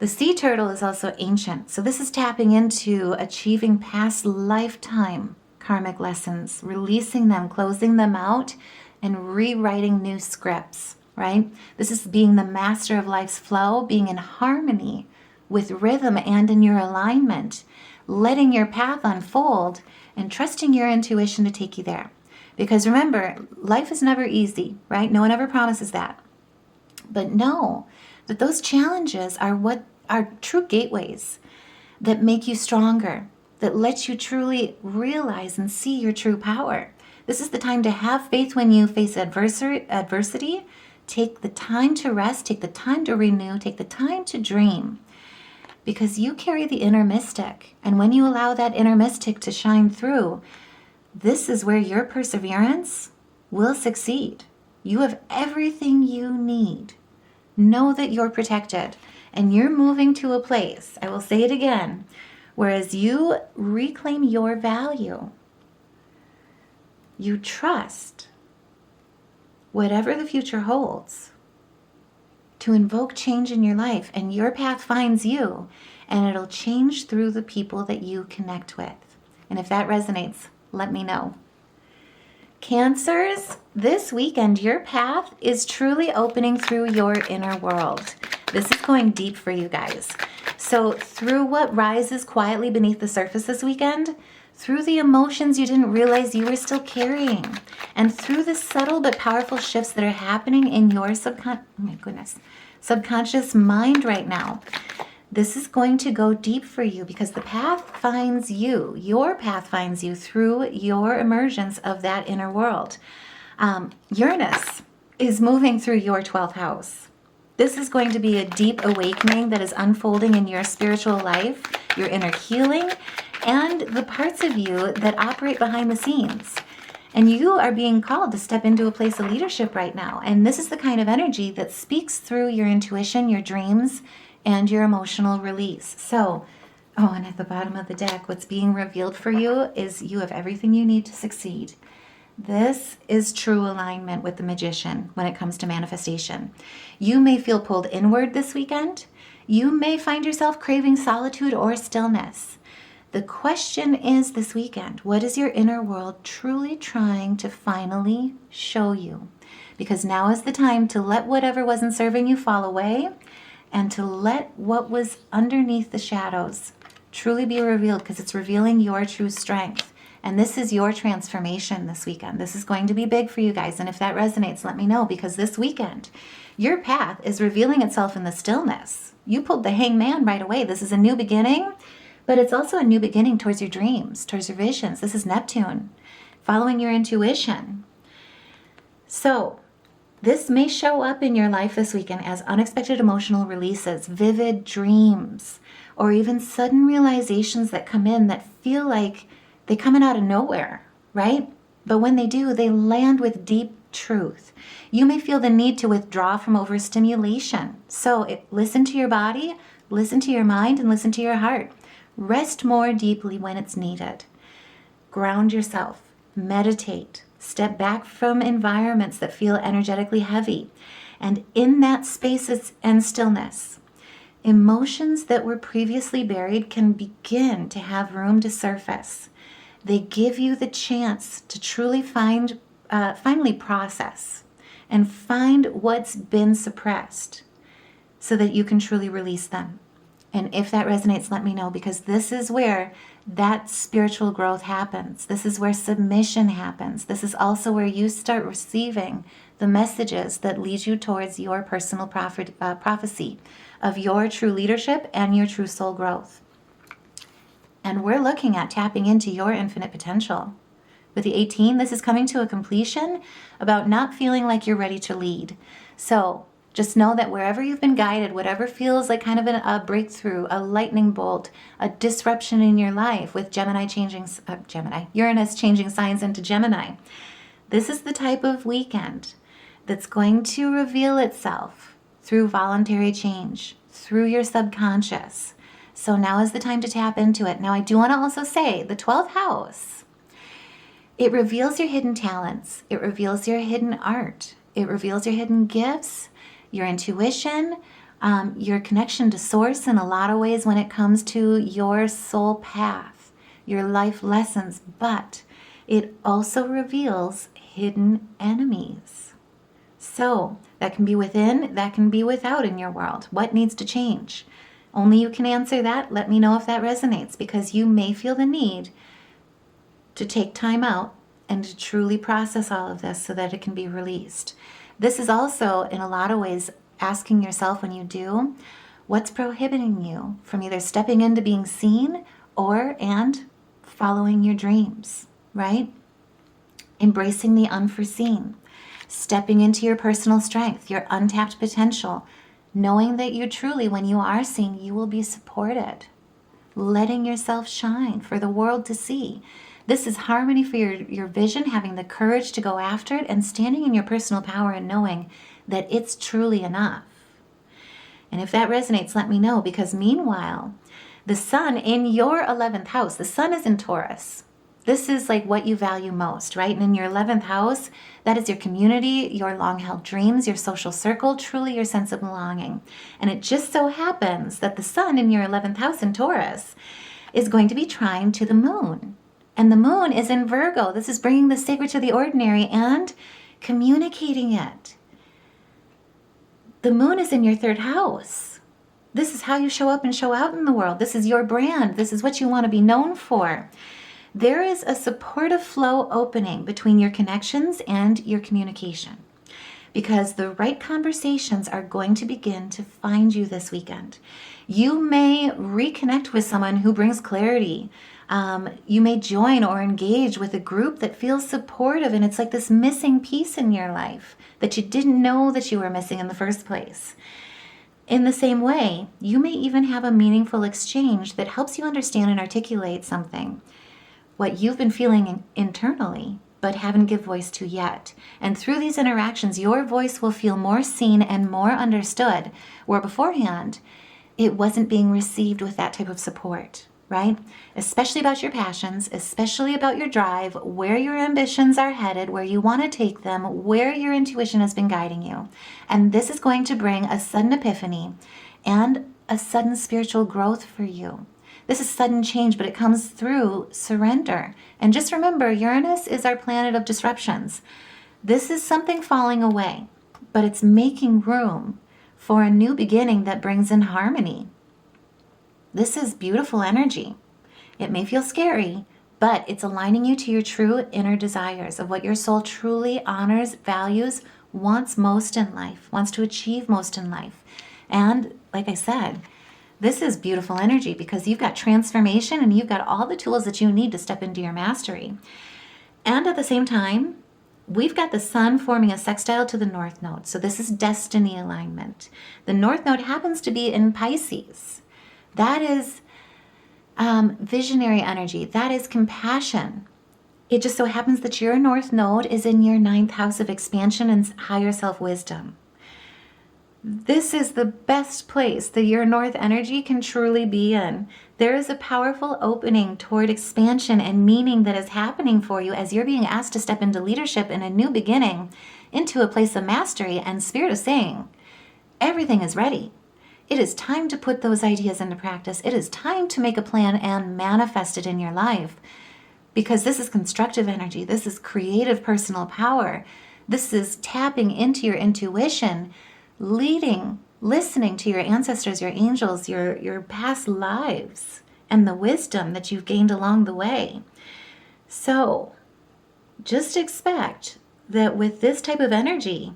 The sea turtle is also ancient. So this is tapping into achieving past lifetime karmic lessons, releasing them, closing them out, and rewriting new scripts, right? This is being the master of life's flow, being in harmony with rhythm and in your alignment, letting your path unfold and trusting your intuition to take you there. Because remember, life is never easy, right? No one ever promises that. But know that those challenges are what are true gateways that make you stronger, that let you truly realize and see your true power. This is the time to have faith when you face adversity. Take the time to rest, take the time to renew, take the time to dream, because you carry the inner mystic. And when you allow that inner mystic to shine through, this is where your perseverance will succeed. You have everything you need. Know that you're protected and you're moving to a place, I will say it again, whereas you reclaim your value, you trust whatever the future holds to invoke change in your life, and your path finds you, and it'll change through the people that you connect with. And if that resonates, let me know. Cancers, this weekend, your path is truly opening through your inner world. This is going deep for you guys. So through what rises quietly beneath the surface this weekend, through the emotions you didn't realize you were still carrying, and through the subtle but powerful shifts that are happening in your subconscious mind right now, this is going to go deep for you, because the path finds you. Your path finds you through your emergence of that inner world. Uranus is moving through your 12th house. This is going to be a deep awakening that is unfolding in your spiritual life, your inner healing, and the parts of you that operate behind the scenes. And you are being called to step into a place of leadership right now. And this is the kind of energy that speaks through your intuition, your dreams, and your emotional release. So, and at the bottom of the deck, what's being revealed for you is you have everything you need to succeed. This is true alignment with the magician when it comes to manifestation. You may feel pulled inward this weekend. You may find yourself craving solitude or stillness. The question is this weekend, what is your inner world truly trying to finally show you? Because now is the time to let whatever wasn't serving you fall away, and to let what was underneath the shadows truly be revealed, because it's revealing your true strength. And this is your transformation this weekend. This is going to be big for you guys. And if that resonates, let me know, because this weekend, your path is revealing itself in the stillness. You pulled the hangman right away. This is a new beginning, but it's also a new beginning towards your dreams, towards your visions. This is Neptune, following your intuition. So this may show up in your life this weekend as unexpected emotional releases, vivid dreams, or even sudden realizations that come in that feel like they come in out of nowhere, right? But when they do, they land with deep truth. You may feel the need to withdraw from overstimulation. So listen to your body, listen to your mind, and listen to your heart. Rest more deeply when it's needed. Ground yourself, meditate. Step back from environments that feel energetically heavy. And in that space and stillness, emotions that were previously buried can begin to have room to surface. They give you the chance to truly finally process and find what's been suppressed so that you can truly release them. And if that resonates, let me know, because this is where that spiritual growth happens. This is where submission happens. This is also where you start receiving the messages that lead you towards your personal prophecy of your true leadership and your true soul growth. And we're looking at tapping into your infinite potential. With the 18, this is coming to a completion about not feeling like you're ready to lead. So just know that wherever you've been guided, whatever feels like kind of a breakthrough, a lightning bolt, a disruption in your life with Uranus changing signs into Gemini, this is the type of weekend that's going to reveal itself through voluntary change, through your subconscious. So now is the time to tap into it. Now, I do want to also say the 12th house, it reveals your hidden talents. It reveals your hidden art. It reveals your hidden gifts, your intuition, your connection to source in a lot of ways when it comes to your soul path, your life lessons. But it also reveals hidden enemies. So that can be within, that can be without in your world. What needs to change? Only you can answer that. Let me know if that resonates, because you may feel the need to take time out and to truly process all of this so that it can be released. This is also, in a lot of ways, asking yourself when you do, what's prohibiting you from either stepping into being seen and following your dreams, right? Embracing the unforeseen, stepping into your personal strength, your untapped potential, knowing that you truly, when you are seen, you will be supported, letting yourself shine for the world to see. This is harmony for your vision, having the courage to go after it and standing in your personal power and knowing that it's truly enough. And if that resonates, let me know, because meanwhile, the sun in your 11th house, the sun is in Taurus. This is like what you value most, right? And in your 11th house, that is your community, your long-held dreams, your social circle, truly your sense of belonging. And it just so happens that the sun in your 11th house in Taurus is going to be trine to the moon. And the moon is in Virgo. This is bringing the sacred to the ordinary and communicating it. The moon is in your 3rd house. This is how you show up and show out in the world. This is your brand. This is what you want to be known for. There is a supportive flow opening between your connections and your communication, because the right conversations are going to begin to find you this weekend. You may reconnect with someone who brings clarity. You may join or engage with a group that feels supportive, and it's like this missing piece in your life that you didn't know that you were missing in the first place. In the same way, you may even have a meaningful exchange that helps you understand and articulate something, what you've been feeling internally, but haven't given voice to yet. And through these interactions, your voice will feel more seen and more understood, where beforehand, it wasn't being received with that type of support, right? Especially about your passions, especially about your drive, where your ambitions are headed, where you want to take them, where your intuition has been guiding you. And this is going to bring a sudden epiphany and a sudden spiritual growth for you. This is sudden change, but it comes through surrender. And just remember, Uranus is our planet of disruptions. This is something falling away, but it's making room for a new beginning that brings in harmony. This is beautiful energy. It may feel scary, but it's aligning you to your true inner desires of what your soul truly honors, values, wants most in life, wants to achieve most in life. And like I said, this is beautiful energy because you've got transformation and you've got all the tools that you need to step into your mastery. And at the same time, we've got the sun forming a sextile to the North Node. So this is destiny alignment. The North Node happens to be in Pisces. That is visionary energy. That is compassion. It just so happens that your North Node is in your 9th house of expansion and higher self-wisdom. This is the best place that your North energy can truly be in. There is a powerful opening toward expansion and meaning that is happening for you as you're being asked to step into leadership in a new beginning, into a place of mastery, and Spirit is saying, everything is ready. It is time to put those ideas into practice. It is time to make a plan and manifest it in your life, because this is constructive energy. This is creative personal power. This is tapping into your intuition, leading, listening to your ancestors, your angels, your past lives, and the wisdom that you've gained along the way. So just expect that with this type of energy,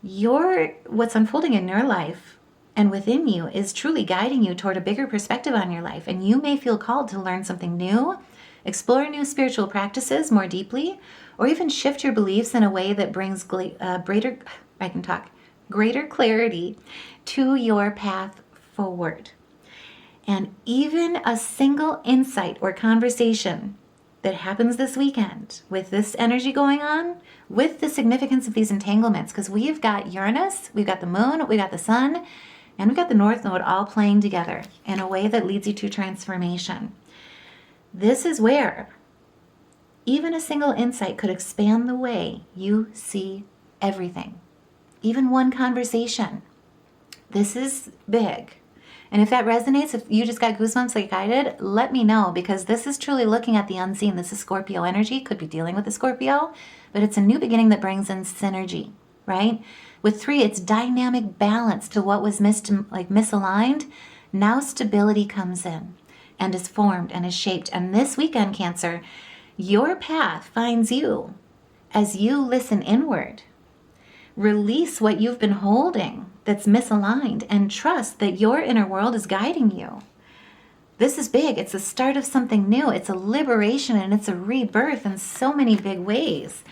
what's unfolding in your life and within you is truly guiding you toward a bigger perspective on your life. And you may feel called to learn something new, explore new spiritual practices more deeply, or even shift your beliefs in a way that brings greater clarity to your path forward. And even a single insight or conversation that happens this weekend with this energy going on, with the significance of these entanglements, because we've got Uranus, we've got the moon, we've got the sun, and we've got the North Node all playing together in a way that leads you to transformation. This is where even a single insight could expand the way you see everything. Even one conversation. This is big. And if that resonates, if you just got goosebumps like I did, let me know, because this is truly looking at the unseen. This is Scorpio energy, could be dealing with a Scorpio, but it's a new beginning that brings in synergy, right? With 3, it's dynamic balance to what was misaligned. Now stability comes in and is formed and is shaped. And this weekend, Cancer, your path finds you as you listen inward. Release what you've been holding that's misaligned and trust that your inner world is guiding you. This is big. It's the start of something new. It's a liberation and it's a rebirth in so many big ways.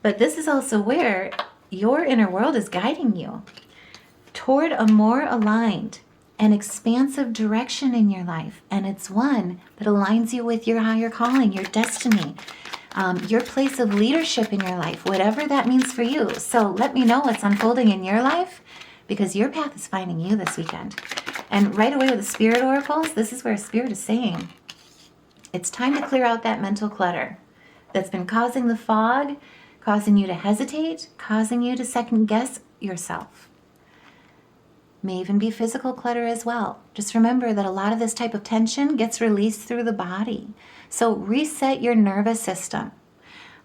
But this is also where your inner world is guiding you toward a more aligned and expansive direction in your life. And it's one that aligns you with your higher calling, your destiny, your place of leadership in your life, whatever that means for you. So let me know what's unfolding in your life, because your path is finding you this weekend. And right away with the spirit oracles, this is where spirit is saying, it's time to clear out that mental clutter that's been causing the fog, causing you to hesitate, causing you to second guess yourself. May even be physical clutter as well. Just remember that a lot of this type of tension gets released through the body. So reset your nervous system.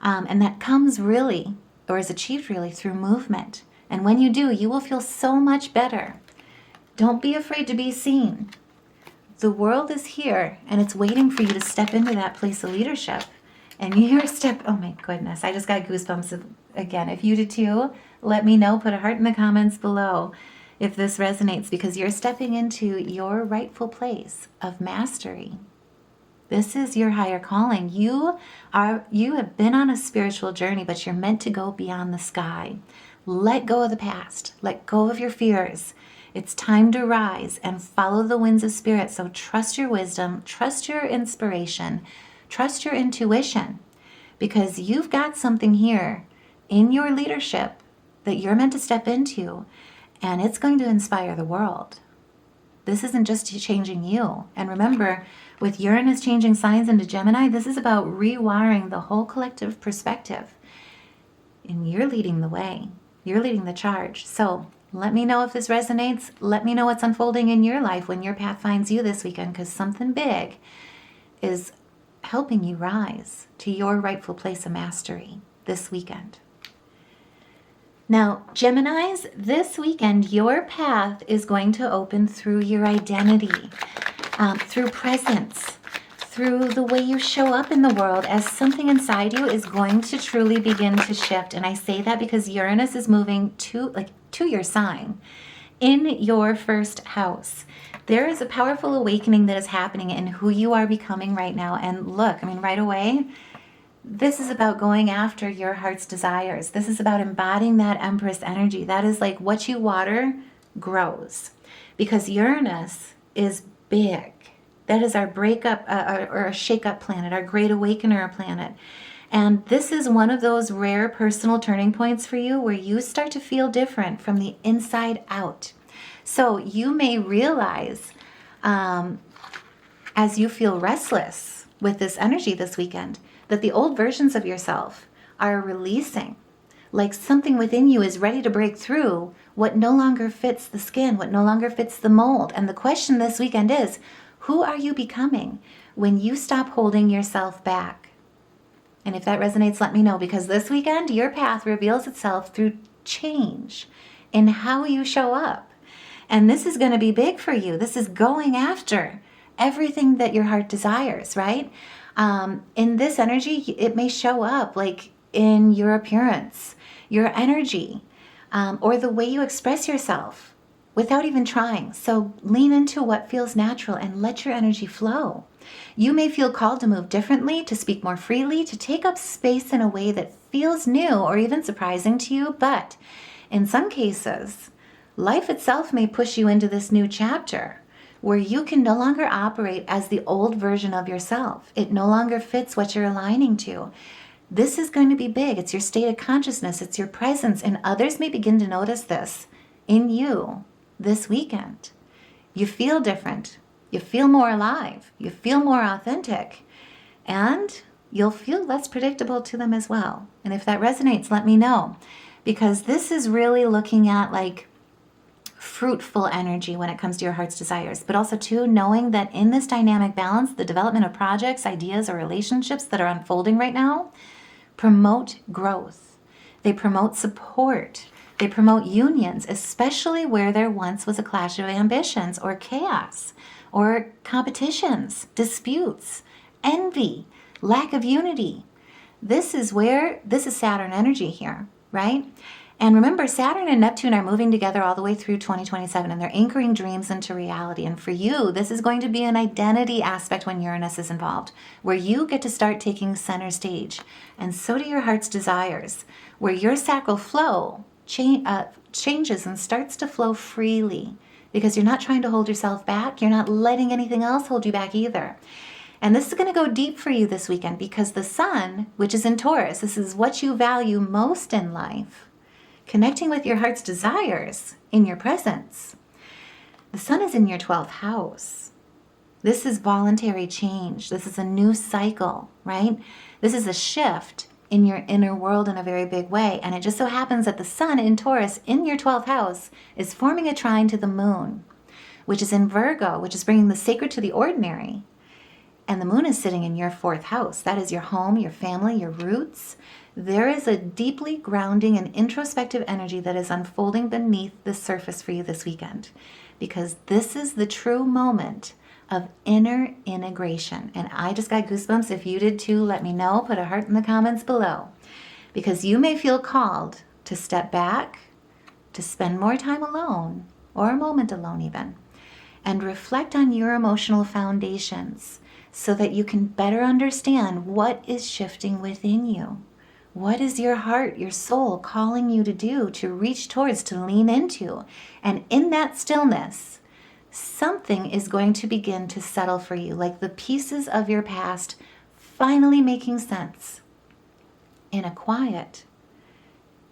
And that comes really, or is achieved really, through movement. And when you do, you will feel so much better. Don't be afraid to be seen. The world is here and it's waiting for you to step into that place of leadership. And oh my goodness, I just got goosebumps again. If you did too, let me know. Put a heart in the comments below if this resonates, because you're stepping into your rightful place of mastery. This is your higher calling. You have been on a spiritual journey, but you're meant to go beyond the sky. Let go of the past. Let go of your fears. It's time to rise and follow the winds of spirit. So trust your wisdom, trust your inspiration, trust your intuition, because you've got something here in your leadership that you're meant to step into, and it's going to inspire the world. This isn't just changing you. And remember, with Uranus changing signs into Gemini, this is about rewiring the whole collective perspective. And you're leading the way. You're leading the charge. So let me know if this resonates. Let me know what's unfolding in your life when your path finds you this weekend, because something big is helping you rise to your rightful place of mastery this weekend. Now, Geminis, this weekend, your path is going to open through your identity, through presence, through the way you show up in the world, as something inside you is going to truly begin to shift. And I say that because Uranus is moving to your sign in your first house. There is a powerful awakening that is happening in who you are becoming right now. And look, right away, this is about going after your heart's desires. This is about embodying that Empress energy. That is like what you water grows. Because Uranus is big. That is our breakup or a shake-up planet, our great awakener planet. And this is one of those rare personal turning points for you where you start to feel different from the inside out. So you may realize as you feel restless with this energy this weekend, that the old versions of yourself are releasing, like something within you is ready to break through what no longer fits the skin, what no longer fits the mold. And the question this weekend is, who are you becoming when you stop holding yourself back? And if that resonates, let me know, because this weekend, your path reveals itself through change in how you show up. And this is going to be big for you. This is going after everything that your heart desires, right? In this energy, it may show up like in your appearance, your energy, or the way you express yourself without even trying. So lean into what feels natural and let your energy flow. You may feel called to move differently, to speak more freely, to take up space in a way that feels new or even surprising to you. But in some cases, life itself may push you into this new chapter where you can no longer operate as the old version of yourself. It no longer fits what you're aligning to. This is going to be big. It's your state of consciousness. It's your presence. And others may begin to notice this in you this weekend. You feel different. You feel more alive. You feel more authentic. And you'll feel less predictable to them as well. And if that resonates, let me know. Because this is really looking at like fruitful energy when it comes to your heart's desires, but also too knowing that in this dynamic balance, the development of projects, ideas, or relationships that are unfolding right now promote growth. They promote support. They promote unions, especially where there once was a clash of ambitions or chaos or competitions, disputes, envy, lack of unity. This is Saturn energy here, right? And remember, Saturn and Neptune are moving together all the way through 2027, and they're anchoring dreams into reality. And for you, this is going to be an identity aspect when Uranus is involved, where you get to start taking center stage. And so do your heart's desires, where your sacral flow changes and starts to flow freely, because you're not trying to hold yourself back. You're not letting anything else hold you back either. And this is going to go deep for you this weekend, because the sun, which is in Taurus, this is what you value most in life, connecting with your heart's desires in your presence. The sun is in your 12th house. This is voluntary change. This is a new cycle, right? This is a shift in your inner world in a very big way. And it just so happens that the sun in Taurus in your 12th house is forming a trine to the moon, which is in Virgo, which is bringing the sacred to the ordinary. And the moon is sitting in your 4th house. That is your home, your family, your roots. There is a deeply grounding and introspective energy that is unfolding beneath the surface for you this weekend, because this is the true moment of inner integration. And I just got goosebumps. If you did too, let me know. Put a heart in the comments below, because you may feel called to step back, to spend more time alone, or a moment alone even, and reflect on your emotional foundations so that you can better understand what is shifting within you. What is your heart, your soul calling you to do, to reach towards, to lean into? And in that stillness, something is going to begin to settle for you, like the pieces of your past finally making sense in a quiet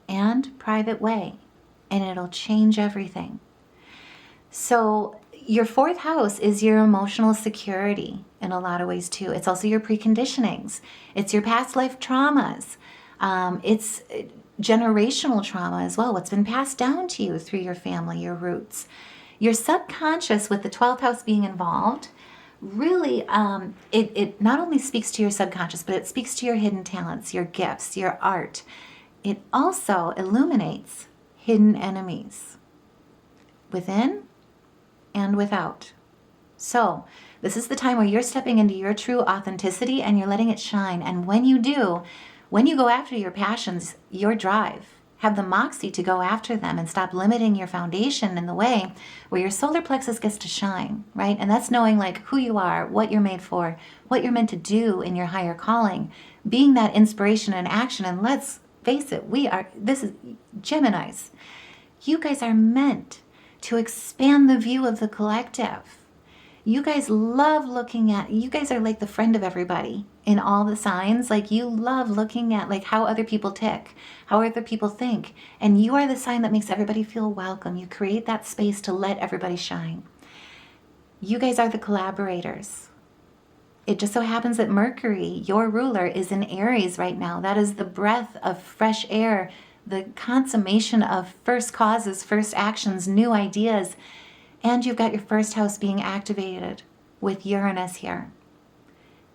and private way. And it'll change everything. So your 4th house is your emotional security in a lot of ways too. It's also your preconditionings. It's your past life traumas. It's generational trauma as well, what's been passed down to you through your family, your roots. Your subconscious, with the 12th house being involved, really, it not only speaks to your subconscious, but it speaks to your hidden talents, your gifts, your art. It also illuminates hidden enemies within and without. So this is the time where you're stepping into your true authenticity and you're letting it shine. And when you do, when you go after your passions, your drive, have the moxie to go after them and stop limiting your foundation in the way where your solar plexus gets to shine, right? And that's knowing like who you are, what you're made for, what you're meant to do in your higher calling, being that inspiration and action. And let's face it, this is Geminis. You guys are meant to expand the view of the collective. You guys love you guys are like the friend of everybody in all the signs. Like you love looking at like how other people tick, how other people think. And you are the sign that makes everybody feel welcome. You create that space to let everybody shine. You guys are the collaborators. It just so happens that Mercury, your ruler, is in Aries right now. That is the breath of fresh air, the consummation of first causes, first actions, new ideas. And you've got your 1st house being activated with Uranus here.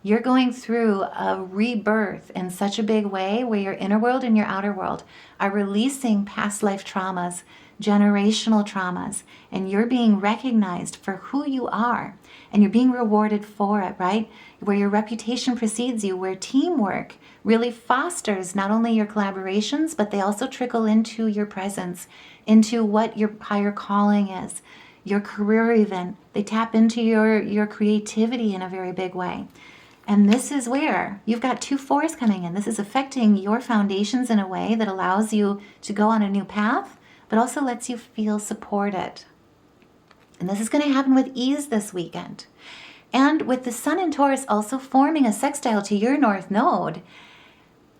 You're going through a rebirth in such a big way where your inner world and your outer world are releasing past life traumas, generational traumas, and you're being recognized for who you are, and you're being rewarded for it, right? Where your reputation precedes you, where teamwork really fosters not only your collaborations, but they also trickle into your presence, into what your higher calling is. Your career even, they tap into your creativity in a very big way. And this is where you've got 2 4s coming in. This is affecting your foundations in a way that allows you to go on a new path, but also lets you feel supported. And this is going to happen with ease this weekend. And with the Sun in Taurus also forming a sextile to your North Node.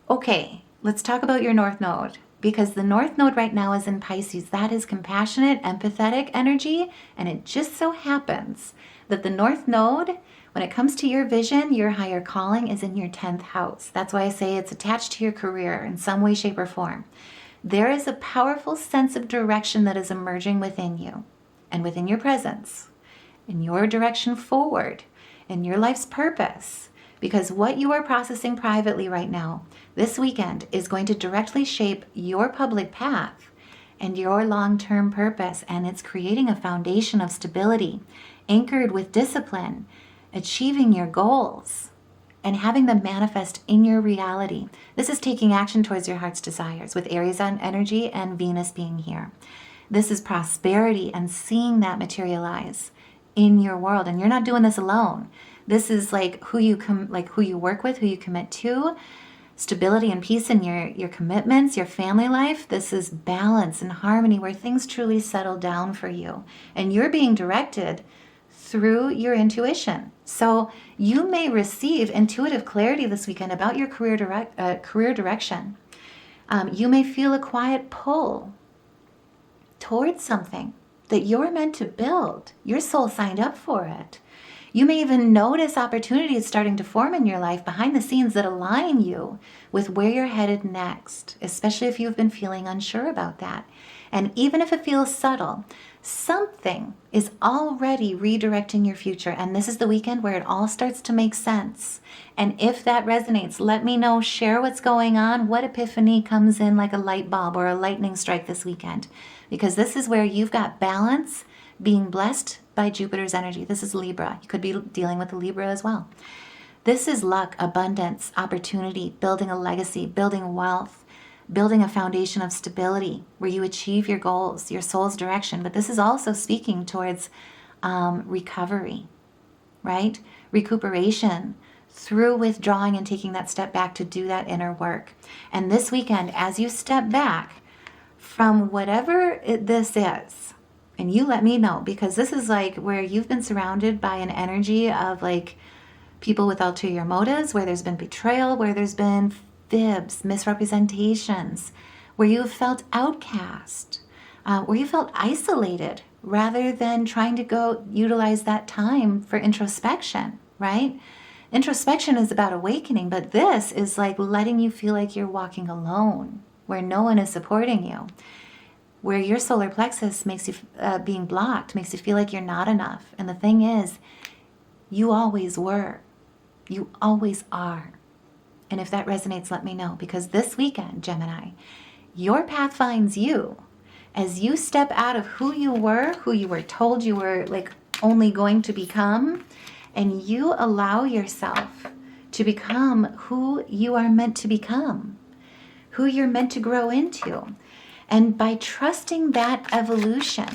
Okay, let's talk about your North Node. Because the North Node right now is in Pisces. That is compassionate, empathetic energy. And it just so happens that the North Node, when it comes to your vision, your higher calling is in your 10th house. That's why I say it's attached to your career in some way, shape, or form. There is a powerful sense of direction that is emerging within you and within your presence, in your direction forward, in your life's purpose. Because what you are processing privately right now, this weekend, is going to directly shape your public path and your long-term purpose. And it's creating a foundation of stability, anchored with discipline, achieving your goals, and having them manifest in your reality. This is taking action towards your heart's desires with Aries on energy and Venus being here. This is prosperity and seeing that materialize in your world. And you're not doing this alone. This is like who you work with, who you commit to, stability and peace in your commitments, your family life. This is balance and harmony where things truly settle down for you. And you're being directed through your intuition. So you may receive intuitive clarity this weekend about your career direction. You may feel a quiet pull towards something that you're meant to build. Your soul signed up for it. You may even notice opportunities starting to form in your life behind the scenes that align you with where you're headed next, especially if you've been feeling unsure about that. And even if it feels subtle, something is already redirecting your future. And this is the weekend where it all starts to make sense. And if that resonates, let me know, share what's going on, what epiphany comes in like a light bulb or a lightning strike this weekend. Because this is where you've got balance, being blessed by Jupiter's energy. This is Libra. You could be dealing with the Libra as well. This is luck, abundance, opportunity, building a legacy, building wealth, building a foundation of stability where you achieve your goals, your soul's direction. But this is also speaking towards recovery, right? Recuperation through withdrawing and taking that step back to do that inner work. And this weekend, as you step back from whatever this is, and you let me know, because this is like where you've been surrounded by an energy of like people with ulterior motives, where there's been betrayal, where there's been fibs, misrepresentations, where you have felt outcast, where you felt isolated rather than trying to go utilize that time for introspection, right? Introspection is about awakening, but this is like letting you feel like you're walking alone, where no one is supporting you, where your solar plexus makes you, being blocked, makes you feel like you're not enough. And the thing is, you always were. You always are. And if that resonates, let me know. Because this weekend, Gemini, your path finds you as you step out of who you were told you were like only going to become, and you allow yourself to become who you are meant to become, who you're meant to grow into. And by trusting that evolution,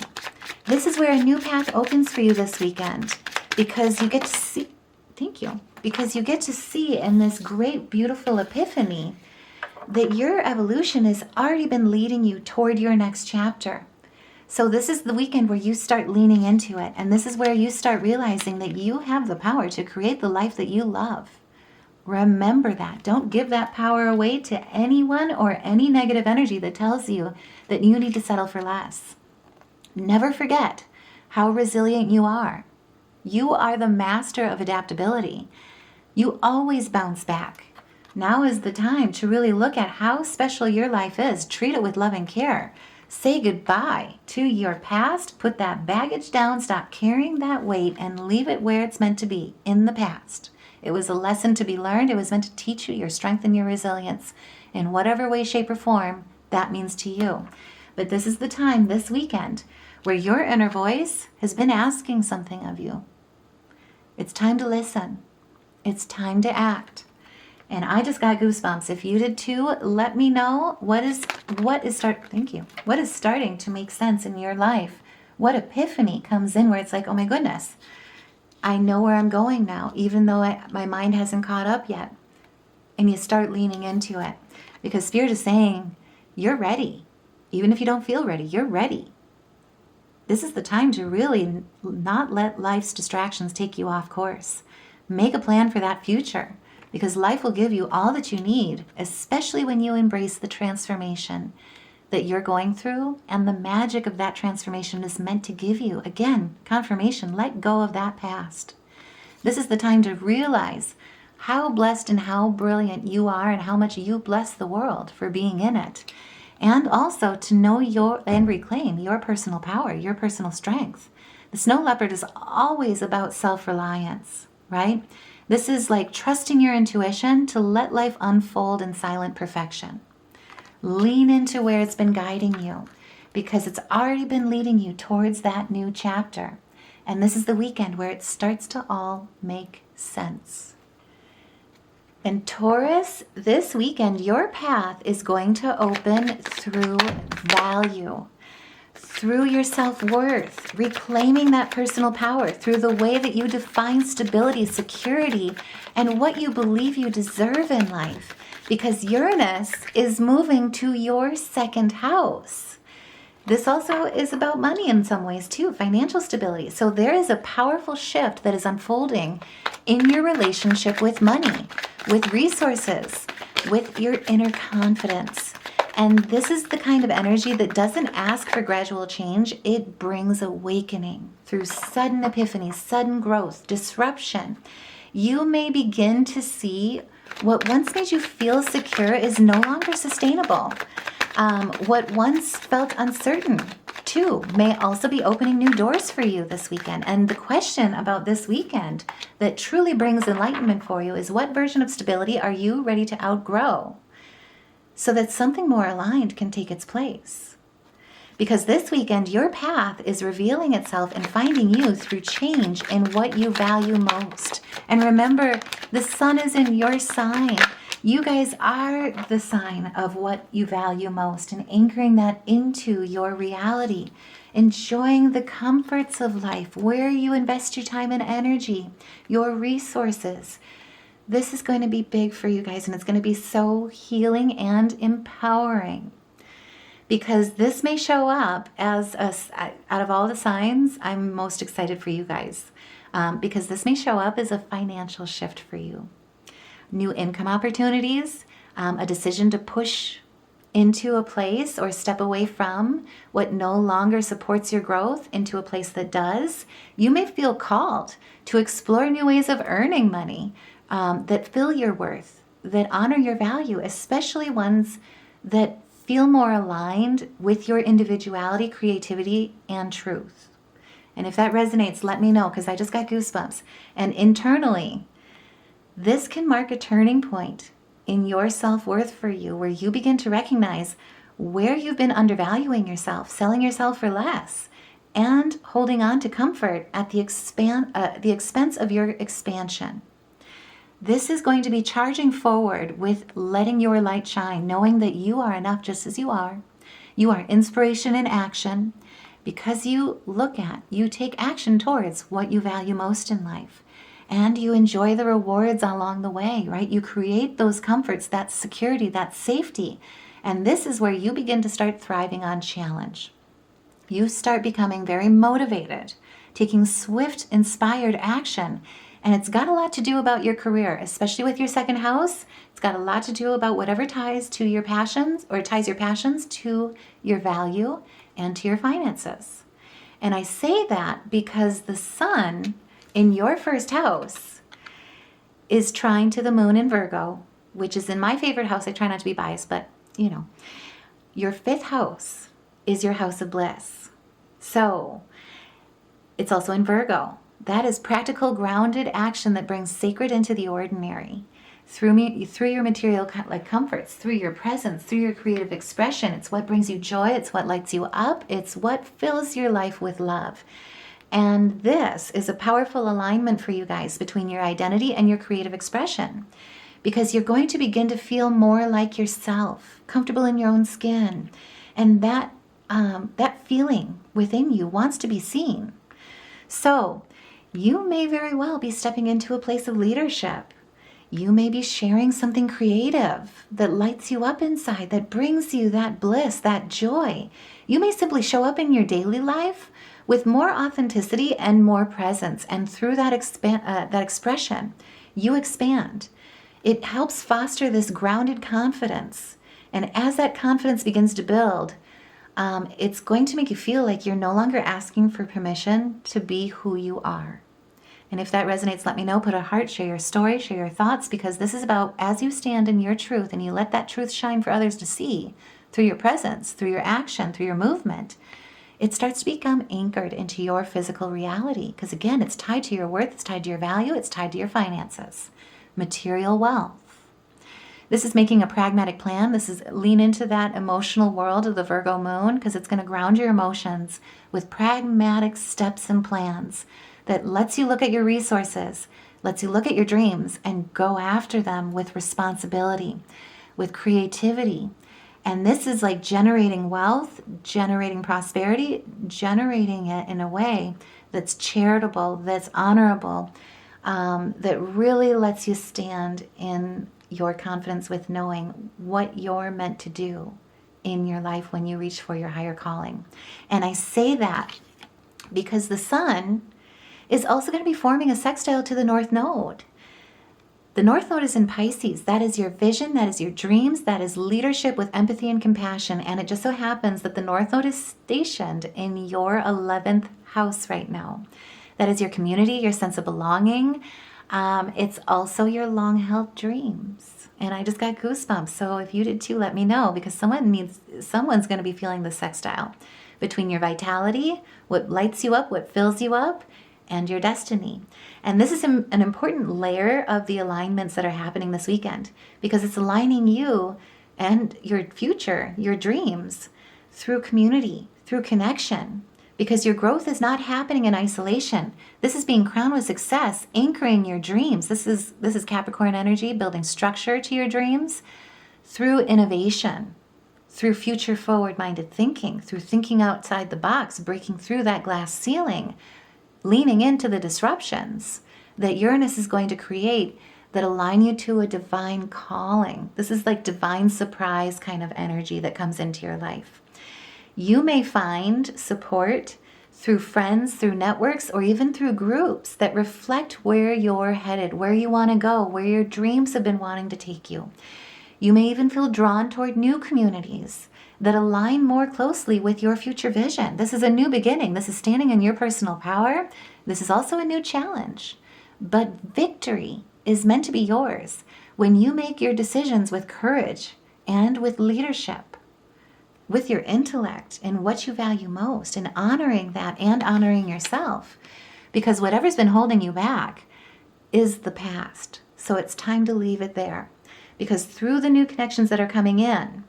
this is where a new path opens for you this weekend, because you get to see, because you get to see in this great, beautiful epiphany that your evolution has already been leading you toward your next chapter. So this is the weekend where you start leaning into it. And this is where you start realizing that you have the power to create the life that you love. Remember that. Don't give that power away to anyone or any negative energy that tells you that you need to settle for less. Never forget how resilient you are. You are the master of adaptability. You always bounce back. Now is the time to really look at how special your life is. Treat it with love and care. Say goodbye to your past. Put that baggage down. Stop carrying that weight and leave it where it's meant to be, in the past. It was a lesson to be learned. It was meant to teach you your strength and your resilience in whatever way, shape, or form that means to you. But this is the time this weekend where your inner voice has been asking something of you. It's time to listen. It's time to act. And I just got goosebumps. If you did too, let me know what is starting to make sense in your life. What epiphany comes in where it's like, oh my goodness, I know where I'm going now, even though my mind hasn't caught up yet. And you start leaning into it because Spirit is saying, you're ready. Even if you don't feel ready, you're ready. This is the time to really not let life's distractions take you off course. Make a plan for that future, because life will give you all that you need, especially when you embrace the transformation that you're going through, and the magic of that transformation is meant to give you, again, confirmation. Let go of that past. This is the time to realize how blessed and how brilliant you are, and how much you bless the world for being in it. And also to know and reclaim your personal power, your personal strength. The snow leopard is always about self-reliance, right? This is like trusting your intuition to let life unfold in silent perfection. Lean into where it's been guiding you, because it's already been leading you towards that new chapter. And this is the weekend where it starts to all make sense. And Taurus, this weekend, your path is going to open through value, through your self-worth, reclaiming that personal power, through the way that you define stability, security, and what you believe you deserve in life. Because Uranus is moving to your second house. This also is about money in some ways too, financial stability. So there is a powerful shift that is unfolding in your relationship with money, with resources, with your inner confidence. And this is the kind of energy that doesn't ask for gradual change. It brings awakening through sudden epiphany, sudden growth, disruption. You may begin to see what once made you feel secure is no longer sustainable. What once felt uncertain, too, may also be opening new doors for you this weekend. And the question about this weekend that truly brings enlightenment for you is, what version of stability are you ready to outgrow so that something more aligned can take its place? Because this weekend, your path is revealing itself and finding you through change in what you value most. And remember, the sun is in your sign. You guys are the sign of what you value most, and anchoring that into your reality. Enjoying the comforts of life, where you invest your time and energy, your resources. This is going to be big for you guys, and it's going to be so healing and empowering. Because this may show up as, out of all the signs, I'm most excited for you guys. Because this may show up as a financial shift for you. New income opportunities, a decision to push into a place or step away from what no longer supports your growth into a place that does. You may feel called to explore new ways of earning money that fill your worth, that honor your value, especially ones that feel more aligned with your individuality, creativity, and truth. And if that resonates, let me know, because I just got goosebumps. And internally, this can mark a turning point in your self-worth for you, where you begin to recognize where you've been undervaluing yourself, selling yourself for less, and holding on to comfort at the expense of your expansion. This is going to be charging forward with letting your light shine, knowing that you are enough just as you are. You are inspiration in action, because you take action towards what you value most in life. And you enjoy the rewards along the way, right? You create those comforts, that security, that safety. And this is where you begin to start thriving on challenge. You start becoming very motivated, taking swift, inspired action. And it's got a lot to do about your career, especially with your second house. It's got a lot to do about whatever ties your passions to your value and to your finances. And I say that because the sun in your first house is trine to the moon in Virgo, which is in my favorite house. I try not to be biased, but your fifth house is your house of bliss. So it's also in Virgo. That is practical, grounded action that brings sacred into the ordinary. Through your material comforts, through your presence, through your creative expression. It's what brings you joy. It's what lights you up. It's what fills your life with love. And this is a powerful alignment for you guys between your identity and your creative expression, because you're going to begin to feel more like yourself, comfortable in your own skin. And that feeling within you wants to be seen. So you may very well be stepping into a place of leadership. You may be sharing something creative that lights you up inside, that brings you that bliss, that joy. You may simply show up in your daily life with more authenticity and more presence. And through that expression, you expand. It helps foster this grounded confidence. And as that confidence begins to build, it's going to make you feel like you're no longer asking for permission to be who you are. And if that resonates, let me know. Put a heart, share your story, share your thoughts, because this is about as you stand in your truth and you let that truth shine for others to see through your presence, through your action, through your movement, it starts to become anchored into your physical reality. Because again, it's tied to your worth, it's tied to your value, it's tied to your finances, material wealth. This is making a pragmatic plan. This is lean into that emotional world of the Virgo moon, because it's going to ground your emotions with pragmatic steps and plans that lets you look at your resources, lets you look at your dreams and go after them with responsibility, with creativity. And this is like generating wealth, generating prosperity, generating it in a way that's charitable, that's honorable, that really lets you stand in your confidence with knowing what you're meant to do in your life when you reach for your higher calling. And I say that because the sun is also going to be forming a sextile to the North Node. The North Node is in Pisces. That is your vision, that is your dreams, that is leadership with empathy and compassion. And it just so happens that the North Node is stationed in your 11th house right now. That is your community, your sense of belonging. It's also your long-held dreams. And I just got goosebumps. So if you did too, let me know, because someone's going to be feeling the sextile between your vitality, what lights you up, what fills you up, and your destiny. And this is an important layer of the alignments that are happening this weekend, because it's aligning you and your future, your dreams, through community, through connection, because your growth is not happening in isolation. This is being crowned with success, anchoring your dreams. This is Capricorn energy, building structure to your dreams through innovation, through future forward-minded thinking, through thinking outside the box, breaking through that glass ceiling, leaning into the disruptions that Uranus is going to create that align you to a divine calling. This is like divine surprise kind of energy that comes into your life. You may find support through friends, through networks, or even through groups that reflect where you're headed, where you want to go, where your dreams have been wanting to take you. You may even feel drawn toward new communities that align more closely with your future vision. This is a new beginning. This is standing in your personal power. This is also a new challenge. But victory is meant to be yours when you make your decisions with courage and with leadership, with your intellect and what you value most, and honoring that and honoring yourself. Because whatever's been holding you back is the past. So it's time to leave it there. Because through the new connections that are coming in,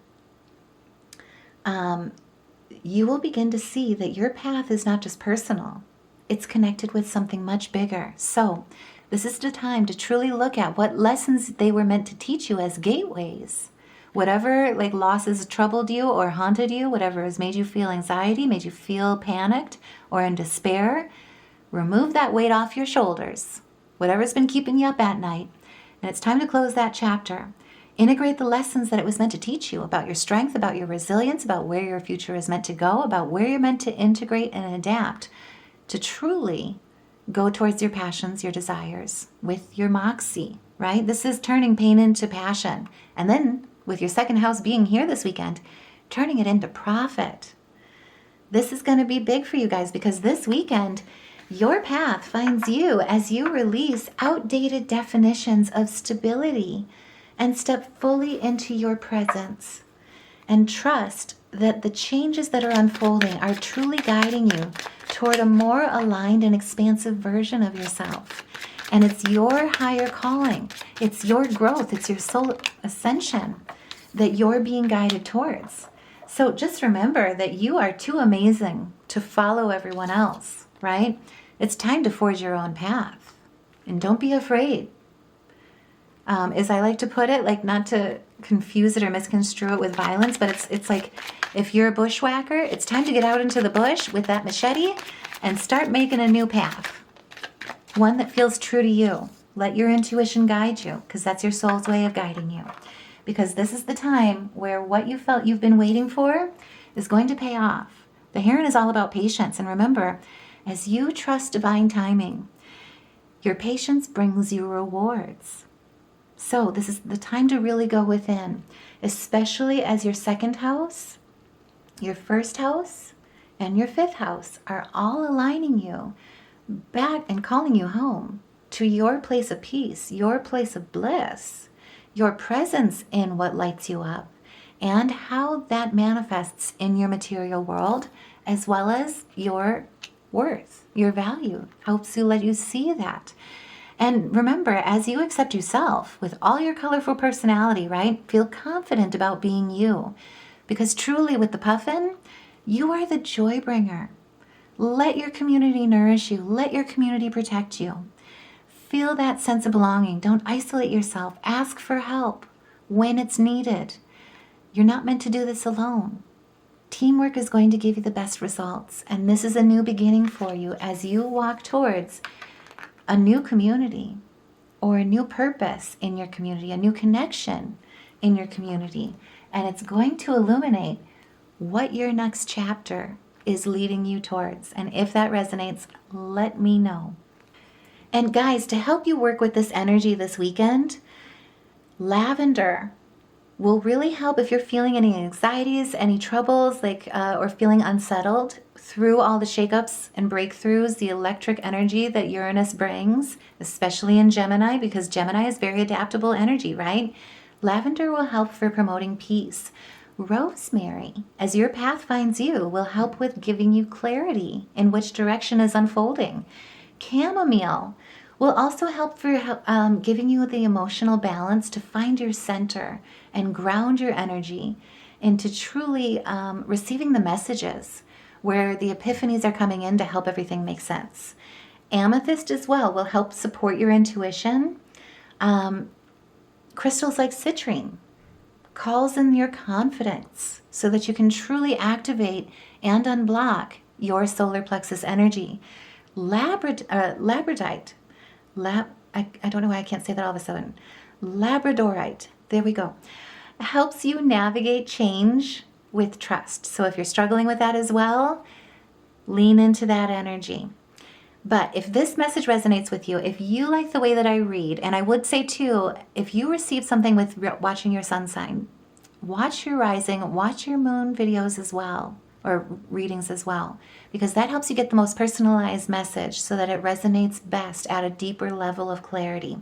you will begin to see that your path is not just personal. It's connected with something much bigger. So this is the time to truly look at what lessons they were meant to teach you as gateways. Whatever like losses troubled you or haunted you, whatever has made you feel anxiety, made you feel panicked or in despair, remove that weight off your shoulders. Whatever's been keeping you up at night. And it's time to close that chapter. Integrate the lessons that it was meant to teach you about your strength, about your resilience, about where your future is meant to go, about where you're meant to integrate and adapt to truly go towards your passions, your desires, with your moxie, right? This is turning pain into passion. And then with your second house being here this weekend, turning it into profit. This is going to be big for you guys, because this weekend, your path finds you as you release outdated definitions of stability and step fully into your presence and trust that the changes that are unfolding are truly guiding you toward a more aligned and expansive version of yourself. And it's your higher calling, it's your growth, it's your soul ascension that you're being guided towards. So just remember that you are too amazing to follow everyone else, right? It's time to forge your own path. And don't be afraid. As I like to put it, like not to confuse it or misconstrue it with violence, but it's like if you're a bushwhacker, it's time to get out into the bush with that machete and start making a new path. One that feels true to you. Let your intuition guide you, because that's your soul's way of guiding you. Because this is the time where what you felt you've been waiting for is going to pay off. The Heron is all about patience. And remember, as you trust divine timing, your patience brings you rewards. So this is the time to really go within, especially as your second house, your first house, and your fifth house are all aligning you back and calling you home to your place of peace, your place of bliss, your presence in what lights you up, and how that manifests in your material world, as well as your worth, your value, helps you let you see that. And remember, as you accept yourself with all your colorful personality, right? Feel confident about being you. Because truly with the puffin, you are the joy bringer. Let your community nourish you. Let your community protect you. Feel that sense of belonging. Don't isolate yourself. Ask for help when it's needed. You're not meant to do this alone. Teamwork is going to give you the best results. And this is a new beginning for you as you walk towards a new community or a new purpose in your community, a new connection in your community. And it's going to illuminate what your next chapter is leading you towards. And if that resonates, let me know. And guys, to help you work with this energy this weekend, lavender will really help if you're feeling any anxieties, any troubles, or feeling unsettled through all the shakeups and breakthroughs, the electric energy that Uranus brings, especially in Gemini, because Gemini is very adaptable energy, right? Lavender will help for promoting peace. Rosemary, as your path finds you, will help with giving you clarity in which direction is unfolding. Chamomile will also help for giving you the emotional balance to find your center and ground your energy into truly receiving the messages where the epiphanies are coming in to help everything make sense. Amethyst as well will help support your intuition. Crystals like citrine calls in your confidence so that you can truly activate and unblock your solar plexus energy. Labradorite, I don't know why I can't say that all of a sudden. Labradorite, there we go. Helps you navigate change with trust. So if you're struggling with that as well, lean into that energy. But if this message resonates with you, if you like the way that I read, and I would say too, if you receive something with watching your sun sign, watch your rising, watch your moon videos as well, or readings as well, because that helps you get the most personalized message so that it resonates best at a deeper level of clarity.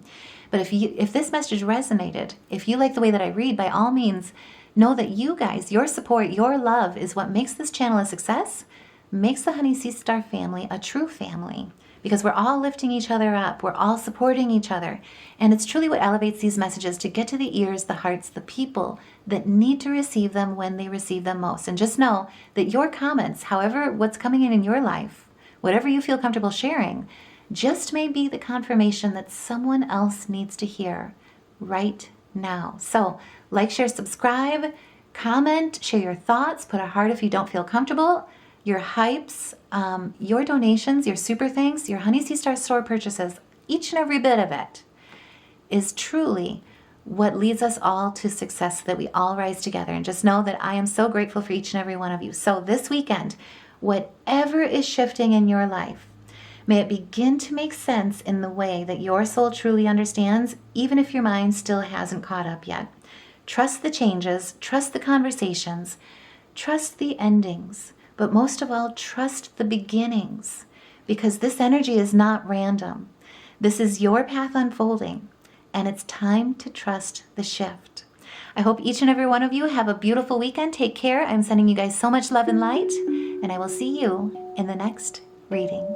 But if this message resonated, if you like the way that I read, by all means, know that you guys, your support, your love is what makes this channel a success, makes the Honey Sea Star family a true family, because we're all lifting each other up, we're all supporting each other, and it's truly what elevates these messages to get to the ears, the hearts, the people that need to receive them when they receive them most. And just know that your comments, however, what's coming in your life, whatever you feel comfortable sharing, just may be the confirmation that someone else needs to hear right now. So like, share, subscribe, comment, share your thoughts, put a heart if you don't feel comfortable. Your hypes, your donations, your super thanks, your Honey Sea Star store purchases, each and every bit of it is truly what leads us all to success, so that we all rise together. And just know that I am so grateful for each and every one of you. So this weekend, whatever is shifting in your life, may it begin to make sense in the way that your soul truly understands, even if your mind still hasn't caught up yet. Trust the changes, trust the conversations, trust the endings. But most of all, trust the beginnings, because this energy is not random. This is your path unfolding, and it's time to trust the shift. I hope each and every one of you have a beautiful weekend. Take care. I'm sending you guys so much love and light, and I will see you in the next reading.